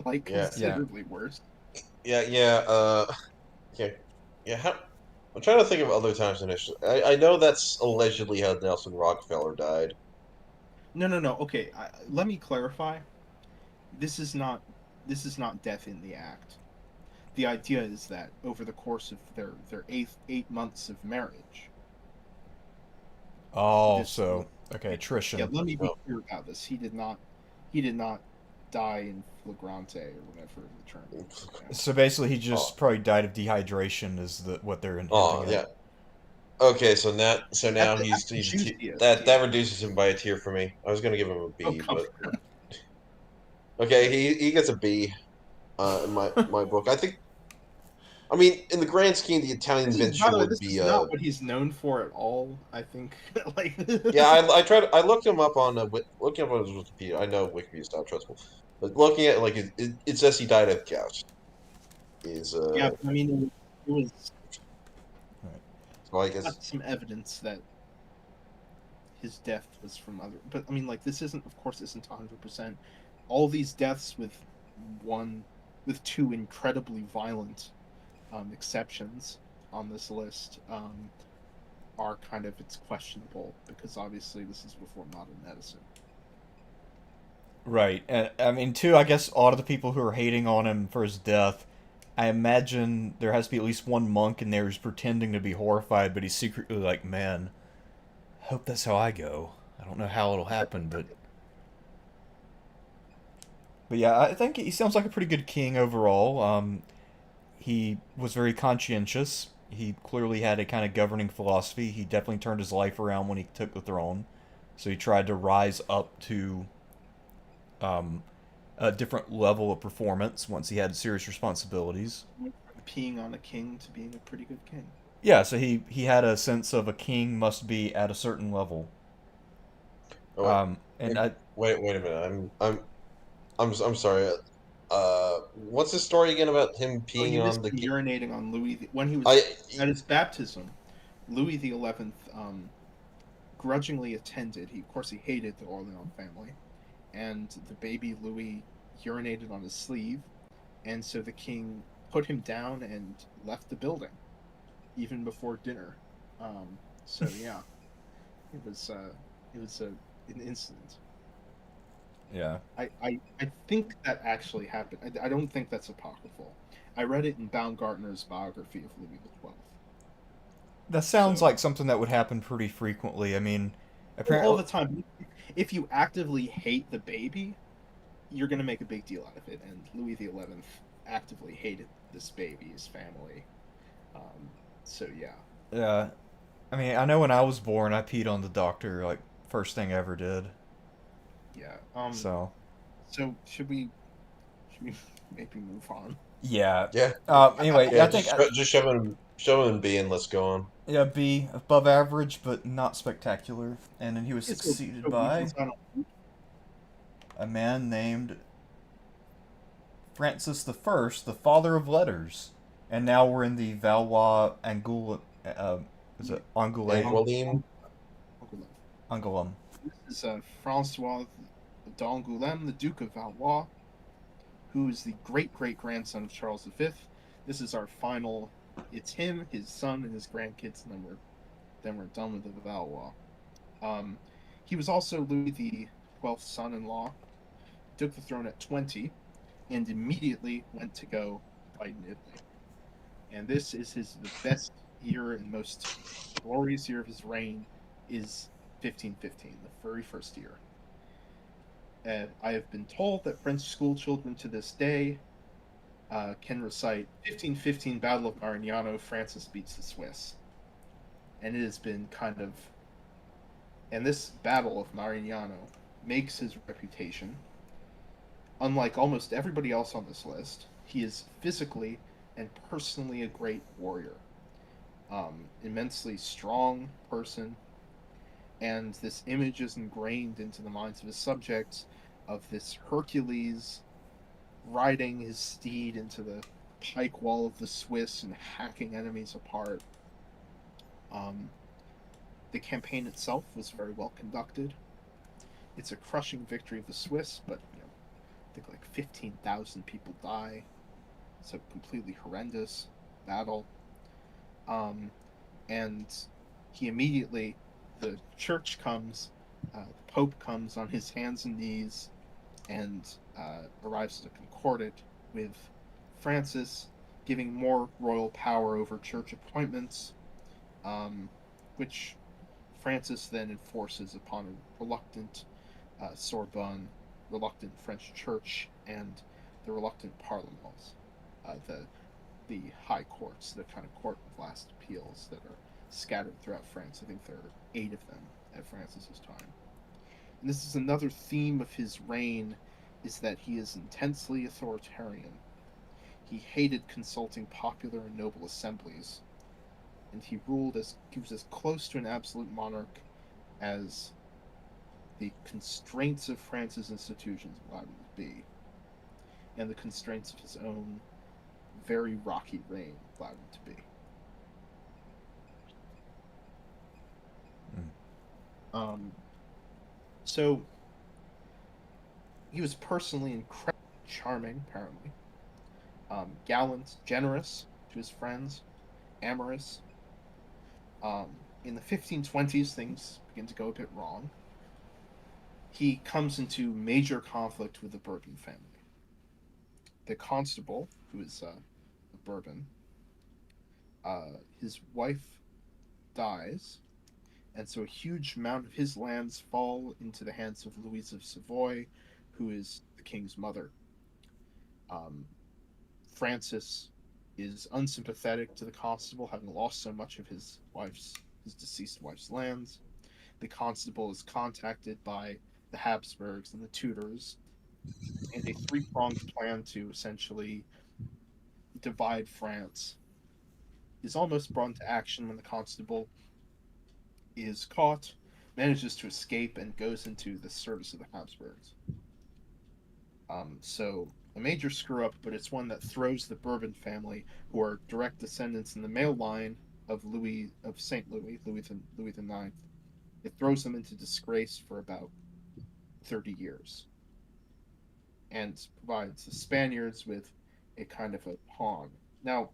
like
Yeah,
yeah,
considerably worse.
yeah. Okay, yeah. I'm trying to think of other times in history. I know that's allegedly how Nelson Rockefeller died.
No, no, no. Okay, let me clarify. This is not this is not death in the act. The idea is that over the course of their 8 months of marriage,
oh,
this
so okay,
yeah.
attrition.
Let me be
No.
clear about this. He did not die in flagrante or whatever the term is. Okay.
So basically, he
Oh,
just probably died of dehydration. Is what they're hinting
oh,
at?
yeah. Okay, so now
That's the
he's a T.
juiciest.
That
Yeah.
that reduces him by a tier for me. I was gonna give him a
Oh,
B,
come
but
on.
okay, he gets a B. In my book, I think. I mean, in the grand scheme, the Italian
By
venture
the way,
would
this
be
is not what he's known for at all. I think, like,
Yeah, I tried. I looked him up on looking up on his Wikipedia. I know Wikipedia is not trustable, but looking at like it says he died of gout. Is
yeah. I mean, it was
Right.
so I
got
guess
some evidence that his death was from other. But I mean, like, this isn't, of course, isn't 100%. All these deaths one, with two incredibly violent exceptions on this list, are kind of, it's questionable because obviously this is before modern medicine.
Right. And I mean, too, I guess a lot of the people who are hating on him for his death, I imagine there has to be at least one monk in there who's pretending to be horrified, but he's secretly like, man, hope that's how I go. I don't know how it'll happen, but yeah, I think he sounds like a pretty good king overall. He was very conscientious. He clearly had a kind of governing philosophy. He definitely turned his life around when he took the throne. So he tried to rise up to um, a different level of performance once he had serious responsibilities.
From peeing on a king to being a pretty good king.
Yeah, so he had a sense of a king must be at a certain level.
Oh wait,
And I
wait a minute. I'm sorry. What's the story again about him
Oh, he
peeing
was
on the?
urinating on when he was
I
at his baptism. Louis XI grudgingly attended. He, of course, he hated the Orleans family, and the baby Louis urinated on his sleeve, and so the king put him down and left the building even before dinner. So yeah, it was an incident.
yeah,
I think that actually happened. I don't think that's apocryphal. I read it in Baumgartner's biography of Louis XII.
that sounds
So
like something that would happen pretty frequently. I mean,
all
apparently,
the time, if you actively hate the baby, you're going to make a big deal out of it. And Louis XI actively hated this baby's family. Um, so yeah,
yeah. I mean, I know when I was born, I peed on the doctor like first thing I ever did.
yeah.
So
So should we maybe move on?
yeah.
yeah
Anyway,
yeah
I think
just shove him in B and let's go on.
yeah, B above average but not spectacular, and then he was
It's
succeeded
so weak.
by
It's not
a man named Francis the First, the father of letters, and now we're in the Valois Angul. Is it Angulate?
Anguilline.
Angulum.
This is Francois d'Angoulême, the Duke of Valois, who is the great great grandson of Charles V. This is our final. It's him, his son, and his grandkids, and then we're done with the Valois. Um, he was also Louis the XII's son-in-law. Took the throne at 20, and immediately went to go fight in Italy. And this is the best year and most glorious year of his reign is 1515, the very first year. I have been told that French school children to this day can recite 1515 Battle of Marignano, Francis beats the Swiss. And it has been kind of. And this Battle of Marignano makes his reputation. Unlike almost everybody else on this list, he is physically and personally a great warrior. Immensely strong person, and this image is ingrained into the minds of his subjects of this Hercules riding his steed into the pike wall of the Swiss and hacking enemies apart. Um, the campaign itself was very well conducted. It's a crushing victory of the Swiss, but I think like 15,000 people die. It's a completely horrendous battle. Um, and he immediately, the church comes, the Pope comes on his hands and knees and arrives at a concordat with Francis, giving more royal power over church appointments, um, which Francis then enforces upon a reluctant Sorbonne, reluctant French church, and the reluctant parlements, the high courts, the kind of court of last appeals that are scattered throughout France. I think there are 8 of them at Francis's time. And this is another theme of his reign, is that he is intensely authoritarian. He hated consulting popular and noble assemblies, and he was as close to an absolute monarch as the constraints of France's institutions allowed him to be, and the constraints of his own very rocky reign allowed him to be.
Mm.
Um, so he was personally incredibly charming, apparently, gallant, generous to his friends, amorous. In the 1520s, things begin to go a bit wrong. He comes into major conflict with the Bourbon family. The constable, who is a Bourbon, his wife dies, and so a huge amount of his lands fall into the hands of Louise of Savoy, who is the king's mother. Um, Francis is unsympathetic to the constable, having lost so much of his deceased wife's lands. The constable is contacted by the Habsburgs and the Tudors, and a three-pronged plan to essentially divide France is almost brought into action when the constable is caught, manages to escape, and goes into the service of the Habsburgs. So a major screw up, but it's one that throws the Bourbon family, who are direct descendants in the male line of Louis of Saint Louis, Louis the Ninth. It throws them into disgrace for about 30 years, and provides the Spaniards with a kind of a pawn. Now,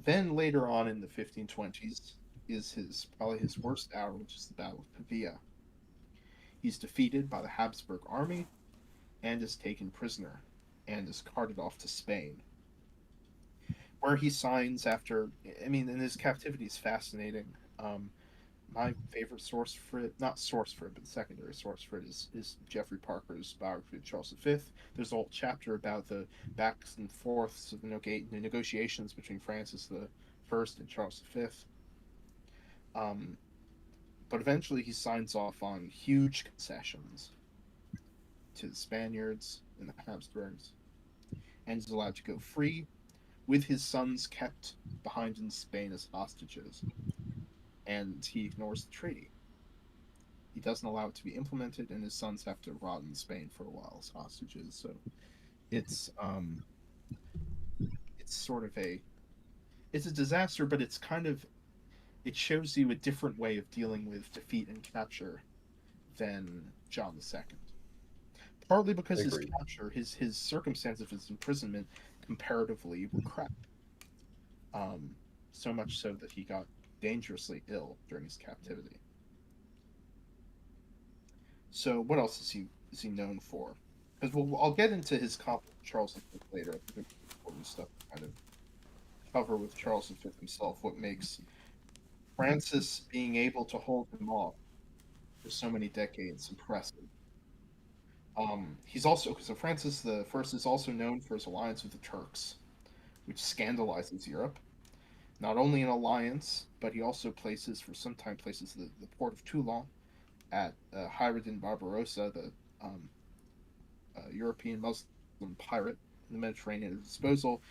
then later on in the 1520s is his probably his worst hour, which is the Battle of Pavia. He's defeated by the Habsburg army and is taken prisoner and is carted off to Spain, where he signs after. I mean, and his captivity is fascinating. My favorite source for it, not source for it, but secondary source for it, is Jeffrey Parker's biography of Charles V. There's a whole chapter about the backs and forths of the negotiations between Francis the First and Charles V. Um, but eventually he signs off on huge concessions to the Spaniards and the Habsburgs, and is allowed to go free, with his sons kept behind in Spain as hostages. And he ignores the treaty. He doesn't allow it to be implemented, and his sons have to rot in Spain for a while as hostages. So it's it's sort of a disaster, but it's kind of it shows you a different way of dealing with defeat and capture than John II. Partly because his
Agreed.
capture, his circumstance of his imprisonment comparatively were crap. Um, so much so that he got dangerously ill during his captivity. So what else is he known for? Because I'll get into his conflict with Charles V later. I think there's important stuff to kind of cover with Charles V himself. What makes Francis being able to hold him off for so many decades impressive. He's also so Francis the First is also known for his alliance with the Turks, which scandalizes Europe. Not only an alliance, but he also places for some time places the port of Toulon at Hayreddin Barbarossa, the um, European Muslim pirate in the Mediterranean, at disposal.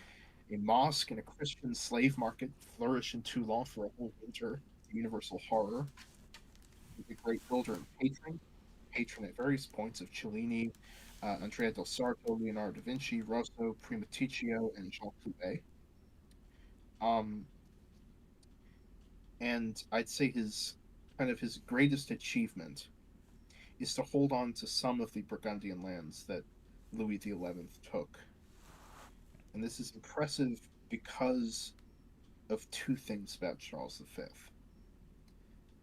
A mosque and a Christian slave market flourish in Toulon for a whole winter. Universal horror. He's a great builder and patron at various points of Cellini, Andrea del Sarto, Leonardo da Vinci, Rosso, Primaticcio, and Jean Courbet. Um, and I'd say his greatest achievement is to hold on to some of the Burgundian lands that Louis XI took. And this is impressive because of two things about Charles V.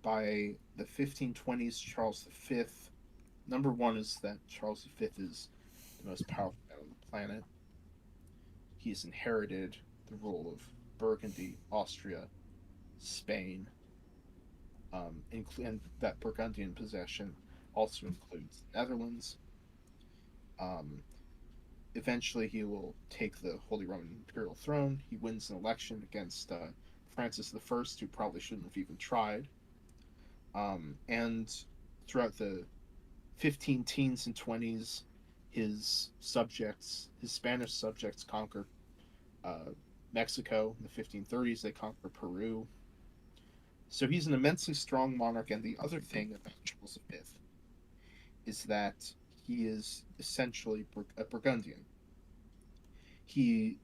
By the 1520s, Charles V, number one is that Charles V is the most powerful man on the planet. He's inherited the rule of Burgundy, Austria, Spain, and that Burgundian possession also includes the Netherlands. Um, Eventually, he will take the Holy Roman Imperial throne. He wins an election against Francis I, who probably shouldn't have even tried. And throughout the 15 teens and 20s, his Spanish subjects, conquer uh, Mexico. In the 1530s, they conquer Peru. So he's an immensely strong monarch. And the other thing about Charles V is that he is essentially a Burgundian. He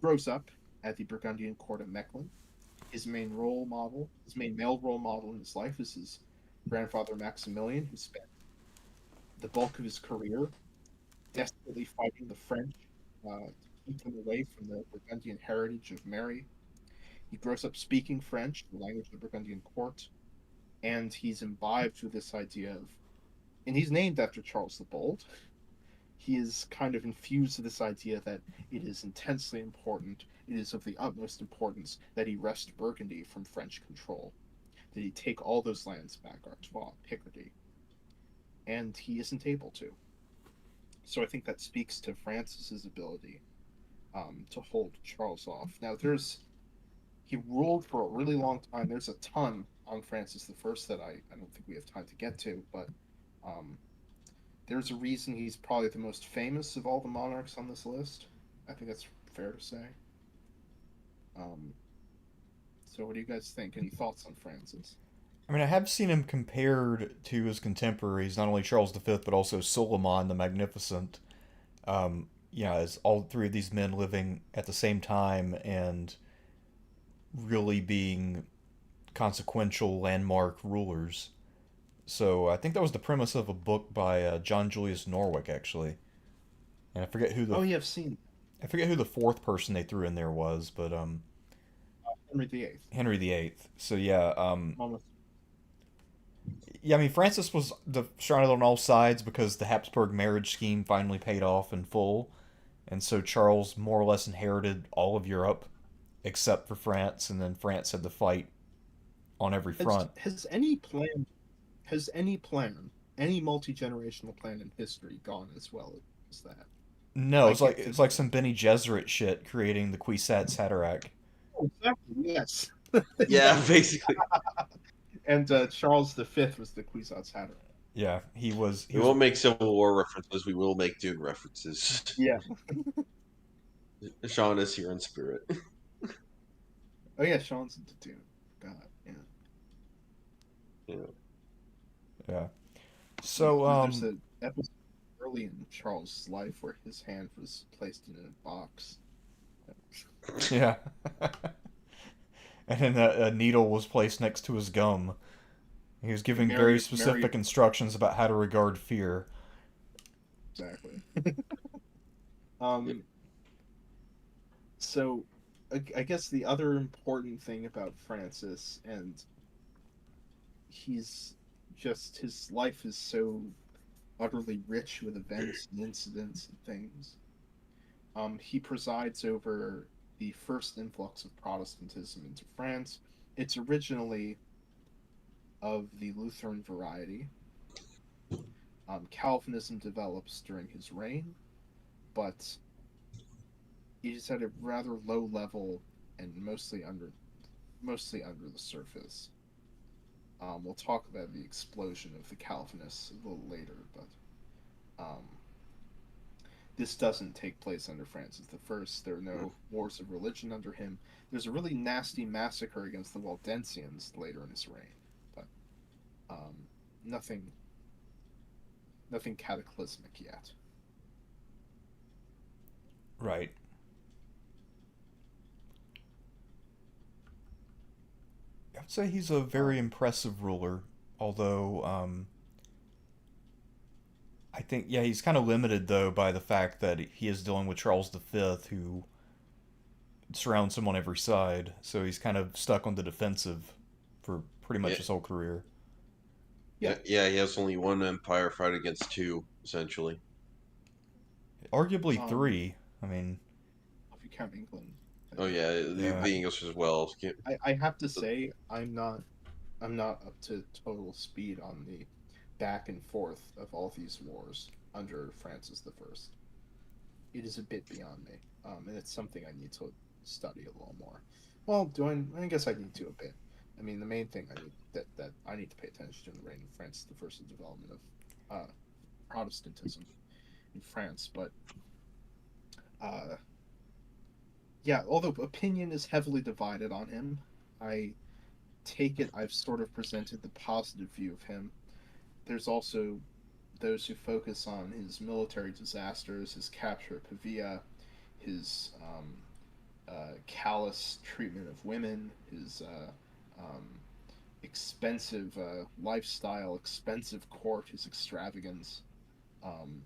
grows up at the Burgundian court of Mechlin. His main male role model in his life is his grandfather Maximilian, who spent the bulk of his career desperately fighting the French to keep them away from the Burgundian heritage of Mary. He grows up speaking French, the language of the Burgundian court, and he's imbibed with this idea of, and he's named after Charles the Bold. He is kind of infused with this idea that it is intensely important, it is of the utmost importance that he wrest Burgundy from French control, that he take all those lands back, Artois, Picardy, and he isn't able to. So I think that speaks to Francis's ability to hold Charles off. Now, he ruled for a really long time. There's a ton on Francis the First that I don't think we have time to get to, but um, there's a reason he's probably the most famous of all the monarchs on this list. I think that's fair to say. Um, so what do you guys think? Any thoughts on Francis?
I mean, I have seen him compared to his contemporaries, not only Charles V, but also Suleiman the Magnificent. As all three of these men living at the same time and really being consequential landmark rulers. So I think that was the premise of a book by John Julius Norwick, actually. And
Oh, yeah, I've seen
I forget who the fourth person they threw in there was, but
Henry VIII.
Henry VIII. So yeah,
Almost.
yeah. I mean, Francis was surrounded on all sides because the Habsburg marriage scheme finally paid off in full, and so Charles more or less inherited all of Europe except for France, and then France had to fight on every
Has
front.
has any plan has any plan, any multi-generational plan in history gone as well as that?
No,
I
it's like
can't
it's
think of
like
any.
some Benny Gesserit shit creating the Kwisatz Haderach.
Oh, exactly. Yes.
Yeah,
Yes.
basically.
And Charles V was the Kwisatz Haderach.
Yeah, he was he
We
was
won't make Civil War references. We will make Dune references.
Yeah.
Sean is here in spirit.
Oh yeah, Sean's into Dune. God, yeah.
Yeah.
yeah.
Yeah.
So
There's an episode early in Charles' life where his hand was placed in a box.
yeah. And then a needle was placed next to his gum. He was giving very
Mary,
specific instructions about how to regard fear.
exactly.
Yep.
Um, so I guess the other important thing about Francis, and he's just his life is so utterly rich with events and incidents and things. He presides over the first influx of Protestantism into France. It's originally of the Lutheran variety. Calvinism develops during his reign, but it is at a rather low level and mostly under the surface. We'll talk about the explosion of the Calvinists a little later, but um, this doesn't take place under Francis I. There are no wars of religion under him. There's a really nasty massacre against the Waldensians later in his reign, but um, nothing, nothing cataclysmic yet.
Right. I'd say he's a
Um,
very impressive ruler, although I think yeah he's kind of limited though by the fact that he is dealing with Charles V, who surrounds him on every side. So he's kind of stuck on the defensive for pretty much
Yeah.
his whole career.
yeah,
Yeah. He has only one empire fight against two, essentially.
Arguably
um,
three. I mean,
if you count England, I
Oh
think.
yeah, the,
yeah.
the English as well.
I have to say I'm not up to total speed on the back and forth of all these wars under Francis I. It is a bit beyond me, and it's something I need to study a little more. Well, I guess I need to a bit. I mean, the main thing that I need to pay attention to in the reign of Francis I is the development of Protestantism in France. But uh, yeah, although opinion is heavily divided on him, I take it I've sort of presented the positive view of him. There's also those who focus on his military disasters, his capture of Pavia, his callous treatment of women, his expensive lifestyle, expensive court, his extravagance. Um,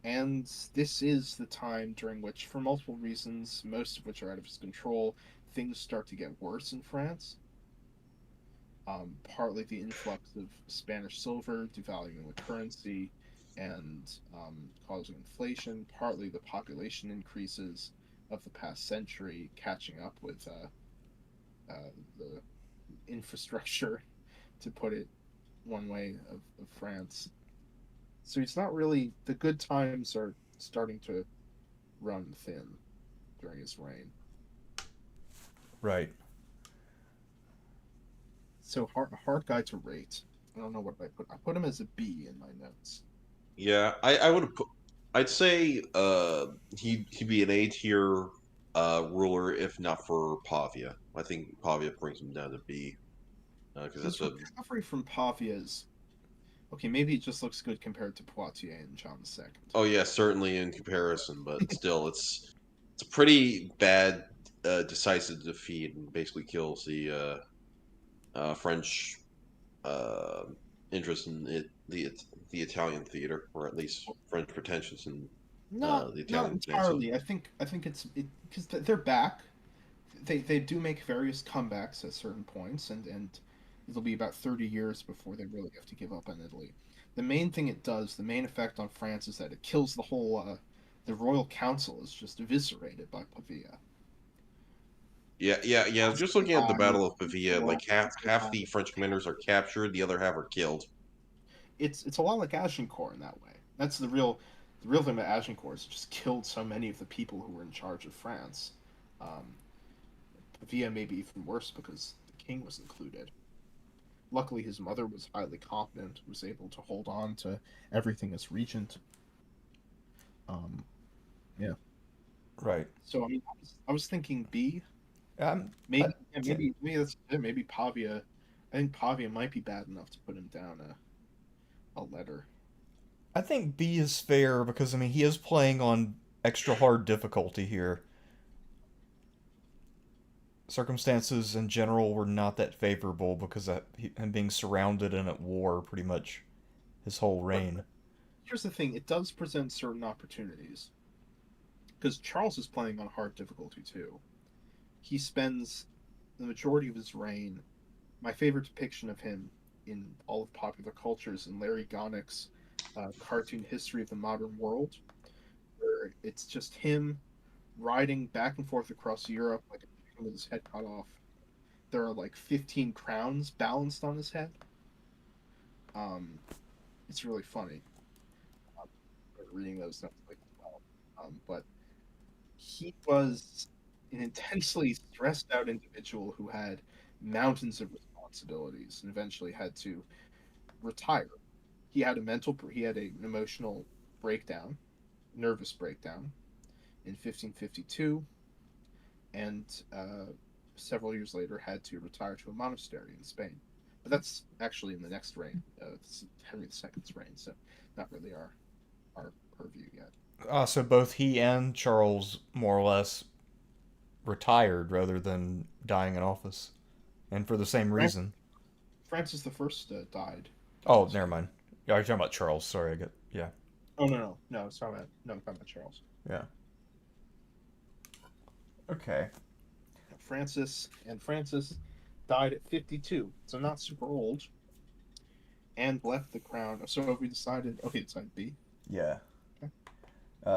and this is the time during which, for multiple reasons, most of which are out of his control, things start to get worse in France. Partly the influx of Spanish silver devaluing the currency and causing inflation, partly the population increases of the past century catching up with the infrastructure, to put it one way, of France. So it's not really, the good times are starting to run thin during his reign.
Right.
So hard guy to rate. I don't know what I put. I put him as a B in my notes.
Yeah, I would have put. I'd say he'd be an A tier ruler if not for Pavia. I think Pavia brings him down to B because that's
His
a
recovery from Pavia is okay. Maybe it just looks good compared to Poitiers and John II.
oh yeah, certainly in comparison, but still it's a pretty bad decisive defeat and basically kills the French uh, interest in the Italian theater, or at least French pretensions in the
Not
Italian peninsula.
entirely. I think it's because they're back. They do make various comebacks at certain points, and it'll be about 30 years before they really have to give up on Italy. The main thing it does, the main effect on France, is that it kills the whole. The royal council is just eviscerated by Pavia.
Yeah. Just looking at the
Die,
Battle of Pavia, like half the French commanders are captured, the other half are killed.
It's a lot like Agincourt in that way. That's the real thing about Agincourt is it just killed so many of the people who were in charge of France. Um, Pavia may be even worse because the king was included. Luckily, his mother was highly competent, was able to hold on to everything as regent. Um, yeah.
Right.
So I mean, I was thinking B.
I,
Maybe yeah, maybe that's it. Maybe Pavia. I think Pavia might be bad enough to put him down a letter.
I think B is fair because I mean he is playing on extra hard difficulty here. Circumstances in general were not that favorable because of him being surrounded and at war pretty much his whole
But
reign.
here's the thing: it does present certain opportunities because Charles is playing on hard difficulty too. He spends the majority of his reign. My favorite depiction of him in all of popular culture is in Larry Gonick's cartoon History of the Modern World, where it's just him riding back and forth across Europe like a chicken with his head cut off. There are like 15 crowns balanced on his head. Um, it's really funny. Um, reading those notes like well, but he was an intensely stressed out individual who had mountains of responsibilities and eventually had to retire. He had an emotional breakdown, nervous breakdown in 1552, and several years later had to retire to a monastery in Spain. But that's actually in the next reign. It's Henry II's reign, so not really our purview yet.
So both he and Charles more or less retired rather than dying in office, and for the same
Fran-
reason.
Francis the First died during
Oh,
this
never
reign.
mind. Yeah, you're talking about Charles. Sorry, I get yeah,
Oh no! It's not about no, I'm talking about Charles.
yeah. Okay.
Francis died at 52, so not super old, and left the crown. So we decided, okay, decided B.
Yeah.
Okay.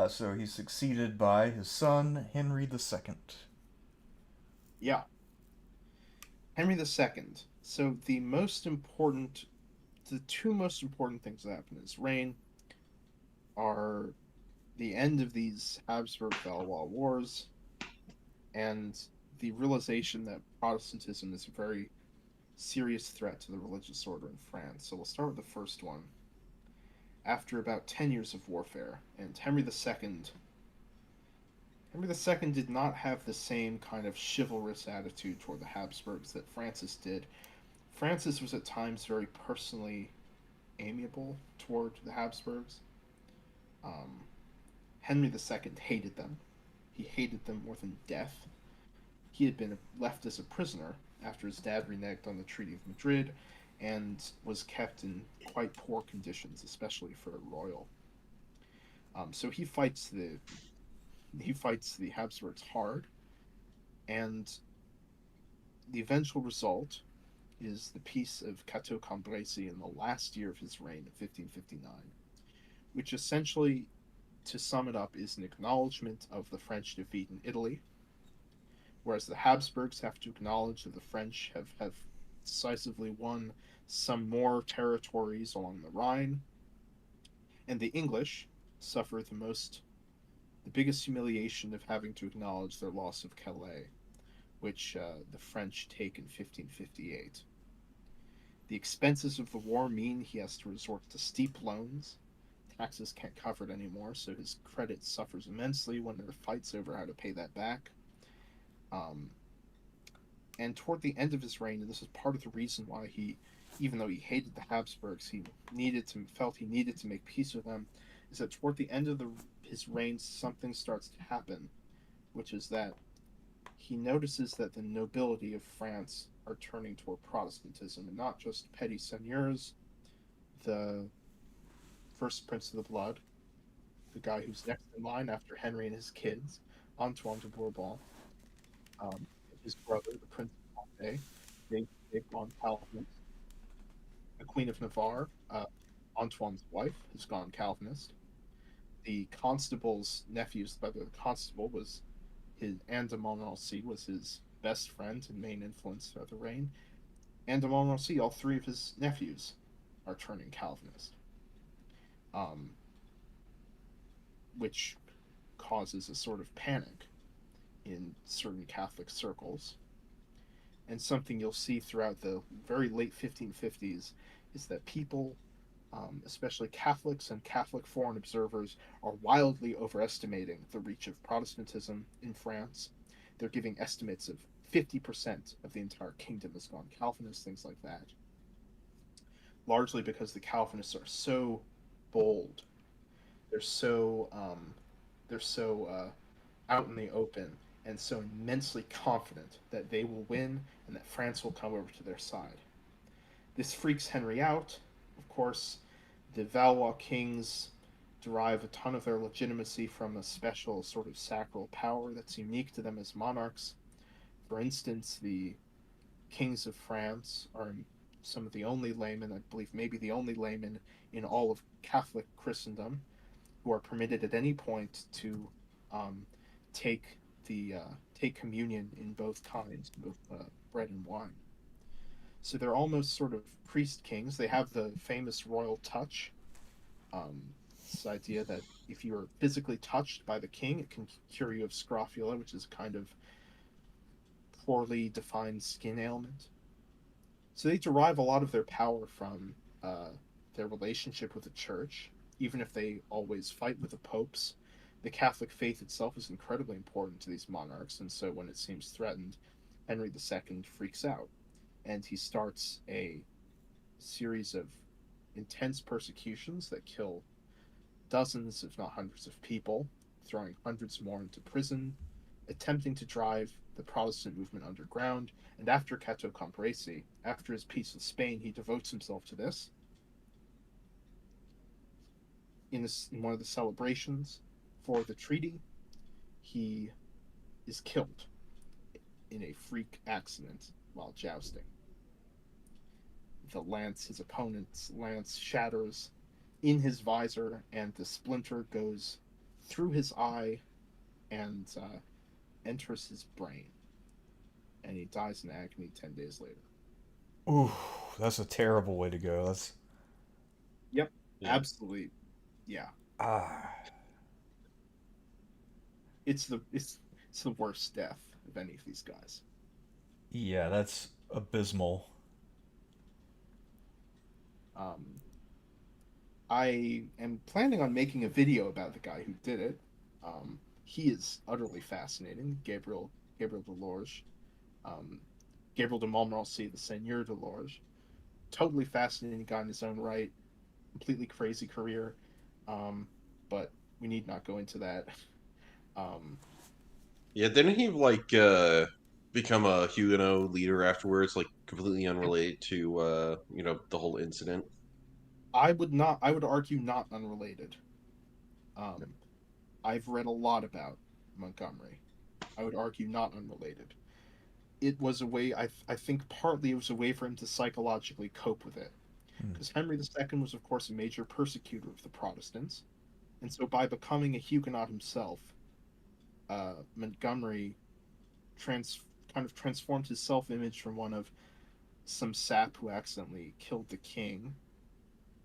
So he's succeeded by his son Henry II.
Yeah, Henry II. So the two most important things that happen in his reign are the end of these Habsburg Valois wars and the realization that Protestantism is a very serious threat to the religious order in France. So we'll start with the first one. After about 10 years of warfare, and Henry II did not have the same kind of chivalrous attitude toward the Habsburgs that Francis did. Francis was at times very personally amiable toward the Habsburgs. Um, Henry II hated them. He hated them more than death. He had been left as a prisoner after his dad reneged on the Treaty of Madrid and was kept in quite poor conditions, especially for a royal. So he fights the Habsburgs hard, and the eventual result is the Peace of Cateau Cambrésis in the last year of his reign of 1559, which essentially, to sum it up, is an acknowledgement of the French defeat in Italy, whereas the Habsburgs have to acknowledge that the French have decisively won some more territories along the Rhine, and the English suffer the biggest humiliation of having to acknowledge their loss of Calais, which the French take in 1558. The expenses of the war mean he has to resort to steep loans, taxes can't cover it anymore, so his credit suffers immensely when there are fights over how to pay that back. Um, and toward the end of his reign, and this is part of the reason why he, even though he hated the Habsburgs, felt he needed to make peace with them, is that toward the end of his reign, something starts to happen, which is that he notices that the nobility of France are turning toward Protestantism, and not just petty seigneurs. The first Prince of the Blood, the guy who's next in line after Henry and his kids, Antoine de Bourbon, um, his brother, the Prince of Condé, they've gone Calvinist. The Queen of Navarre, Antoine's wife, has gone Calvinist. The constable's nephews, by the constable was his Anne de Montmorency was his best friend and main influence throughout the reign. Anne de Montmorency, all three of his nephews are turning Calvinist, um, which causes a sort of panic in certain Catholic circles. And something you'll see throughout the very late 1550s is that people, especially Catholics and Catholic foreign observers, are wildly overestimating the reach of Protestantism in France. They're giving estimates of 50% of the entire kingdom has gone Calvinist, things like that. Largely because the Calvinists are so bold, they're so out in the open and so immensely confident that they will win and that France will come over to their side. This freaks Henry out. Of course, the Valois kings derive a ton of their legitimacy from a special sort of sacral power that's unique to them as monarchs. For instance, the kings of France are some of the only laymen, I believe maybe the only laymen in all of Catholic Christendom, who are permitted at any point to um, take take communion in both kinds, both bread and wine. So they're almost sort of priest kings. They have the famous royal touch. Um, this idea that if you're physically touched by the king, it can cure you of scrofula, which is a kind of poorly defined skin ailment. So they derive a lot of their power from their relationship with the church, even if they always fight with the popes. The Catholic faith itself is incredibly important to these monarchs, and so when it seems threatened, Henry II freaks out, and he starts a series of intense persecutions that kill dozens, if not hundreds, of people, throwing hundreds more into prison, attempting to drive the Protestant movement underground. And after Cateau Cambrésis, after his peace with Spain, he devotes himself to this. In one of the celebrations for the treaty, he is killed in a freak accident while jousting. His opponent's lance shatters in his visor, and the splinter goes through his eye and enters his brain, and he dies in agony 10 days later.
Ooh, that's a terrible way to go. That's
Yep,
Yeah.
absolutely. Yeah,
ah,
it's the worst death of any of these guys.
yeah, that's abysmal.
Um, I am planning on making a video about the guy who did it. He is utterly fascinating, Gabriel de Lorge, um, Gabriel de Montmorency, the Seigneur de Lorge. Totally fascinating guy in his own right. Completely crazy career, um, but we need not go into that. Um,
Yeah, didn't he become a Huguenot leader afterwards, like completely unrelated to the whole incident?
I would not. I would argue not unrelated. Um, I've read a lot about Montgomery. I would argue not unrelated. It was a way. I think partly it was a way for him to psychologically cope with it,
Hmm.
because Henry II was, of course, a major persecutor of the Protestants, and so by becoming a Huguenot himself, Montgomery trans kind of transformed his self-image from one of some sap who accidentally killed the king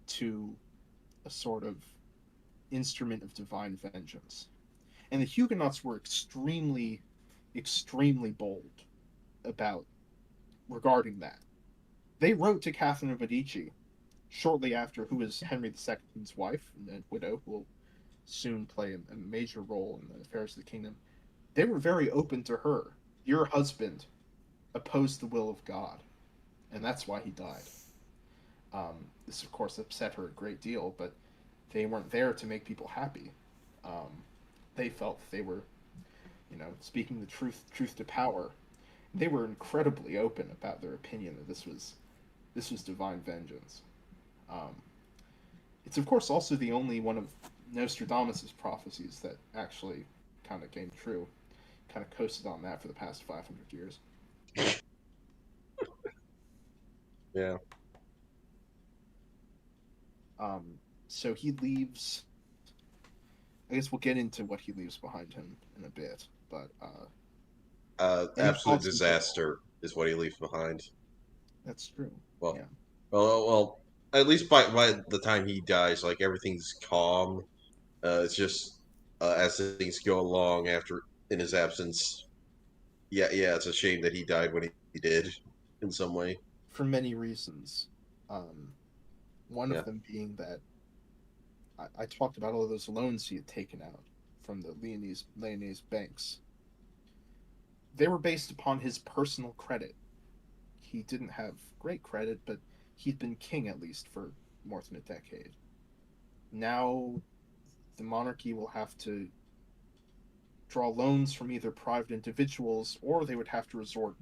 to a sort of instrument of divine vengeance. And the Huguenots were extremely, extremely bold about regarding that. They wrote to Catherine of Medici shortly after, who was Henry II's wife and widow, who will soon play a major role in the affairs of the kingdom. They were very open to her. Your husband opposed the will of God, and that's why he died. This, of course, upset her a great deal, but they weren't there to make people happy. Um, they felt they were, speaking the truth to power. They were incredibly open about their opinion that this was divine vengeance. Um, it's of course also the only one of Nostradamus' prophecies that actually kind of came true. Kind of coasted on that for the past 500 years.
Yeah.
Um, so he leaves. I guess we'll get into what he leaves behind him in a bit, but any
Absolute
thoughts on Gerber?
disaster is what he leaves behind.
That's true.
Well,
Yeah.
well, at least by the time he dies, like everything's calm. It's just as things go along after in his absence. Yeah, yeah, it's a shame that he died when he did, in some way.
For many reasons. Um, one
Yeah.
of them being that I talked about all of those loans he had taken out from the Lyonnese banks. They were based upon his personal credit. He didn't have great credit, but he'd been king at least for more than a decade. Now the monarchy will have to draw loans from either private individuals or they would have to resort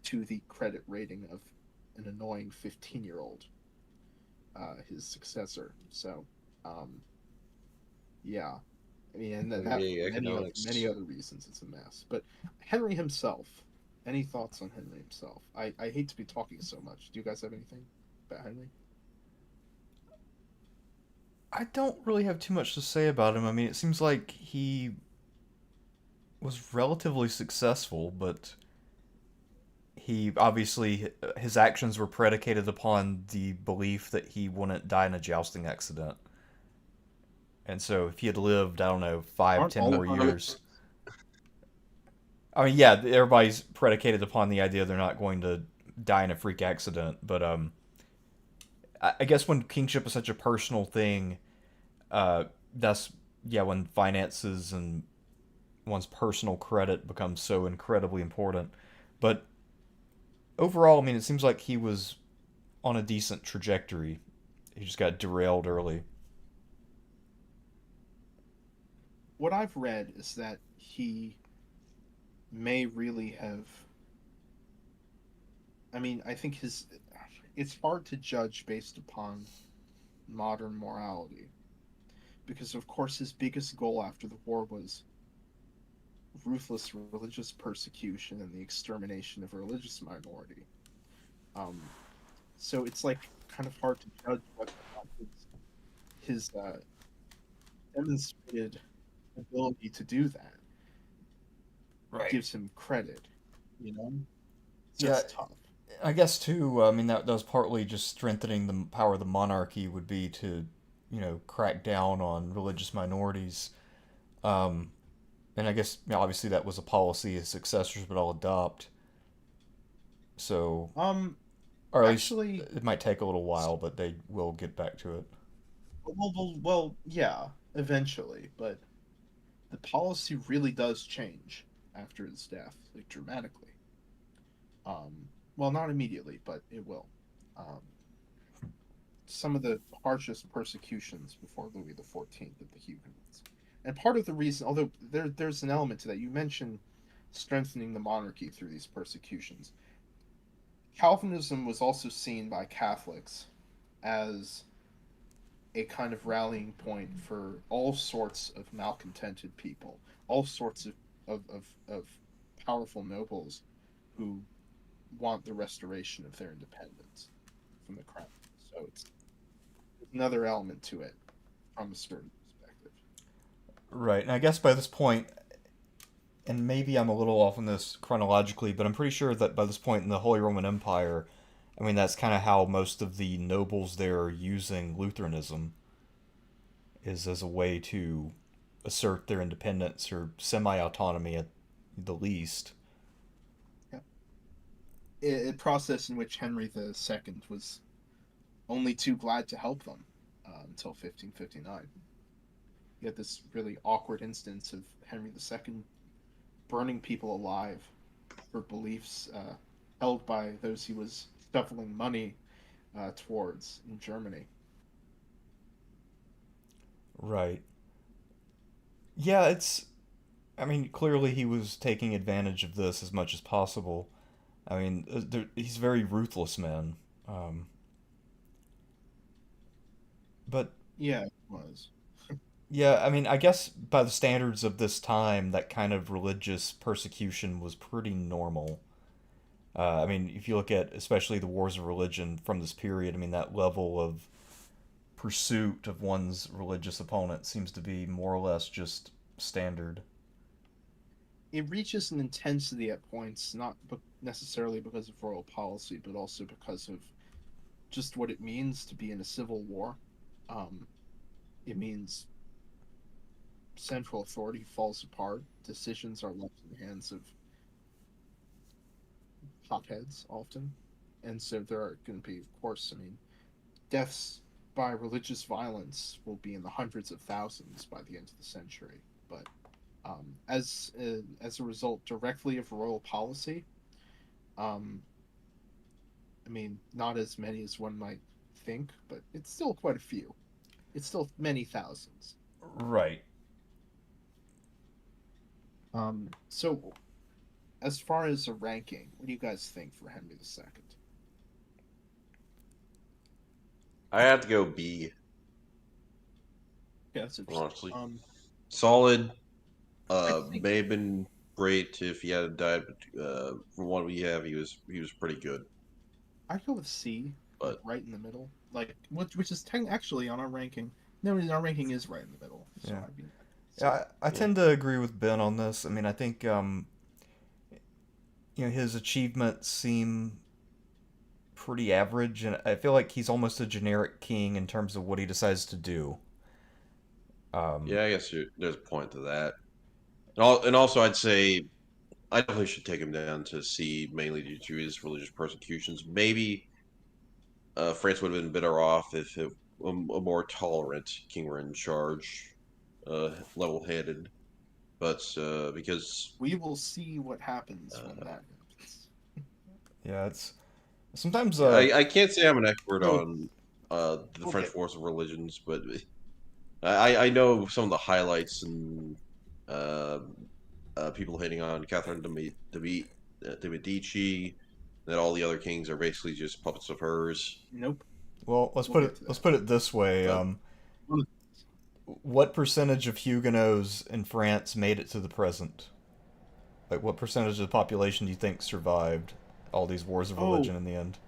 to the credit rating of an annoying 15-year-old, his successor. So, um, yeah, I mean, and that
Okay,
for many
economics.
other reasons, it's a mess. But Henry himself, any thoughts on Henry himself? I hate to be talking so much. Do you guys have anything about Henry?
I don't really have too much to say about him. I mean, it seems like he was relatively successful, but he obviously his actions were predicated upon the belief that he wouldn't die in a jousting accident. And so if he had lived, I don't know, five,
Aren't
ten
all
more
I
years. I mean, yeah, everybody's predicated upon the idea they're not going to die in a freak accident, but I guess when kingship is such a personal thing, that's yeah when finances and one's personal credit becomes so incredibly important. But overall, I mean, it seems like he was on a decent trajectory. He just got derailed early.
What I've read is that he may really have. I mean, I think his. It's hard to judge based upon modern morality because, of course, his biggest goal after the war was ruthless religious persecution and the extermination of a religious minority. Um, so it's like kind of hard to judge whether or not his demonstrated ability to do that
Right.
gives him credit, you know. So
Yeah,
it's tough.
I guess too. I mean, that was partly just strengthening the power of the monarchy would be to, crack down on religious minorities. Um, and I guess obviously that was a policy his successors would all adopt. So,
Um,
or at least
actually,
it might take a little while, but they will get back to it.
yeah, eventually, but the policy really does change after his death, like dramatically. Well, not immediately, but it will. Um, some of the harshest persecutions before Louis XIV of the Huguenots, and part of the reason, although there's an element to that, you mentioned strengthening the monarchy through these persecutions. Calvinism was also seen by Catholics as a kind of rallying point for all sorts of malcontented people, all sorts of powerful nobles who want the restoration of their independence from the crown. So it's another element to it from a certain perspective.
Right, and I guess by this point, and maybe I'm a little off on this chronologically, but I'm pretty sure that by this point in the Holy Roman Empire, I mean that's kind of how most of the nobles there are using Lutheranism is as a way to assert their independence or semi-autonomy at the least.
Yeah. A process in which Henry II was only too glad to help them until 1559. You had this really awkward instance of Henry II burning people alive for beliefs held by those he was shuffling money towards in Germany.
Right. Yeah, it's. I mean, clearly he was taking advantage of this as much as possible. I mean, he's a very ruthless man. Um, but
Yeah, it was.
yeah, I mean, I guess by the standards of this time, that kind of religious persecution was pretty normal. I mean, if you look at especially the wars of religion from this period, I mean, that level of pursuit of one's religious opponent seems to be more or less just standard.
It reaches an intensity at points, not necessarily because of royal policy, but also because of just what it means to be in a civil war. Um, it means central authority falls apart. Decisions are left in the hands of hotheads often, and so there are going to be, of course, I mean, deaths by religious violence will be in the hundreds of thousands by the end of the century. But as a result directly of royal policy, um, I mean, not as many as one might think, but it's still quite a few. It's still many thousands.
Right.
So as far as a ranking, what do you guys think for Henry II?
I have to go B,
Yeah, that's interesting.
honestly. Solid.
I think
May have been great if he hadn't died, but from what we have, he was pretty good.
I'd go with C, like
But
right in the middle, like which is actually on our ranking. No, our ranking is right in the middle. So
Yeah.
I mean, C.
Yeah, I
yeah,
tend to agree with Ben on this. I mean, I think his achievements seem pretty average, and I feel like he's almost a generic king in terms of what he decides to do. Um,
yeah, I guess there's a point to that. And also, I'd say I definitely should take him down to C, mainly due to his religious persecutions. Maybe France would have been better off if a more tolerant king were in charge, level-headed. But because
We will see what happens when
uh,
that happens.
yeah, it's sometimes
I can't say I'm an expert
So
on the
we'll
French
get
Wars of Religions, but I know some of the highlights and uh, people hating on Catherine de Medici, that all the other kings are basically just puppets of hers.
nope.
well,
We'll get to
let's
that.
put it this way.
But
What percentage of Huguenots in France made it to the present? Like, what percentage of the population do you think survived all these wars of
Oh,
religion in the end?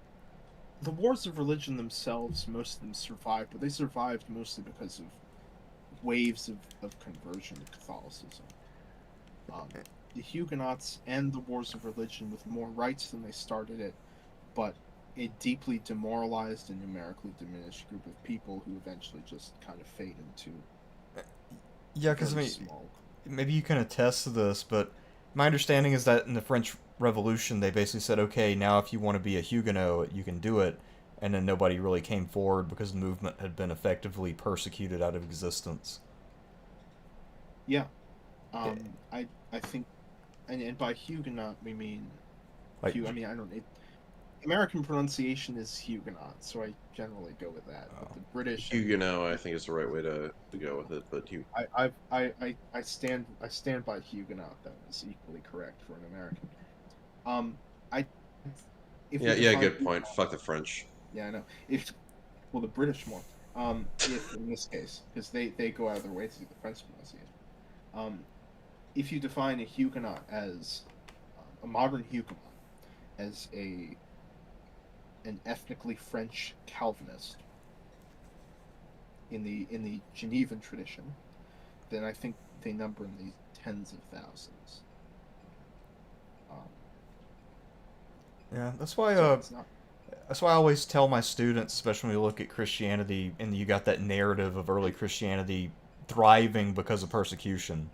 the wars of religion themselves, most of them survived, but they survived mostly because of waves of conversion to Catholicism. Um, the Huguenots and the wars of religion with more rights than they started it, but a deeply demoralized and numerically diminished group of people who eventually just kind of fade into
Yeah,
a
because I
very
mean,
small.
maybe you can attest to this, but my understanding is that in the French Revolution, they basically said, okay, now if you want to be a Huguenot, you can do it. And then nobody really came forward because the movement had been effectively persecuted out of existence.
Yeah,
Yeah,
I think, and by Huguenot we mean
like,
I mean I don't. American pronunciation is Huguenot, so I generally go with that. But
oh,
the British and
Huguenot, I think, is the right way to go with it. But
I stand by Huguenot. That is equally correct for an American. Um, I if we
yeah, yeah,
define
good point. Fuck the French.
yeah, I know if well the British more. If in this case because they go out of their way to do the French pronunciation. Um, if you define a Huguenot as a modern Huguenot as a an ethnically French Calvinist in the Genevan tradition, then I think they number in the tens of thousands. Um,
yeah,
so it's not.
that's why I always tell my students, especially when we look at Christianity, and you got that narrative of early Christianity thriving because of persecution.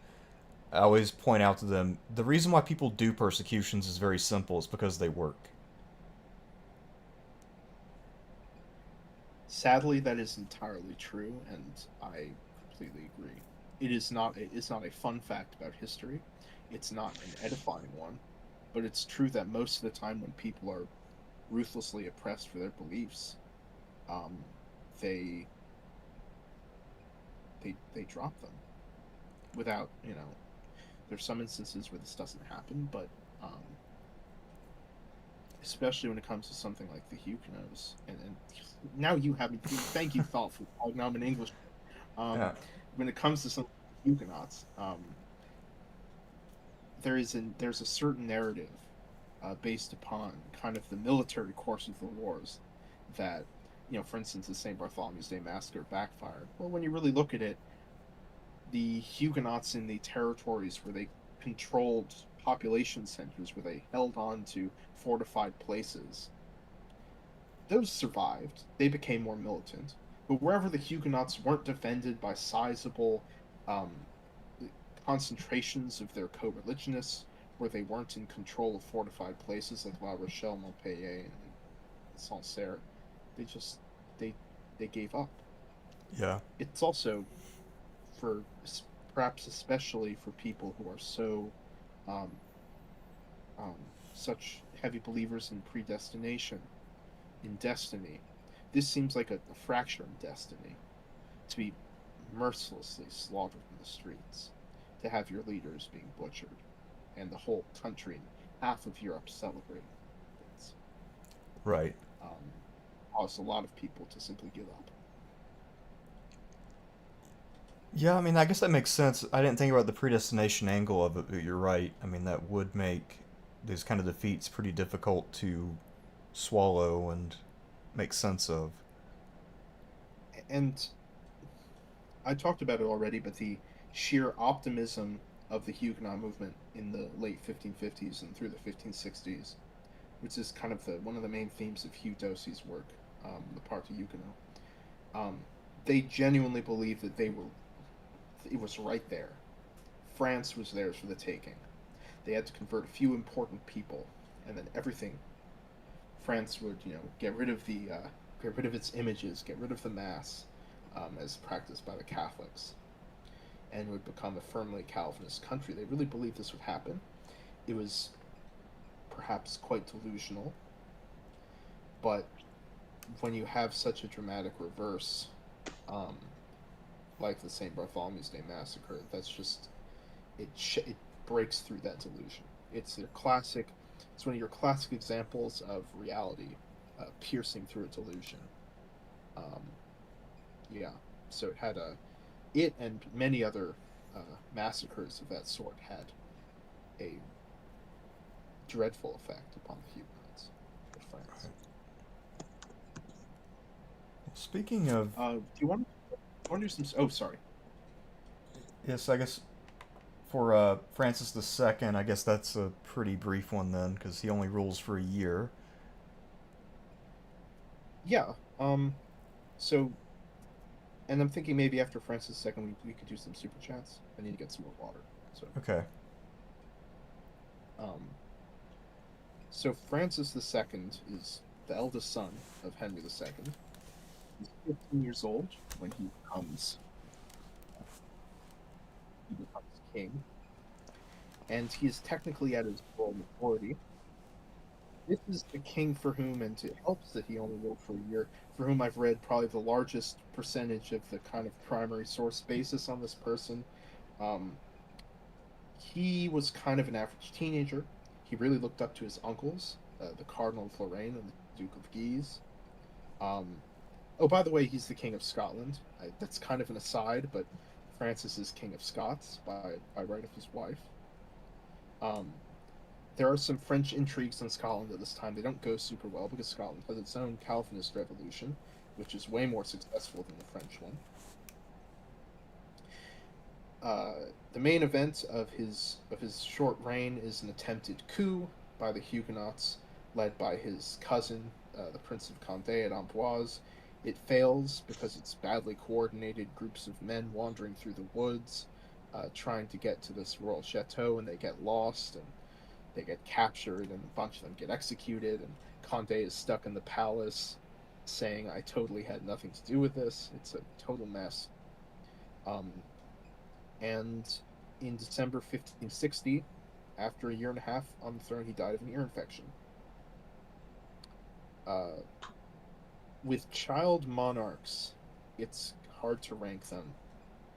I always point out to them the reason why people do persecutions is very simple. It's because they work.
Sadly, that is entirely true, and I completely agree. It's not a fun fact about history. It's not an edifying one, but it's true that most of the time when people are ruthlessly oppressed for their beliefs, um, they they drop them without, you know. There's some instances where this doesn't happen, but um, especially when it comes to something like the Huguenots, and now you have me. Thank you, thoughtful. Now I'm in English.
Yeah.
Um, when it comes to some Huguenots, there's a certain narrative based upon kind of the military course of the wars that, for instance, the St. Bartholomew's Day massacre backfired. Well, when you really look at it, the Huguenots in the territories where they controlled population centers, where they held on to fortified places, those survived. They became more militant. But wherever the Huguenots weren't defended by sizable um, concentrations of their co-religionists, where they weren't in control of fortified places like La Rochelle, Montpellier, and Sancerre, they just they they gave up.
Yeah.
It's also for perhaps especially for people who are so um, um, such heavy believers in predestination, in destiny. This seems like a fracture in destiny, to be mercilessly slaughtered in the streets, to have your leaders being butchered, and the whole country and half of Europe celebrating. It's
Right.
um, caused a lot of people to simply give up.
Yeah, I mean, I guess that makes sense. I didn't think about the predestination angle of it, but you're right. I mean, that would make these kind of defeats pretty difficult to swallow and make sense of.
And I talked about it already, but the sheer optimism of the Huguenot movement in the late 1550s and through the 1560s, which is kind of one of the main themes of Hugh Dosy's work, the Parti Huguenot. Um, they genuinely believed that it was right there. France was theirs for the taking. They had to convert a few important people, and then everything. France would, get rid of its images, get rid of the mass, as practiced by the Catholics, and would become a firmly Calvinist country. They really believed this would happen. It was perhaps quite delusional, but when you have such a dramatic reverse, um, like the St. Bartholomew's Day massacre, that's just it breaks through that delusion. It's their classic. It's one of your classic examples of reality piercing through a delusion. Um, yeah, so it and many other massacres of that sort had a dreadful effect upon the Huguenots of France.
Speaking of,
Do you want to do some? Oh, sorry.
yes, I guess for Francis II, I guess that's a pretty brief one then, because he only rules for a year.
Yeah. So, and I'm thinking maybe after Francis II, we could do some super chats. I need to get some more water. So,
Okay.
um, so Francis II is the eldest son of Henry II. He's 15 years old when he becomes king, and he is technically at his full maturity. This is the king for whom, and it helps that he only ruled for a year, for whom I've read probably the largest percentage of the kind of primary source basis on this person. Um, he was kind of an average teenager. He really looked up to his uncles, the Cardinal of Lorraine and the Duke of Guise. Um, oh, by the way, he's the King of Scotland. That's kind of an aside, but Francis is King of Scots by right of his wife. Um, there are some French intrigues in Scotland at this time. They don't go super well because Scotland has its own Calvinist revolution, which is way more successful than the French one. The main event of his short reign is an attempted coup by the Huguenots, led by his cousin, the Prince of Condé at Amboise. It fails because it's badly coordinated groups of men wandering through the woods, trying to get to this royal chateau, and they get lost and they get captured, and a bunch of them get executed, and Condé is stuck in the palace. saying I totally had nothing to do with this. It's a total mess. Um, and in December 1560, after a year and a half on the throne, he died of an ear infection. With child monarchs, it's hard to rank them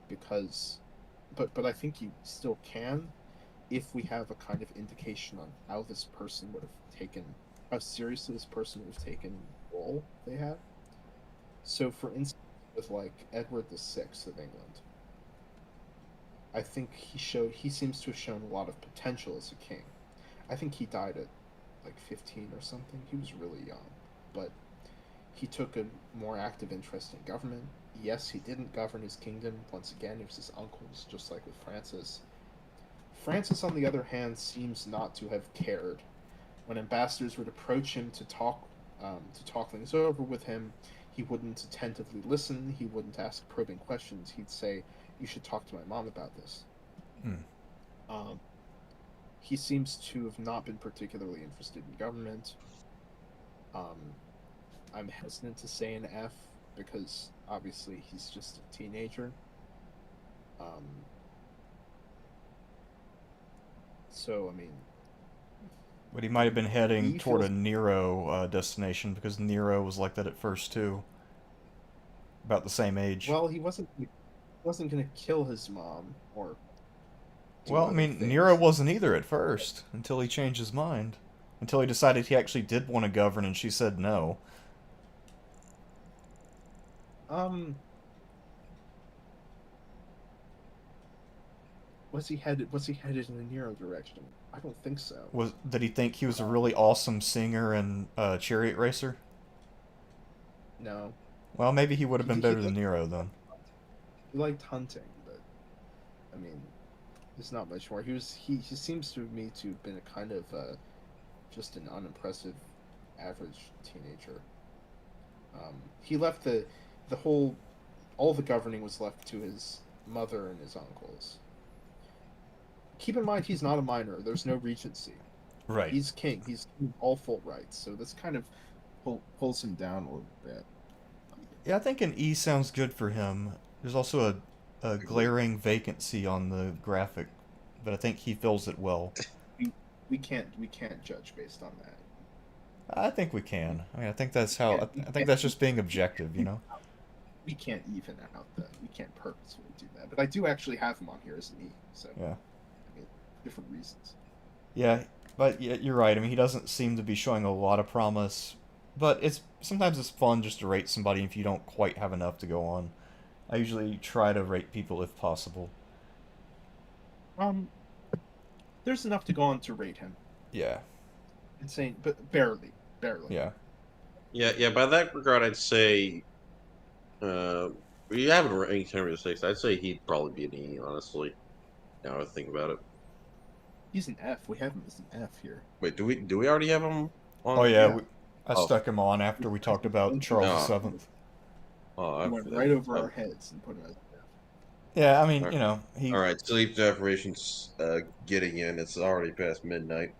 because, but I think you still can if we have a kind of indication on how this person would have taken, how seriously this person would have taken the role they had. So, for instance, with like Edward VI of England, I think he seems to have shown a lot of potential as a king. I think he died at like 15 or something. He was really young, but he took a more active interest in government. Yes, he didn't govern his kingdom. Once again, it was his uncles, just like with Francis. Francis, on the other hand, seems not to have cared. When ambassadors would approach him to talk things over with him, he wouldn't attentively listen. He wouldn't ask probing questions. He'd say, "You should talk to my mom about this." He seems to have not been particularly interested in government. I'm hesitant to say an F because obviously he's just a teenager. So I mean,
But he might have been heading
he
toward a
feels-
Nero destination because Nero was like that at first too. About the same age.
well, he wasn't going to kill his mom or do
Well, I
other
mean,
things.
Nero wasn't either at first until he changed his mind. Until he decided he actually did want to govern and she said no.
Was he headed in the Nero direction? I don't think so.
Did he think he was a really awesome singer and chariot racer?
No.
Well, maybe he would have been
He
better than
liked-
Nero then.
He liked hunting, but I mean, there's not much more. He seems to me to have been a kind of just an unimpressive, average teenager. He left all the governing was left to his mother and his uncles. Keep in mind, he's not a minor. There's no regency.
Right.
He's king. He's all full rights. So this kind of pulls him down a little bit.
Yeah, I think an E sounds good for him. There's also a glaring vacancy on the graphic, but I think he fills it well.
We can't judge based on that.
I think we can. I mean, I think that's how. I think that's just being objective, you know.
We can't even out that. We can't purposefully do that. But I do actually have him on here as an E. So
Yeah.
I mean, different reasons.
Yeah, but you're right. I mean, he doesn't seem to be showing a lot of promise. But sometimes it's fun just to rate somebody if you don't quite have enough to go on. I usually try to rate people if possible.
There's enough to go on to rate him.
Yeah.
Insane, but barely.
Yeah.
Yeah. By that regard, I'd say, we haven't ranked Henry VI. I'd say he'd probably be an E, honestly. Now I think about it.
He's an F. We have him as an F here.
Wait, do we already have him on?
Oh yeah.
Yeah.
I
Oh.
stuck him on after we talked about Charles VII.
Oh,
He went right over our heads and put him as an F.
Yeah, I mean,
Alright.
you know, he.
All right, sleep deprivation's getting in. It's already past midnight.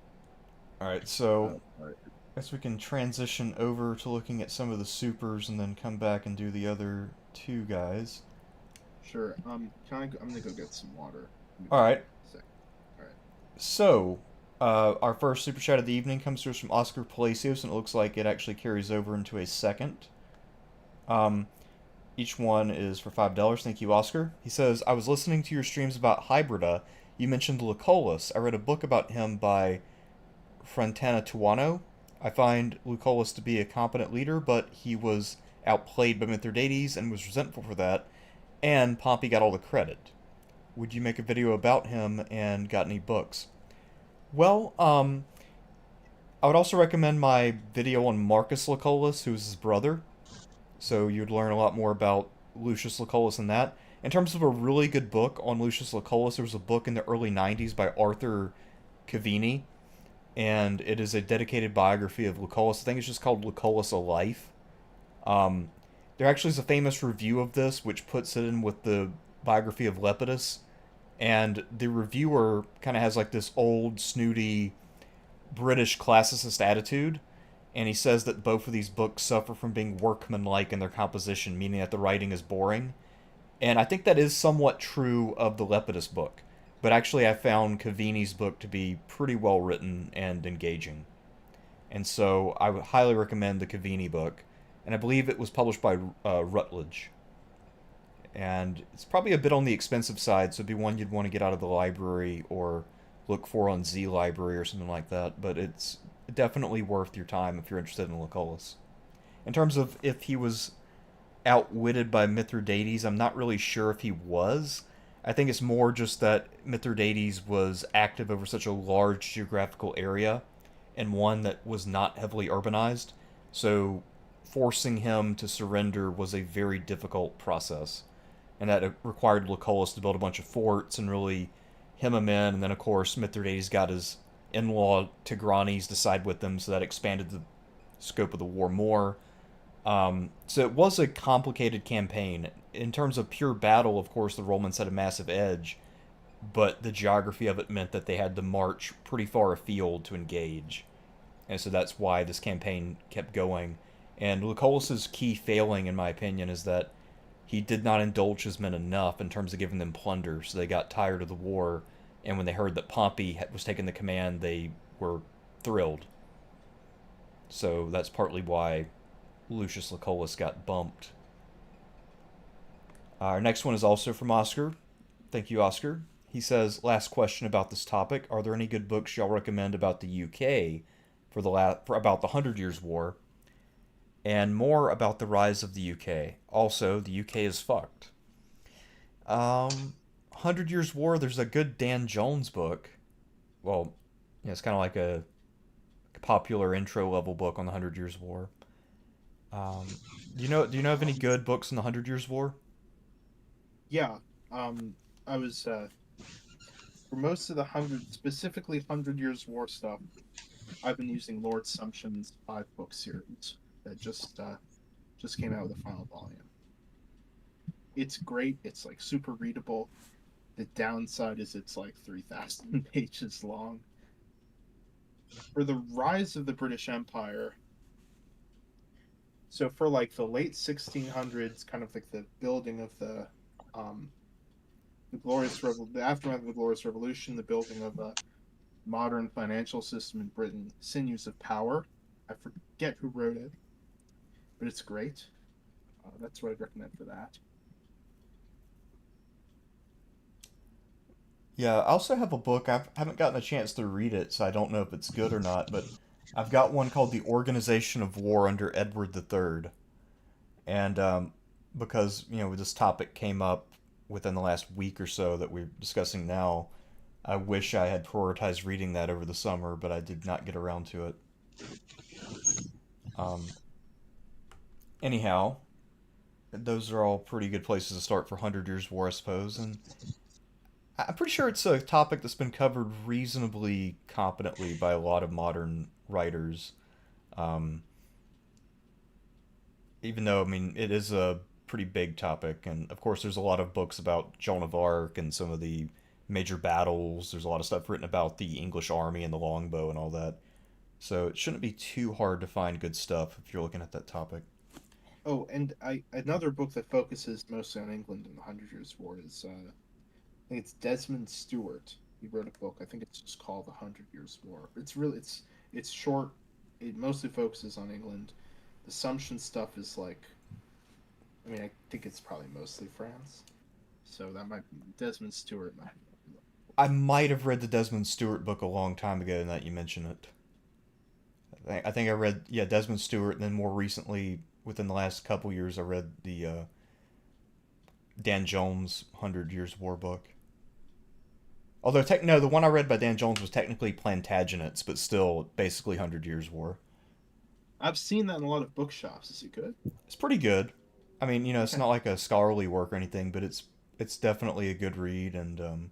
All right, so
All right.
I guess we can transition over to looking at some of the supers and then come back and do the other two guys.
Sure. I'm gonna go get some water.
All right.
All right.
So, our first super chat of the evening comes to us from Oscar Palacios, and it looks like it actually carries over into a second. Each one is for $5. Thank you, Oscar. He says, I was listening to your streams about Hybrida. You mentioned Lucullus. I read a book about him by Frantana Tuano. I find Lucullus to be a competent leader, but he was outplayed by Mithridates and was resentful for that, and Pompey got all the credit. Would you make a video about him and got any books? Well, I would also recommend my video on Marcus Lucullus, who's his brother. So you'd learn a lot more about Lucius Lucullus in that. In terms of a really good book on Lucius Lucullus, there was a book in the early 90s by Arthur Cavini, and it is a dedicated biography of Lucullus. I think it's just called Lucullus: A Life. There actually is a famous review of this, which puts it in with the biography of Lepidus, and the reviewer kind of has like this old, snooty, British classicist attitude, and he says that both of these books suffer from being workmanlike in their composition, meaning that the writing is boring. And I think that is somewhat true of the Lepidus book. But actually, I found Cavini's book to be pretty well written and engaging. And so I would highly recommend the Cavini book. And I believe it was published by Rutledge. And it's probably a bit on the expensive side, so it'd be one you'd want to get out of the library or look for on Z Library or something like that. But it's definitely worth your time if you're interested in Lucullus. In terms of if he was outwitted by Mithridates, I'm not really sure if he was. I think it's more just that Mithridates was active over such a large geographical area and one that was not heavily urbanized. So forcing him to surrender was a very difficult process. And that it required Lucullus to build a bunch of forts and really hem him in. And then, of course, Mithridates got his in law Tigranes to side with them, so that expanded the scope of the war more. So it was a complicated campaign. In terms of pure battle, of course, the Romans had a massive edge, but the geography of it meant that they had to march pretty far afield to engage. And so that's why this campaign kept going. And Lucullus's key failing, in my opinion, is that he did not indulge his men enough in terms of giving them plunder, so they got tired of the war. And when they heard that Pompey was taking the command, they were thrilled. So that's partly why Lucius Lucullus got bumped. Our next one is also from Oscar. Thank you, Oscar. He says, last question about this topic. Are there any good books y'all recommend about the UK for about the 100 Years' War? And more about the rise of the UK. Also, the UK is fucked. 100 Years' War, there's a good Dan Jones book. Well, yeah, it's kind of like a popular intro level book on the 100 Years' War. Do you know of any good books in the 100 Years' War?
Yeah. I was for most of the specifically 100 Years War stuff, I've been using Lord Sumption's 5-book series that just came out with the final volume. It's great. It's like super readable. The downside is it's like 3,000 pages long. For the rise of the British Empire, so for like the late 1600s, kind of like the building of the the aftermath of the Glorious Revolution, the building of a modern financial system in Britain, Sinews of Power. I forget who wrote it, but it's great. That's what I'd recommend for that.
Yeah, I also have a book. I haven't gotten a chance to read it, so I don't know if it's good or not, but I've got one called The Organization of War under Edward III. And because, this topic came up within the last week or so that we're discussing now, I wish I had prioritized reading that over the summer, but I did not get around to it. Um, Anyhow, those are all pretty good places to start for 100 Years' War, I suppose. And I'm pretty sure it's a topic that's been covered reasonably competently by a lot of modern writers. Um, Even though, I mean, it is a pretty big topic. And of course, there's a lot of books about Joan of Arc and some of the major battles. There's a lot of stuff written about the English army and the longbow and all that. So it shouldn't be too hard to find good stuff if you're looking at that topic.
Oh, and another book that focuses mostly on England in the 100 Years' War is I think it's Desmond Stewart. He wrote a book. I think it's just called The 100 Years' War. It's short. It mostly focuses on England. The Sumption stuff is like, I mean, I think it's probably mostly France. So that might Desmond Stewart might.
I might have read the Desmond Stewart book a long time ago, now that you mention it. I think I read, yeah, Desmond Stewart, and then more recently, within the last couple years, I read the Dan Jones 100 Years' War book. Although, no, the one I read by Dan Jones was technically Plantagenets, but still basically 100 Years' War.
I've seen that in a lot of bookshops. Is it good?
It's pretty good. I mean, it's
Okay.
not like a scholarly work or anything, but it's definitely a good read, and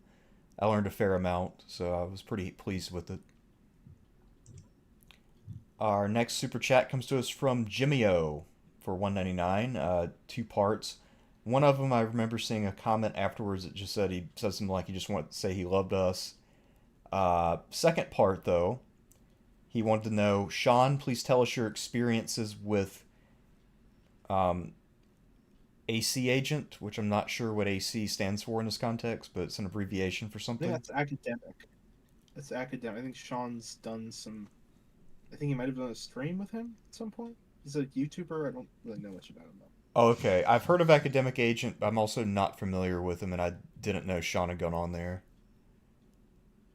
I learned a fair amount, so I was pretty pleased with it. Our next super chat comes to us from Jimmy-O for 199, 2 parts. One of them I remember seeing a comment afterwards that just said he said something like he just wanted to say he loved us. Second part though, He wanted to know, Sean, please tell us your experiences with um, AC agent, which I'm not sure what AC stands for in this context, but it's an abbreviation for
I think
something.
that's academic. That's academic. I think Sean's done some. I think he might have done a stream with him at some point. He's a YouTuber. I don't really know much about him though.
Oh, okay. I've heard of academic agent, but I'm also not familiar with him, and I didn't know Sean had gone on there.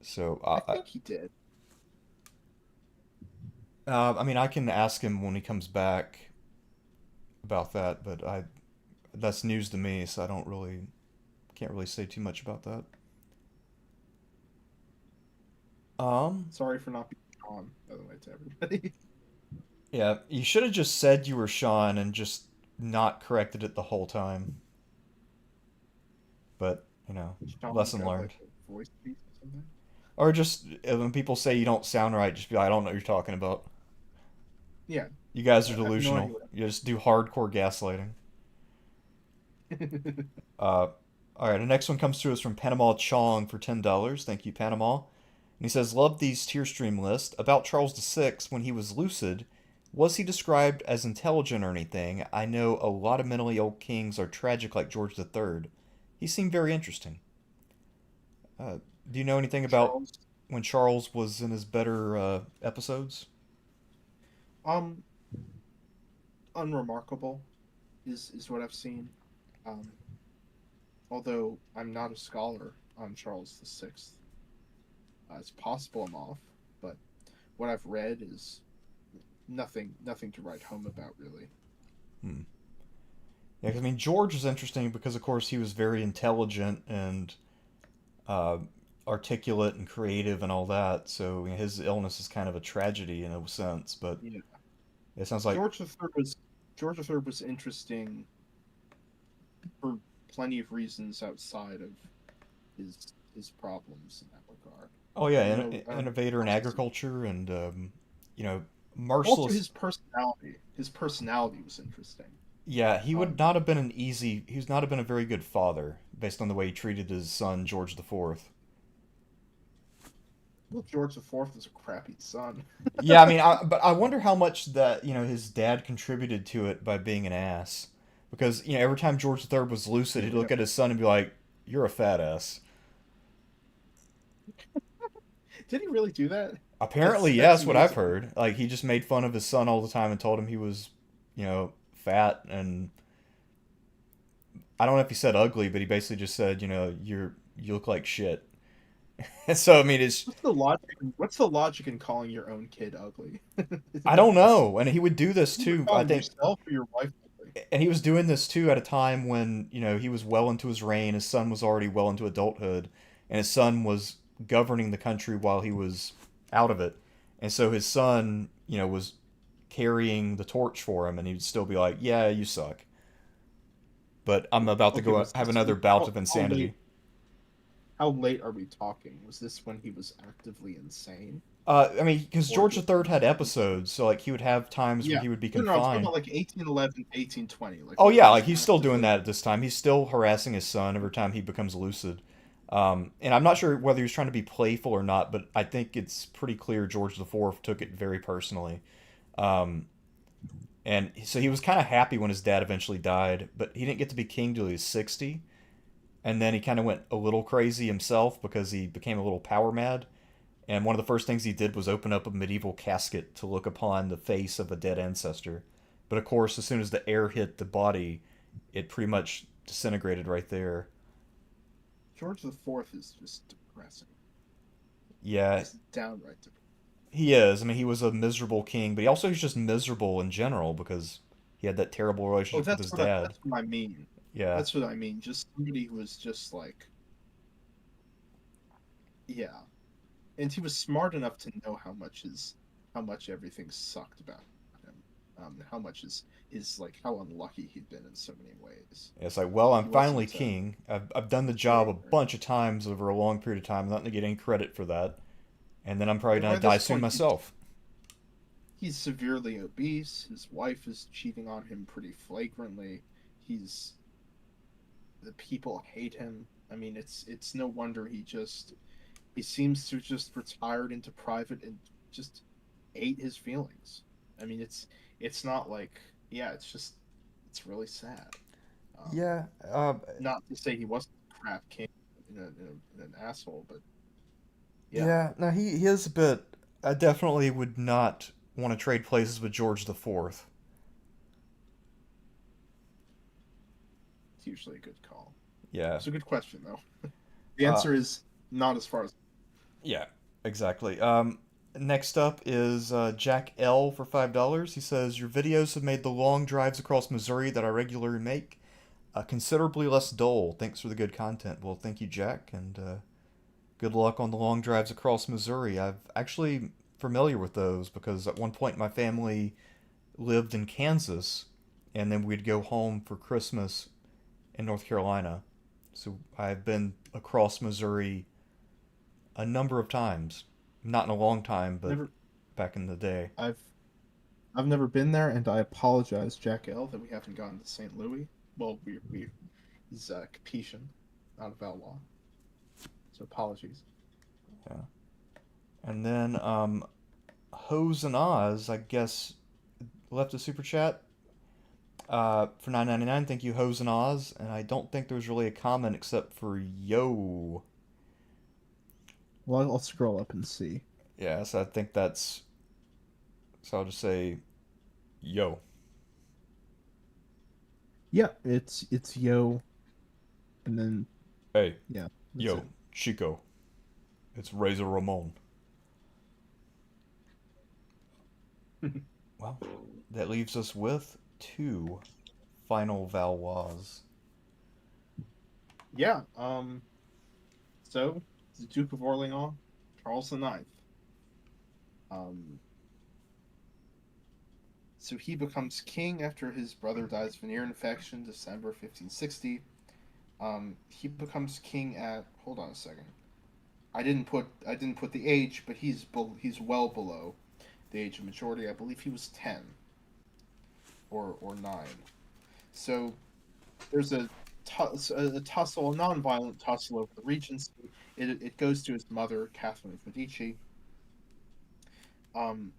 So,
I think he did.
I mean, I can ask him when he comes back about that, but that's news to me, so I don't really can't really say too much about that. Um,
Sorry for not being Sean, by the way, to everybody.
yeah, you should have just said you were Sean and just not corrected it the whole time. But,
Sean's
lesson
got
learned.
like a voice piece or something.
Or just when people say you don't sound right, just be like, I don't know what you're talking about.
Yeah,
You guys are
I have no
delusional. You just do hardcore gaslighting.
idea.
Uh, all right, the next one comes to us from Panama Chong for $10. Thank you, Panama. And he says, "Love these tier stream lists. About Charles VI, when he was lucid, was he described as intelligent or anything? I know a lot of mentally ill kings are tragic like George III. He seemed very interesting. Uh, do you know anything about
Charles,
when Charles was in his better episodes?"
um, unremarkable is what I've seen. Um, although I'm not a scholar on Charles VI. It's possible I'm off, but what I've read is nothing to write home about really.
Hmm. Yeah, 'cause, I mean, George is interesting because, of course, he was very intelligent and uh, articulate and creative and all that. So his illness is kind of a tragedy in a sense. But
Yeah,
it sounds like,
George III was George III was interesting for plenty of reasons outside of his problems in that regard.
oh yeah,
I don't know
innovator in
what else.
agriculture and you know,
Also,
merciless.
his personality. His personality was interesting.
Yeah, he would
Um,
not have been an easy. He would not have been a very good father based on the way he treated his son George IV.
well, George IV was a crappy son.
Yeah, I mean, but I wonder how much that his dad contributed to it by being an ass, because every time George III was lucid, he'd
Yeah.
look at his son and be like, "You're a fat ass."
Did he really do that?
Apparently, yeah,
That's
that's what I've
amazing.
heard. Like he just made fun of his son all the time and told him he was, fat, and I don't know if he said ugly, but he basically just said, you look like shit. And so I mean, it's
What's the logic? What's the logic in calling your own kid ugly?
I don't know, and he would do this
You
too. I
calling
think,
yourself or your wife ugly?
and he was doing this too at a time when he was well into his reign. His son was already well into adulthood, and his son was governing the country while he was out of it. And so his son, was carrying the torch for him, and he'd still be like, "Yeah, you suck." But I'm about to
Okay,
go
was
have
this
another bout
how,
of
how late?
insanity.
How late are we talking? Was this when he was actively insane,
I mean, because
or
George
just
III had
recently?
episodes, so like he would have times where
Yeah.
he would be
No, I'm talking
confined.
about like 1811 to 1820, like
Oh
when he
yeah,
was
like he's still doing
actively.
that at this time. He's still harassing his son every time he becomes lucid. And I'm not sure whether he was trying to be playful or not, but I think it's pretty clear George IV took it very personally. Um, and so he was kind of happy when his dad eventually died, but he didn't get to be king till he was 60. And then he kind of went a little crazy himself because he became a little power mad. And one of the first things he did was open up a medieval casket to look upon the face of a dead ancestor. But of course, as soon as the air hit the body, it pretty much disintegrated right there.
George IV is just depressing,
Yeah,
just downright depressing.
he is. I mean, he was a miserable king, but he also was just miserable in general because he had that terrible
Oh,
relationship with his dad.
that's what I mean.
Yeah.
That's what I mean. Just somebody who was just like, yeah, and he was smart enough to know how much everything sucked about him. How much is like how unlucky he'd been in so many ways.
It's like, well, I'm
He
finally
wasn't.
king. I've done the job a
Yeah.
bunch of times over a long period of time. I'm not going to get any credit for that. And then I'm probably
And
going
by
to die
this
soon
point,
myself.
he's severely obese. His wife is cheating on him pretty flagrantly. He's the people hate him. I mean, it's no wonder he seems to just retired into private and just ate his feelings. I mean, it's not like, yeah, it's really sad. Um,
Yeah,
Not to say he wasn't a crap king in an asshole, but yeah,
yeah. No, he is a bit. I definitely would not want to trade places with George the Fourth.
it's usually a good call.
Yeah.
It's a good question though. The
Uh,
answer is not as far as.
yeah. Exactly. Next up is Jack L for $5. He says your videos have made the long drives across Missouri that I regularly make considerably less dull. Thanks for the good content. Well, thank you, Jack, and good luck on the long drives across Missouri. I've actually familiar with those because at one point my family lived in Kansas, and then we'd go home for Christmas in North Carolina. So I've been across Missouri a number of times. Not in a long time, but
Never,
back in the day.
I've I've never been there, and I apologize, Jack L, that we haven't gotten to St. Louis. Well, we he's Capetian, not a Valois, so apologies.
Yeah. And then Hose and Oz, I guess, left a super chat for 9.99. Thank you, Hose and Oz. And I don't think there's really a comment except for yo.
Well, I'll scroll up and see.
Yeah, so I think that's. So I'll just say yo.
Yeah, it's Yo, and then
Hey,
yeah, that's
yo,
it.
Chico. It's Razor Ramon. Well, that leaves us with two final Valois.
Yeah. So the Duke of Orleans, Charles IX. Um, so he becomes king after his brother dies of an ear infection, December 1560. He becomes king at. Hold on a second. I didn't put the age, but he's well below the age of majority. I believe he was 10 or 9. So there's a tussle, a non-violent tussle over the regency. It goes to his mother, Catherine of Medici. Um,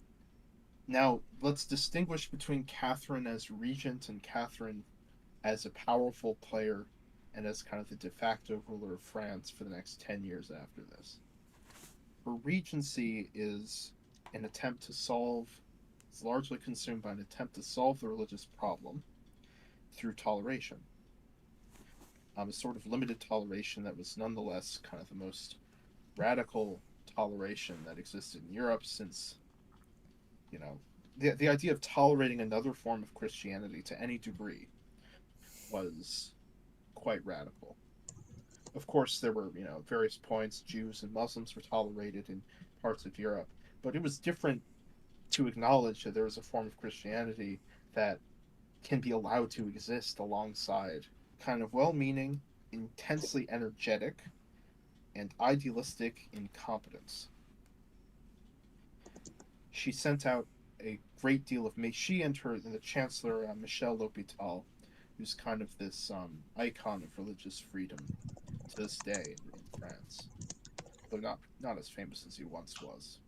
Now let's distinguish between Catherine as regent and Catherine as a powerful player and as kind of the de facto ruler of France for the next 10 years after this. Her regency is an attempt to solve, it's largely consumed by an attempt to solve the religious problem through toleration. A sort of limited toleration that was nonetheless kind of the most radical toleration that existed in Europe since, you know, the idea of tolerating another form of Christianity to any degree was quite radical. Of course, there were, various points Jews and Muslims were tolerated in parts of Europe, but it was different to acknowledge that there is a form of Christianity that can be allowed to exist alongside kind of well meaning, intensely energetic, and idealistic incompetence. She sent out a great deal of. She and the Chancellor, Michel L'Hopital, who's kind of this icon of religious freedom to this day in France, though not as famous as he once was.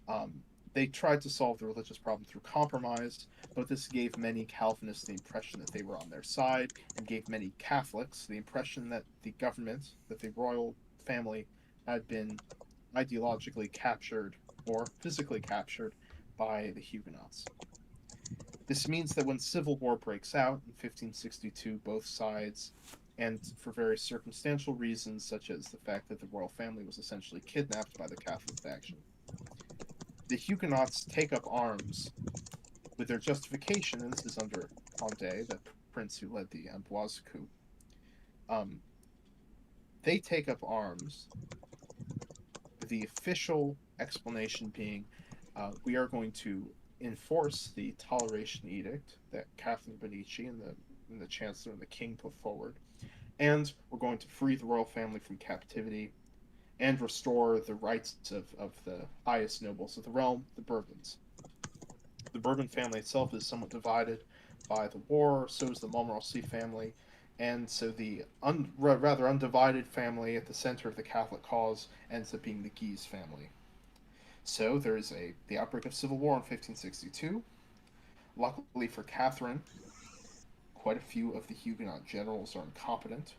Um, they tried to solve the religious problem through compromise, but this gave many Calvinists the impression that they were on their side, and gave many Catholics the impression that the government, that the royal family, had been ideologically captured or physically captured by the Huguenots. This means that when civil war breaks out in 1562, both sides, and for very circumstantial reasons, such as the fact that the royal family was essentially kidnapped by the Catholic faction, the Huguenots take up arms with their justification, and this is under Condé, the prince who led the Amboise coup. Um, they take up arms, the official explanation being we are going to enforce the toleration edict that Catherine of Medici and the Chancellor and the King put forward, and we're going to free the royal family from captivity and restore the rights of the highest nobles of the realm, the Bourbons. The Bourbon family itself is somewhat divided by the war, so is the Montmorency family, and so the rather undivided family at the center of the Catholic cause ends up being the Guise family. So there is the outbreak of civil war in 1562. Luckily for Catherine, quite a few of the Huguenot generals are incompetent,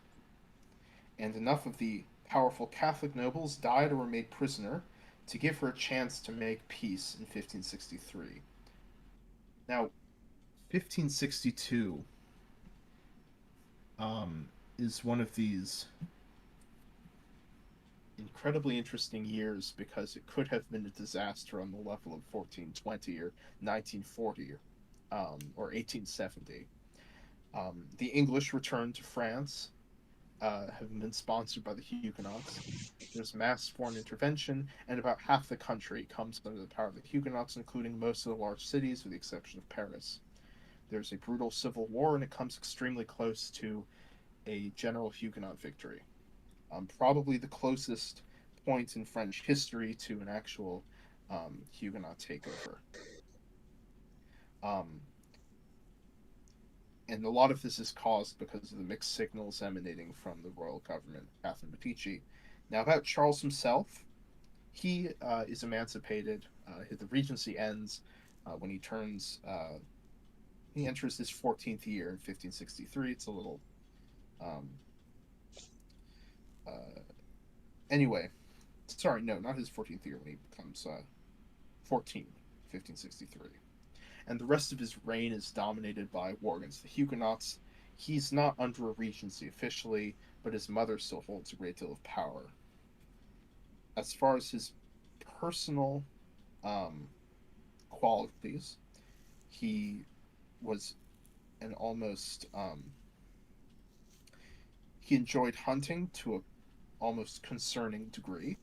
and enough of the powerful Catholic nobles died or were made prisoner to give her a chance to make peace in 1563. Now, 1562 is one of these incredibly interesting years because it could have been a disaster on the level of 1420 or 1940 or 1870. The English returned to France, having been sponsored by the Huguenots. There's mass foreign intervention, and about half the country comes under the power of the Huguenots, including most of the large cities, with the exception of Paris. There's a brutal civil war, and it comes extremely close to a general Huguenot victory. Probably the closest point in French history to an actual Huguenot takeover. Um, and a lot of this is caused because of the mixed signals emanating from the royal government, Catherine Medici. Now, about Charles himself, he is emancipated. The regency ends when he enters his 14th year in 1563. It's a little. Um, uh, anyway, sorry, no, not his 14th year when he becomes 14, 1563. And the rest of his reign is dominated by war against the Huguenots. He's not under a regency officially, but his mother still holds a great deal of power. As far as his personal um, qualities, he was an almost he enjoyed hunting to a almost concerning degree.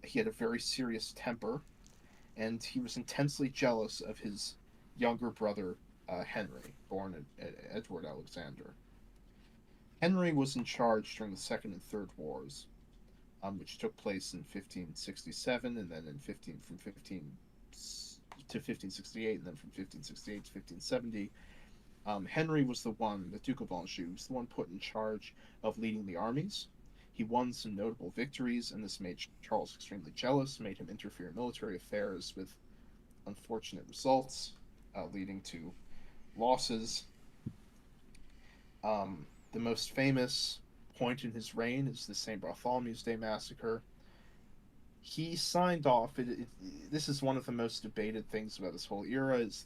He had a very serious temper, and he was intensely jealous of his younger brother Henry, born Edward Alexander. Henry was in charge during the Second and Third Wars, which took place in 1567, and then in 15 from 15 to 1568, and then from 1568 to 1570. Henry was the Duke of Anjou, was the one put in charge of leading the armies. He won some notable victories, and this made Charles extremely jealous, made him interfere in military affairs with unfortunate results, leading to losses. The most famous point in his reign is the St. Bartholomew's Day massacre. He signed off. This is one of the most debated things about this whole era: is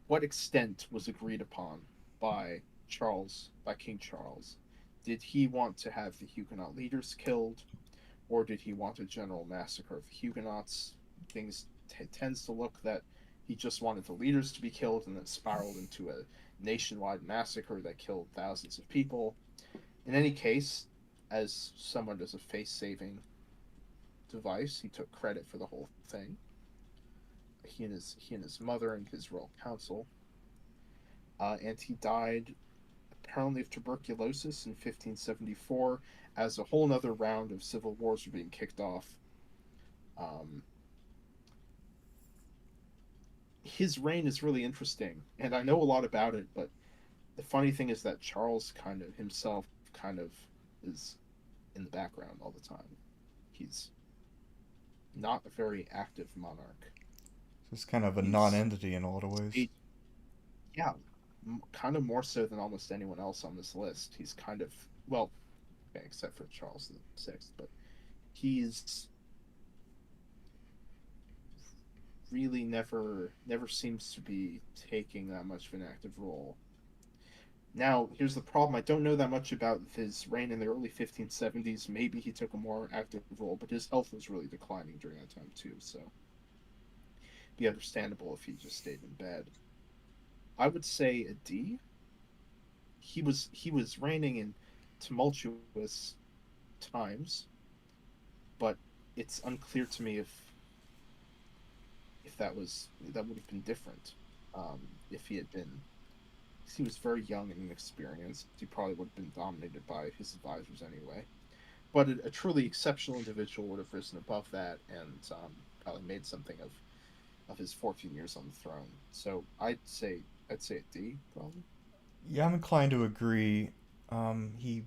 what extent was agreed upon by King Charles. Did he want to have the Huguenot leaders killed, or did he want a general massacre of the Huguenots? Things tends to look that he just wanted the leaders to be killed and then spiraled into a nationwide massacre that killed thousands of people. In any case, as someone as a face-saving device, he took credit for the whole thing. He and his mother and his royal council, and he died apparently of tuberculosis in 1574 as a whole other round of civil wars were being kicked off. His reign is really interesting, and I know a lot about it, but the funny thing is that Charles kind of is in the background all the time. He's not a very active monarch.
It's kind of a
He's
non-entity in a lot of ways.
yeah, kind of more so than almost anyone else on this list. He's kind of, well, okay, except for Charles VI, but he's really never seems to be taking that much of an active role. Now, here's the problem. I don't know that much about his reign in the early 1570s. Maybe he took a more active role, but his health was really declining during that time too, so it'd be understandable if he just stayed in bed. I would say a D. He was reigning in tumultuous times, but it's unclear to me if that would have been different. If he had been, he was very young and inexperienced. He probably would have been dominated by his advisors anyway. But a truly exceptional individual would have risen above that and probably made something of his 14 years on the throne. So I'd say a D probably.
Yeah, I'm inclined to agree. He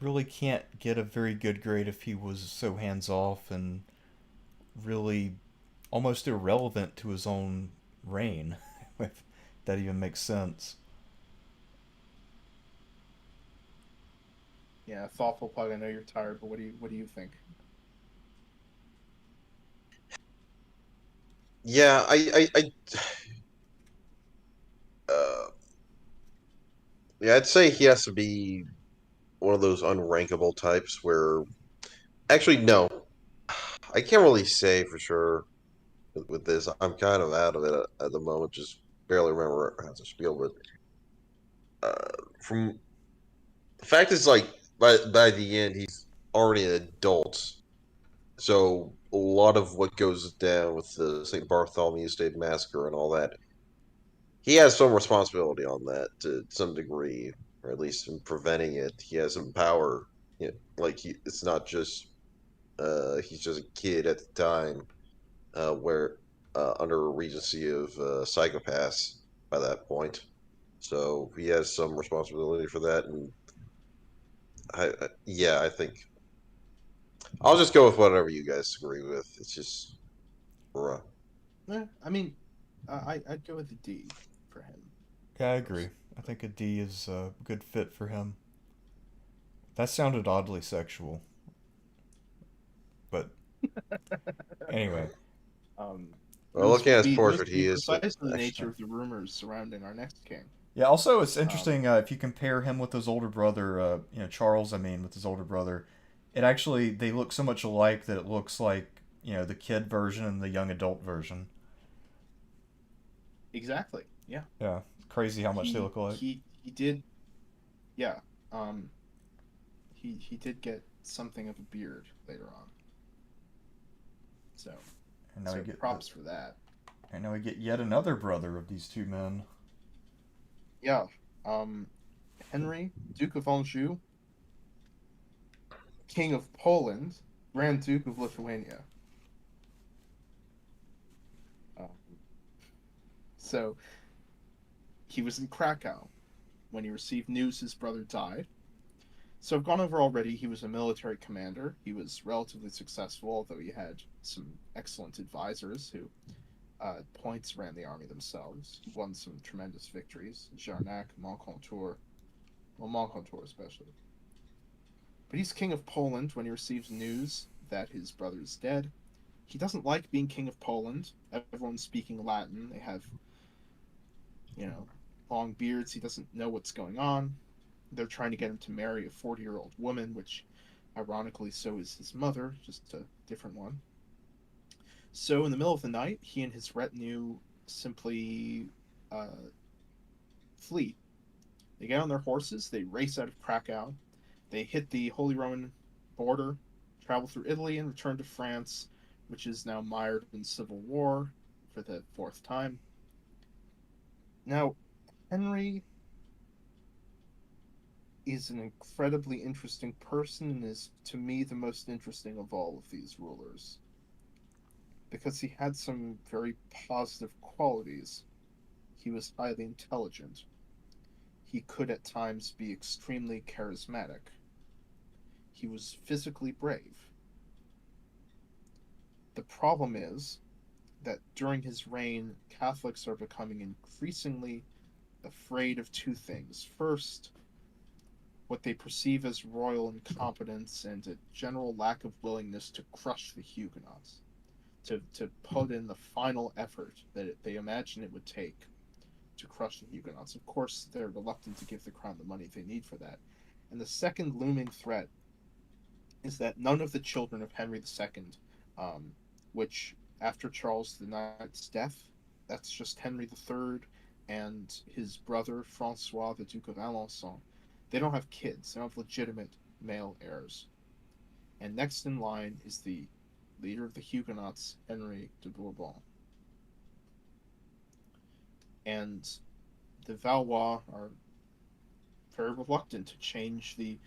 really can't get a very good grade if he was so hands off and really almost irrelevant to his own reign, if that even makes sense.
Yeah, thoughtful plug. I know you're tired, but what do you think?
Yeah, uh, yeah, I'd say he has to be one of those unrankable types where, actually, no, I can't really say for sure with this. I'm kind of out of it at the moment, just barely remember how to spiel, but from the fact is, like, by the end, he's already an adult. So a lot of what goes down with the St. Bartholomew's Day massacre and all that, he has some responsibility on that to some degree, or at least in preventing it. He has some power. You know, like it's not just he's just a kid at the time, where under a regency of psychopaths by that point. So he has some responsibility for that, and yeah, I think I'll just go with whatever you guys agree with. It's just, bruh.
I mean, I'd go with a D for him
Yeah, I agree.
personally.
I think a D is a good fit for him. That sounded oddly sexual, but anyway.
Um,
Well, looking at his
those
portrait,
would
he
be
is
precisely the nature
actually.
of the rumors surrounding our next king.
Yeah. Also, it's
Um,
interesting if you compare him with his older brother, Charles. I mean, with his older brother, it actually they look so much alike that it looks like the kid version and the young adult version.
exactly. Yeah.
Yeah, it's crazy how much they
He
look alike.
he he did. Yeah. Um, he did get something of a beard later on. So
And now we
so
get
props for that.
yet another brother of these two men.
Yeah. Um, Henry, Duke of Anjou, King of Poland, Grand Duke of Lithuania. Um, so he was in Krakow when he received news his brother died. So I've gone over already. He was a military commander. He was relatively successful, although he had some excellent advisors who, at points, ran the army themselves. He won some tremendous victories. Jarnac, Moncontour, well, Moncontour especially. But he's king of Poland when he receives news that his brother is dead. He doesn't like being king of Poland. Everyone's speaking Latin. They have, you know, long beards. He doesn't know what's going on. They're trying to get him to marry a 40-year-old woman, which, ironically, so is his mother, just a different one. So, in the middle of the night, he and his retinue simply uh, flee. They get on their horses, they race out of Krakow, they hit the Holy Roman border, travel through Italy, and return to France, which is now mired in civil war for the fourth time. Now, Henry is an incredibly interesting person and is, to me, the most interesting of all of these rulers because he had some very positive qualities. He was highly intelligent. He could at times be extremely charismatic. He was physically brave. The problem is that during his reign, Catholics are becoming increasingly afraid of two things. First, what they perceive as royal incompetence and a general lack of willingness to crush the Huguenots, to put in the final effort that they imagine it would take to crush the Huguenots. Of course, they're reluctant to give the crown the money they need for that. And the second looming threat is that none of the children of Henry II, um, which after Charles IX's death, that's just Henry III and his brother Francois, the Duke of Alençon, they don't have kids. They don't have legitimate male heirs. And next in line is the leader of the Huguenots, Henry de Bourbon. And the Valois are very reluctant to change the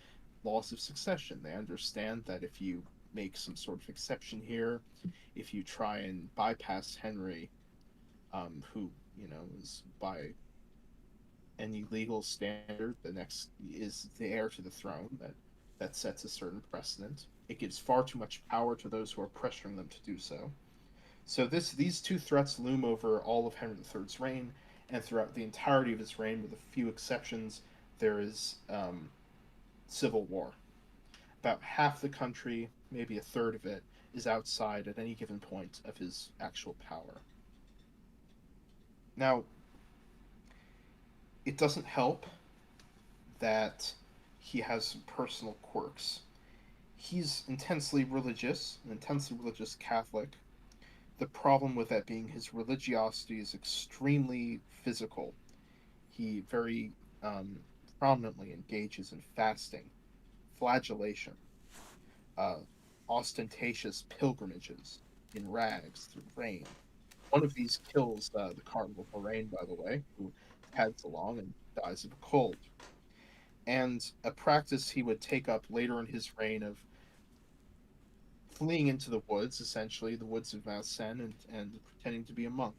laws of succession. They understand that if you make some sort of exception here, if you try and bypass Henry, who is by any legal standard the next is the heir to the throne, that that sets a certain precedent. It gives far too much power to those who are pressuring them to do so. So these two threats loom over all of Henry III's reign, and throughout the entirety of his reign, with a few exceptions, there is civil war. About half the country, maybe a third of it, is outside at any given point of his actual power. Now, it doesn't help that he has some personal quirks. He's intensely religious, an intensely religious Catholic. The problem with that being his religiosity is extremely physical. He very prominently engages in fasting, flagellation, uh, ostentatious pilgrimages in rags through rain. One of these kills the Cardinal of Lorraine, by the way, who heads along and dies of a cold. And a practice he would take up later in his reign of fleeing into the woods, essentially the woods of Vincennes, and pretending to be a monk.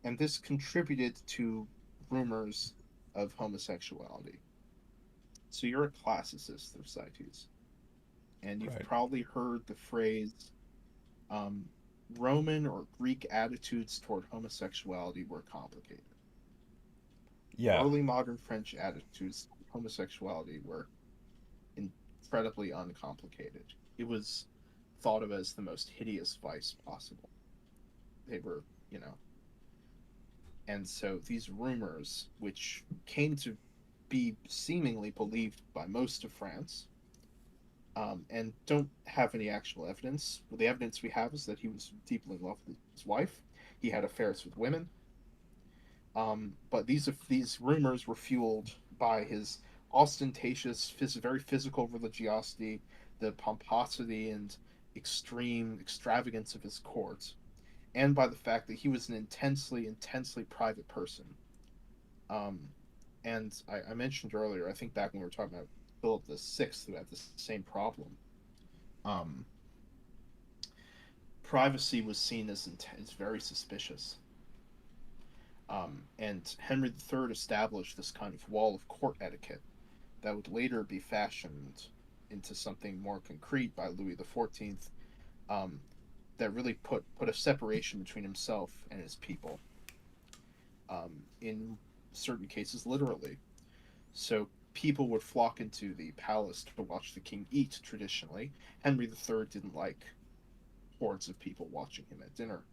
And this contributed to rumors of homosexuality. So you're a classicist, Thersites, and you've
Right.
probably heard the phrase um, Roman or Greek attitudes toward homosexuality were complicated.
Yeah.
Early modern French attitudes toward homosexuality were incredibly uncomplicated. It was thought of as the most hideous vice possible. They were, you know, and so these rumors, which came to be seemingly believed by most of France, and don't have any actual evidence. Well, the evidence we have is that he was deeply in love with his wife. He had affairs with women. But these rumors were fueled by his ostentatious, very physical religiosity, the pomposity and extreme extravagance of his court, and by the fact that he was an intensely private person. Um, and I mentioned earlier, I think back when we were talking about Philip VI, who had the same problem. Um, Privacy was seen as very suspicious. And Henry III established this kind of wall of court etiquette that would later be fashioned into something more concrete by Louis XIV, um, that really put a separation between himself and his people. In certain cases, literally. So people would flock into the palace to watch the king eat. Traditionally, Henry III didn't like hordes of people watching him at dinner.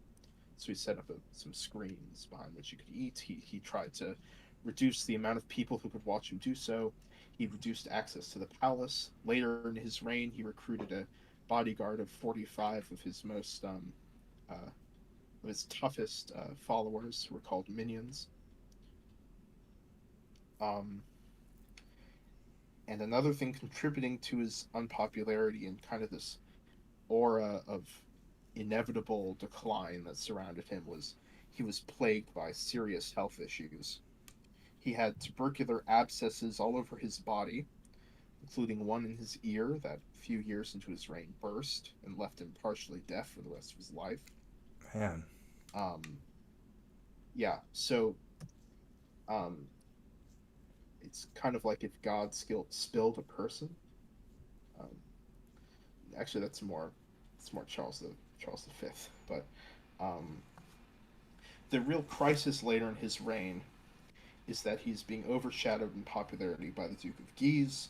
So he set up some screens behind which you could eat. He tried to reduce the amount of people who could watch him do so. He reduced access to the palace. Later in his reign, he recruited a bodyguard of 45 of his of his toughest followers, who were called minions. Um, and another thing contributing to his unpopularity and kind of this aura of inevitable decline that surrounded him was he was plagued by serious health issues. He had tubercular abscesses all over his body, including one in his ear that a few years into his reign burst and left him partially deaf for the rest of his life.
Man.
Um, yeah, so um, it's kind of like if God spilled a person. Um, Actually, it's more Charles V. But um, the real crisis later in his reign is that he's being overshadowed in popularity by the Duke of Guise,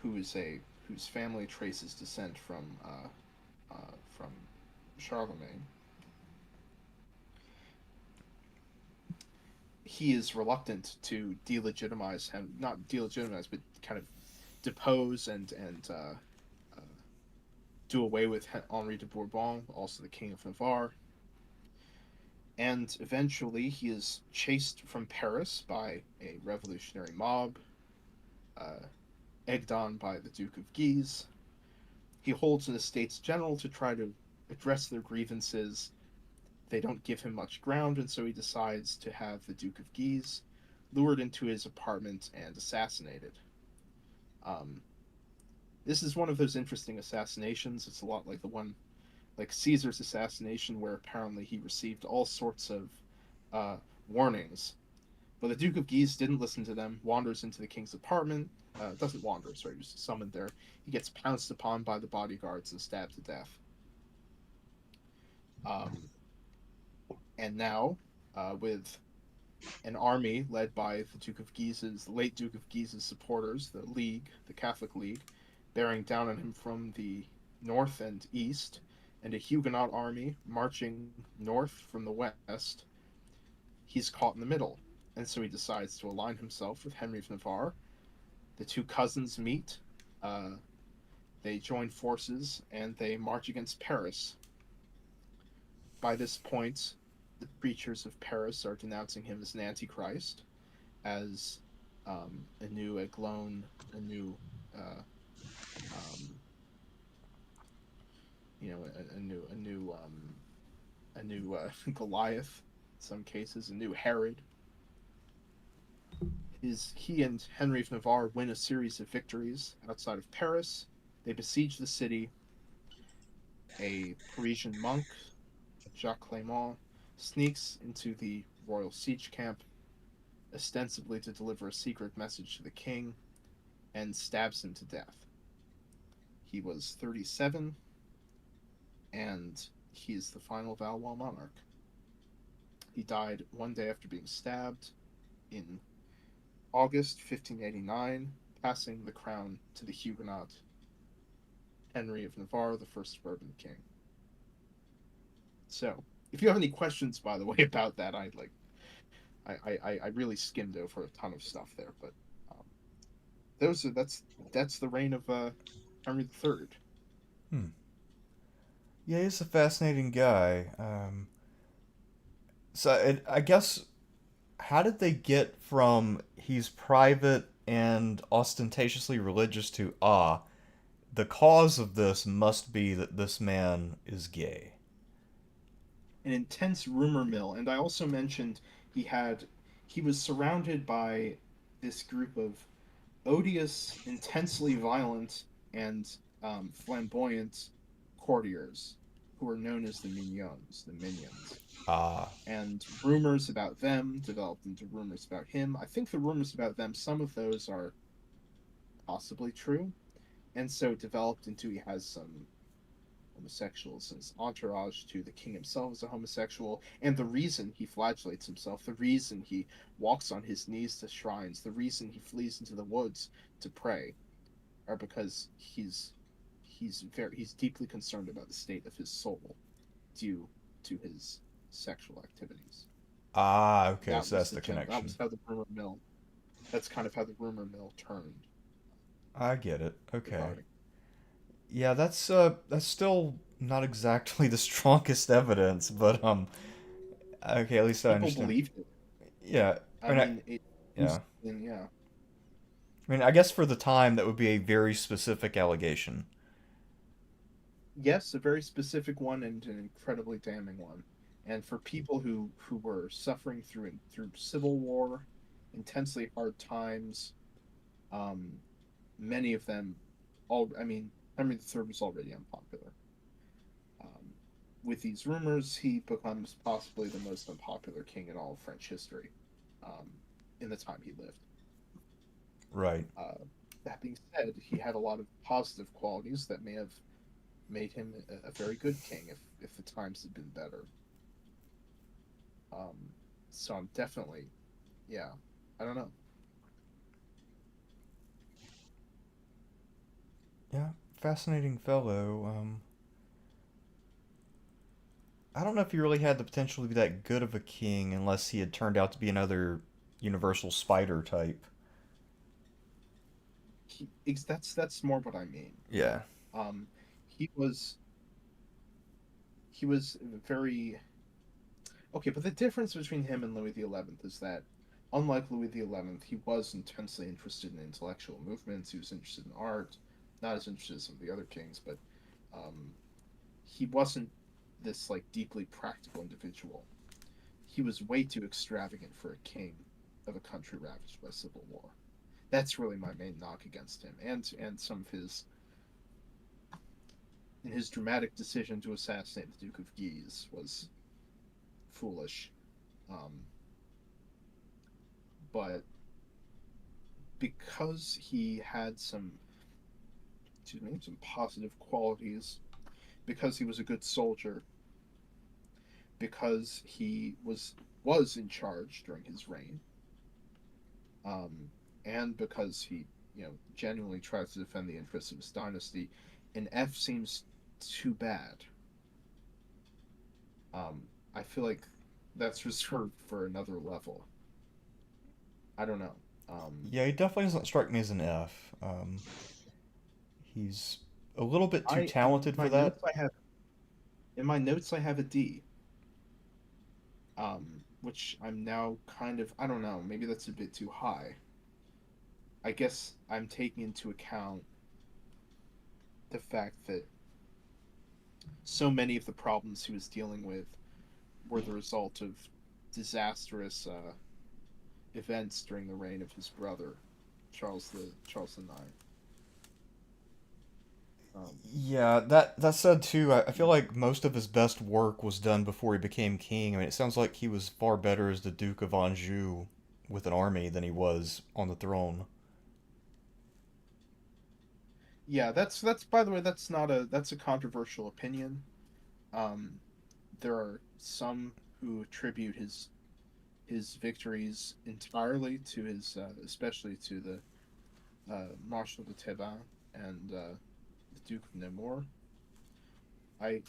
who is a whose family traces descent from Charlemagne. He is reluctant to delegitimize him, not delegitimize, but kind of depose and uh, do away with Henri de Bourbon, also the King of Navarre. And eventually, he is chased from Paris by a revolutionary mob, uh, egged on by the Duke of Guise. He holds an estates general to try to address their grievances. They don't give him much ground, and so he decides to have the Duke of Guise lured into his apartment and assassinated. Um, this is one of those interesting assassinations. It's a lot like the one, like Caesar's assassination, where apparently he received all sorts of uh, warnings. But the Duke of Guise didn't listen to them, wanders into the king's apartment, doesn't wander, sorry, just summoned there. He gets pounced upon by the bodyguards and stabbed to death. Um, and now, with an army led by the late Duke of Guise's supporters, the League, the Catholic League, bearing down on him from the north and east, and a Huguenot army marching north from the west, he's caught in the middle. And so he decides to align himself with Henry of Navarre. The two cousins meet, uh, they join forces, and they march against Paris. By this point, the preachers of Paris are denouncing him as an antichrist, as a new Eglon, a new, uh, um, a new Goliath. In some cases, a new Herod. He and Henry of Navarre win a series of victories outside of Paris. They besiege the city. A Parisian monk, Jacques Clément, sneaks into the royal siege camp, ostensibly to deliver a secret message to the king, and stabs him to death. He was 37, and he is the final Valois monarch. He died one day after being stabbed in August 1589, passing the crown to the Huguenot Henry of Navarre, the first Bourbon king. So, if you have any questions, by the way, about that, I really skimmed over a ton of stuff there, but um, that's the reign of Henry III.
Hmm. Yeah, he's a fascinating guy. I guess, how did they get from he's private and ostentatiously religious to the cause of this must be that this man is gay?
An intense rumor mill, and I also mentioned he was surrounded by this group of odious, intensely violent, and flamboyant courtiers who were known as the minions.
Ah,
And rumors about them developed into rumors about him. I think the rumors about them, some of those are possibly true, and so developed into he has some homosexuals in his entourage, to the king himself as a homosexual, and the reason he flagellates himself, the reason he walks on his knees to shrines, the reason he flees into the woods to pray, are because he's deeply concerned about the state of his soul due to his sexual activities.
okay, so that's the
That
connection.
was how the rumor mill. That's kind of how the rumor mill turned
I get it. Okay.
regarding.
Yeah, that's still not exactly the strongest evidence, but okay, at least I
People
understand.
believed it.
Yeah,
I
I mean,
mean, it
yeah.
used in yeah.
I mean, I guess for the time that would be a very specific allegation.
Yes, a very specific one and an incredibly damning one. And for people who were suffering through civil war, intensely hard times, um, many of them, all I mean, Henry III was already unpopular. Um, with these rumors, he becomes possibly the most unpopular king in all of French history, um, in the time he lived.
Right.
Uh, that being said, he had a lot of positive qualities that may have made him a very good king if the times had been better. Um, so I'm definitely, yeah, I don't know.
Yeah, fascinating fellow. I don't know if he really had the potential to be that good of a king unless he had turned out to be another universal spider type.
That's more what I mean.
Yeah.
Um, he was he was very okay, but the difference between him and Louis XI is that, unlike Louis XI, he was intensely interested in intellectual movements. He was interested in art, not as interested as some of the other kings, but um, he wasn't this like deeply practical individual. He was way too extravagant for a king of a country ravaged by civil war. That's really my main knock against him, and some of his dramatic decision to assassinate the Duke of Guise was foolish. Um, but because he had some, excuse me, some positive qualities, because he was a good soldier, because he was in charge during his reign, um, and because he, genuinely tries to defend the interests of his dynasty, an F seems too bad. I feel like that's reserved for another level. I don't know.
Yeah, he definitely doesn't strike me as an F. He's a little bit too
I
talented for that.
in my notes I have a D, which I'm now kind of, I don't know, maybe that's a bit too high. I guess I'm taking into account the fact that so many of the problems he was dealing with were the result of disastrous events during the reign of his brother, Charles the Ninth.
Yeah, that said too, I feel like most of his best work was done before he became king. I mean, it sounds like he was far better as the Duke of Anjou with an army than he was on the throne.
Yeah, that's by the way, that's a controversial opinion. Um, there are some who attribute his victories entirely to his, especially to the Marshal de Thévin and the Duke of Nemours. I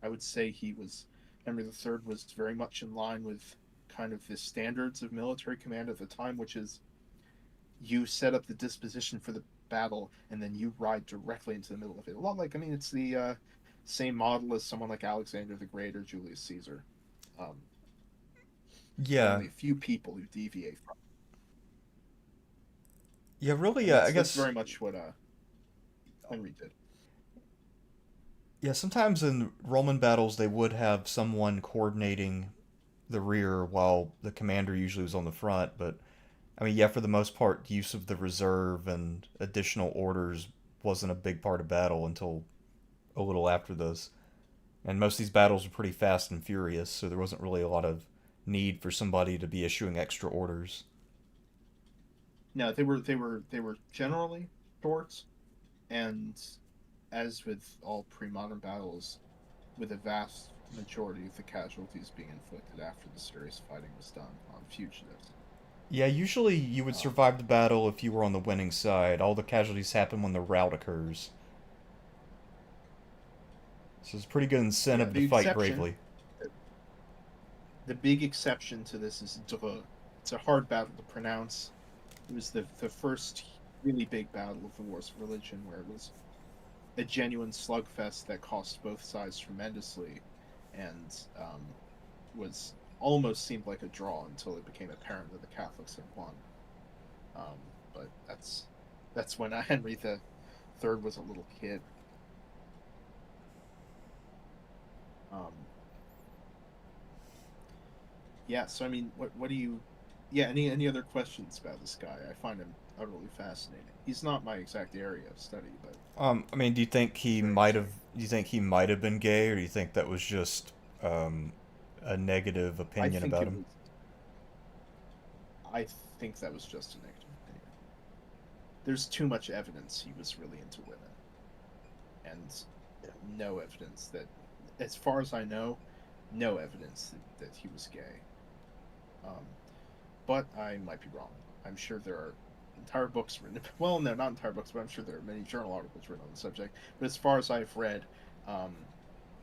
I would say he was Henry III was very much in line with kind of the standards of military command at the time, which is you set up the disposition for the battle and then you ride directly into the middle of it. A lot like, I mean, it's the same model as someone like Alexander the Great or Julius Caesar. Um, there are
Yeah,
only a few people who deviate from,
yeah, really.
and
I
that's
guess
very much what Henry did.
yeah. Sometimes in Roman battles, they would have someone coordinating the rear while the commander usually was on the front. But I mean, yeah, for the most part, the use of the reserve and additional orders wasn't a big part of battle until a little after this. And most of these battles were pretty fast and furious, so there wasn't really a lot of need for somebody to be issuing extra orders.
No, they were generally short, and as with all pre-modern battles, with a vast majority of the casualties being inflicted after the serious fighting was done on fugitives.
Yeah, usually you would
Um,
survive the battle if you were on the winning side. All the casualties happen when the rout occurs. So it's a pretty good
yeah,
incentive to fight bravely.
the big exception to this is Dreux. It's a hard battle to pronounce. It was the first really big battle of the Wars of Religion, where it was a genuine slugfest that cost both sides tremendously, and was almost seemed like a draw until it became apparent that the Catholics had won. Um, but that's when Henry the Third was a little kid. Um, yeah, so I mean, what do you? Yeah, any other questions about this guy? I find him utterly fascinating. He's not my exact area of study, but
I mean, do you think
he's
he
very
might have?
interesting.
Do you think he might have been gay, or do you think that was just um, a negative
I
opinion
think
about
it
him?
was. I think that was just a negative opinion. There's too much evidence he was really into women, and no evidence that, as far as I know, no evidence that he was gay. Um, but I might be wrong. I'm sure there are entire books written. Well, no, not entire books, but I'm sure there are many journal articles written on the subject. But as far as I've read, um,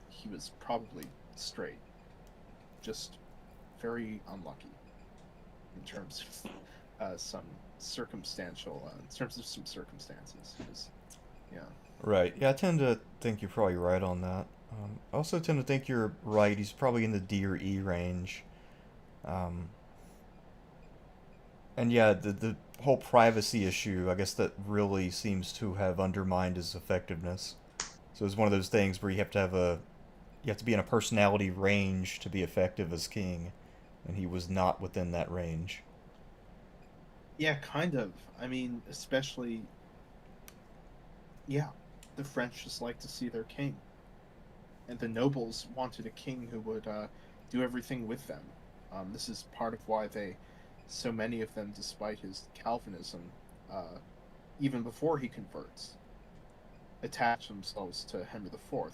he was probably straight, just very unlucky in terms of in terms of some circumstances. It was, yeah,
Right. Yeah, I tend to think you're probably right on that. I also tend to think you're right. He's probably in the D or E range. Um, and yeah, the whole privacy issue, I guess that really seems to have undermined his effectiveness. So it's one of those things where you have to be in a personality range to be effective as king, and he was not within that range.
yeah, kind of. I mean, especially, yeah, the French just like to see their king, and the nobles wanted a king who would do everything with them. This is part of why they so many of them, despite his Calvinism, even before he converts, attach themselves to Henry IV,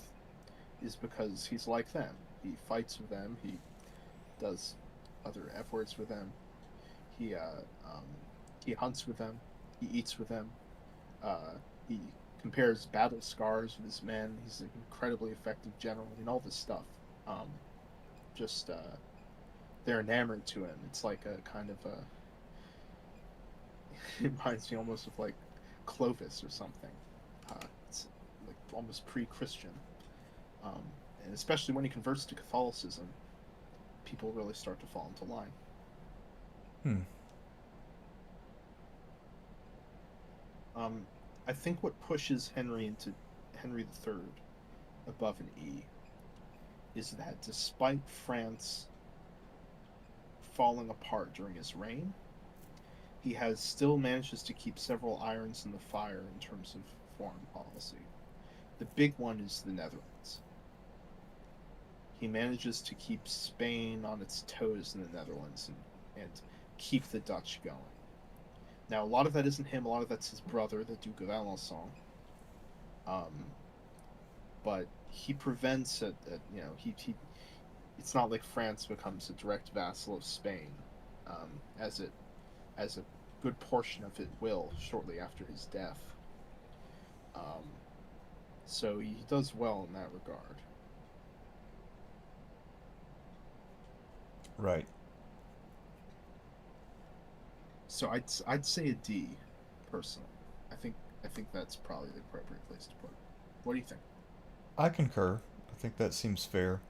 is because he's like them. He fights with them. He does other F words with them. He he hunts with them. He eats with them. He compares battle scars with his men. He's an incredibly effective general and all this stuff. Um, just they're enamored to him. It's like a kind of a. It reminds me almost of like Clovis or something. It's like almost pre-Christian, um, and especially when he converts to Catholicism, people really start to fall into line.
Hmm.
I think what pushes Henry into Henry III above an E is that despite France falling apart during his reign, he has still manages to keep several irons in the fire in terms of foreign policy. The big one is the Netherlands. He manages to keep Spain on its toes in the Netherlands and keep the Dutch going. Now, a lot of that isn't him. A lot of that's his brother, the Duke of Alençon. Um, but he prevents it. He. It's not like France becomes a direct vassal of Spain, as a good portion of it will shortly after his death. Um, so he does well in that regard.
Right.
So I'd say a D, personally. I think that's probably the appropriate place to put it. What do you think?
I concur. I think that seems fair.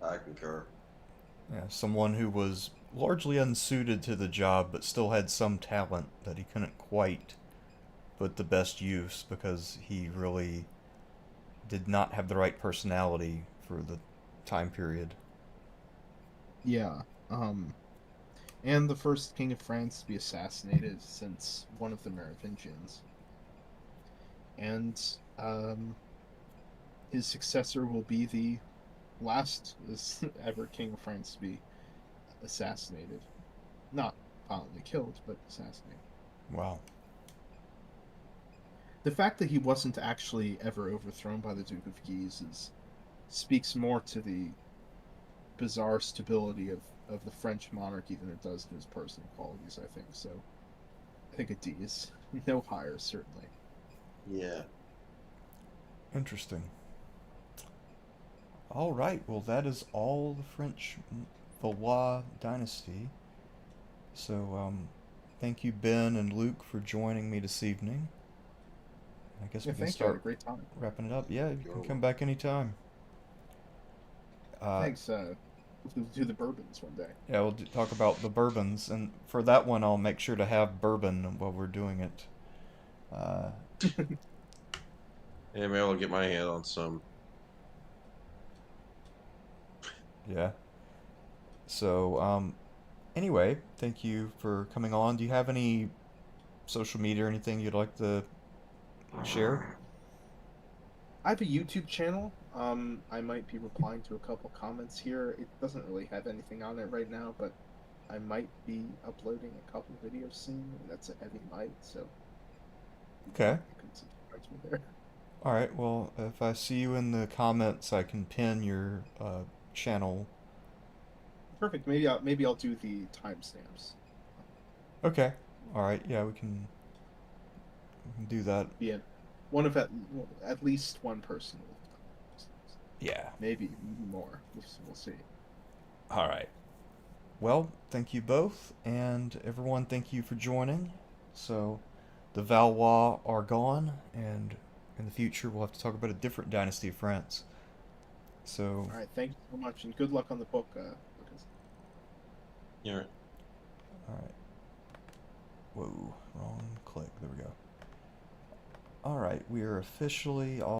I concur.
Yeah, someone who was largely unsuited to the job but still had some talent that he couldn't quite put the best use because he really did not have the right personality for the time period.
Yeah. And the first king of France to be assassinated since one of the Merovingians. And his successor will be the last ever king of France to be assassinated. Not violently killed, but assassinated.
Wow.
The fact that he wasn't actually ever overthrown by the Duke of Guise speaks more to the bizarre stability of the French monarchy than it does to his personal qualities, I think. So I think a D is no higher, certainly.
Yeah.
Interesting. All right, well, that is all the French Valois dynasty. So, thank you, Ben and Luke, for joining me this evening. I guess
Yeah,
we can
thank you. I had a
start
great time.
wrapping it up. Yeah, you
You're
can come
welcome.
back anytime.
Thanks. We'll do the bourbons one day.
Yeah, we'll talk about the bourbons, and for that one, I'll make sure to have bourbon while we're doing it. Uh,
Yeah, maybe I'll get my hand on some.
yeah. So, anyway, thank you for coming on. Do you have any social media or anything you'd like to share?
I have a YouTube channel. I might be replying to a couple comments here. It doesn't really have anything on it right now, but I might be uploading a couple videos soon, and that's a heavy might, so
Okay.
you can subscribe to me there.
All right. Well, if I see you in the comments, I can pin your channel.
Perfect. Maybe I'll do the timestamps.
Okay. All right. Yeah, we can do that.
Yeah, one of at least one person will have done timestamps.
Yeah.
Maybe more. We'll see.
All right. Well, thank you both, and everyone, thank you for joining. So, the Valois are gone, and in the future, we'll have to talk about a different dynasty of France. So,
All right. Thank you so much, and good luck on the book, Lucas.
Yeah.
all right. Whoa, wrong click. There we go. All right, we are officially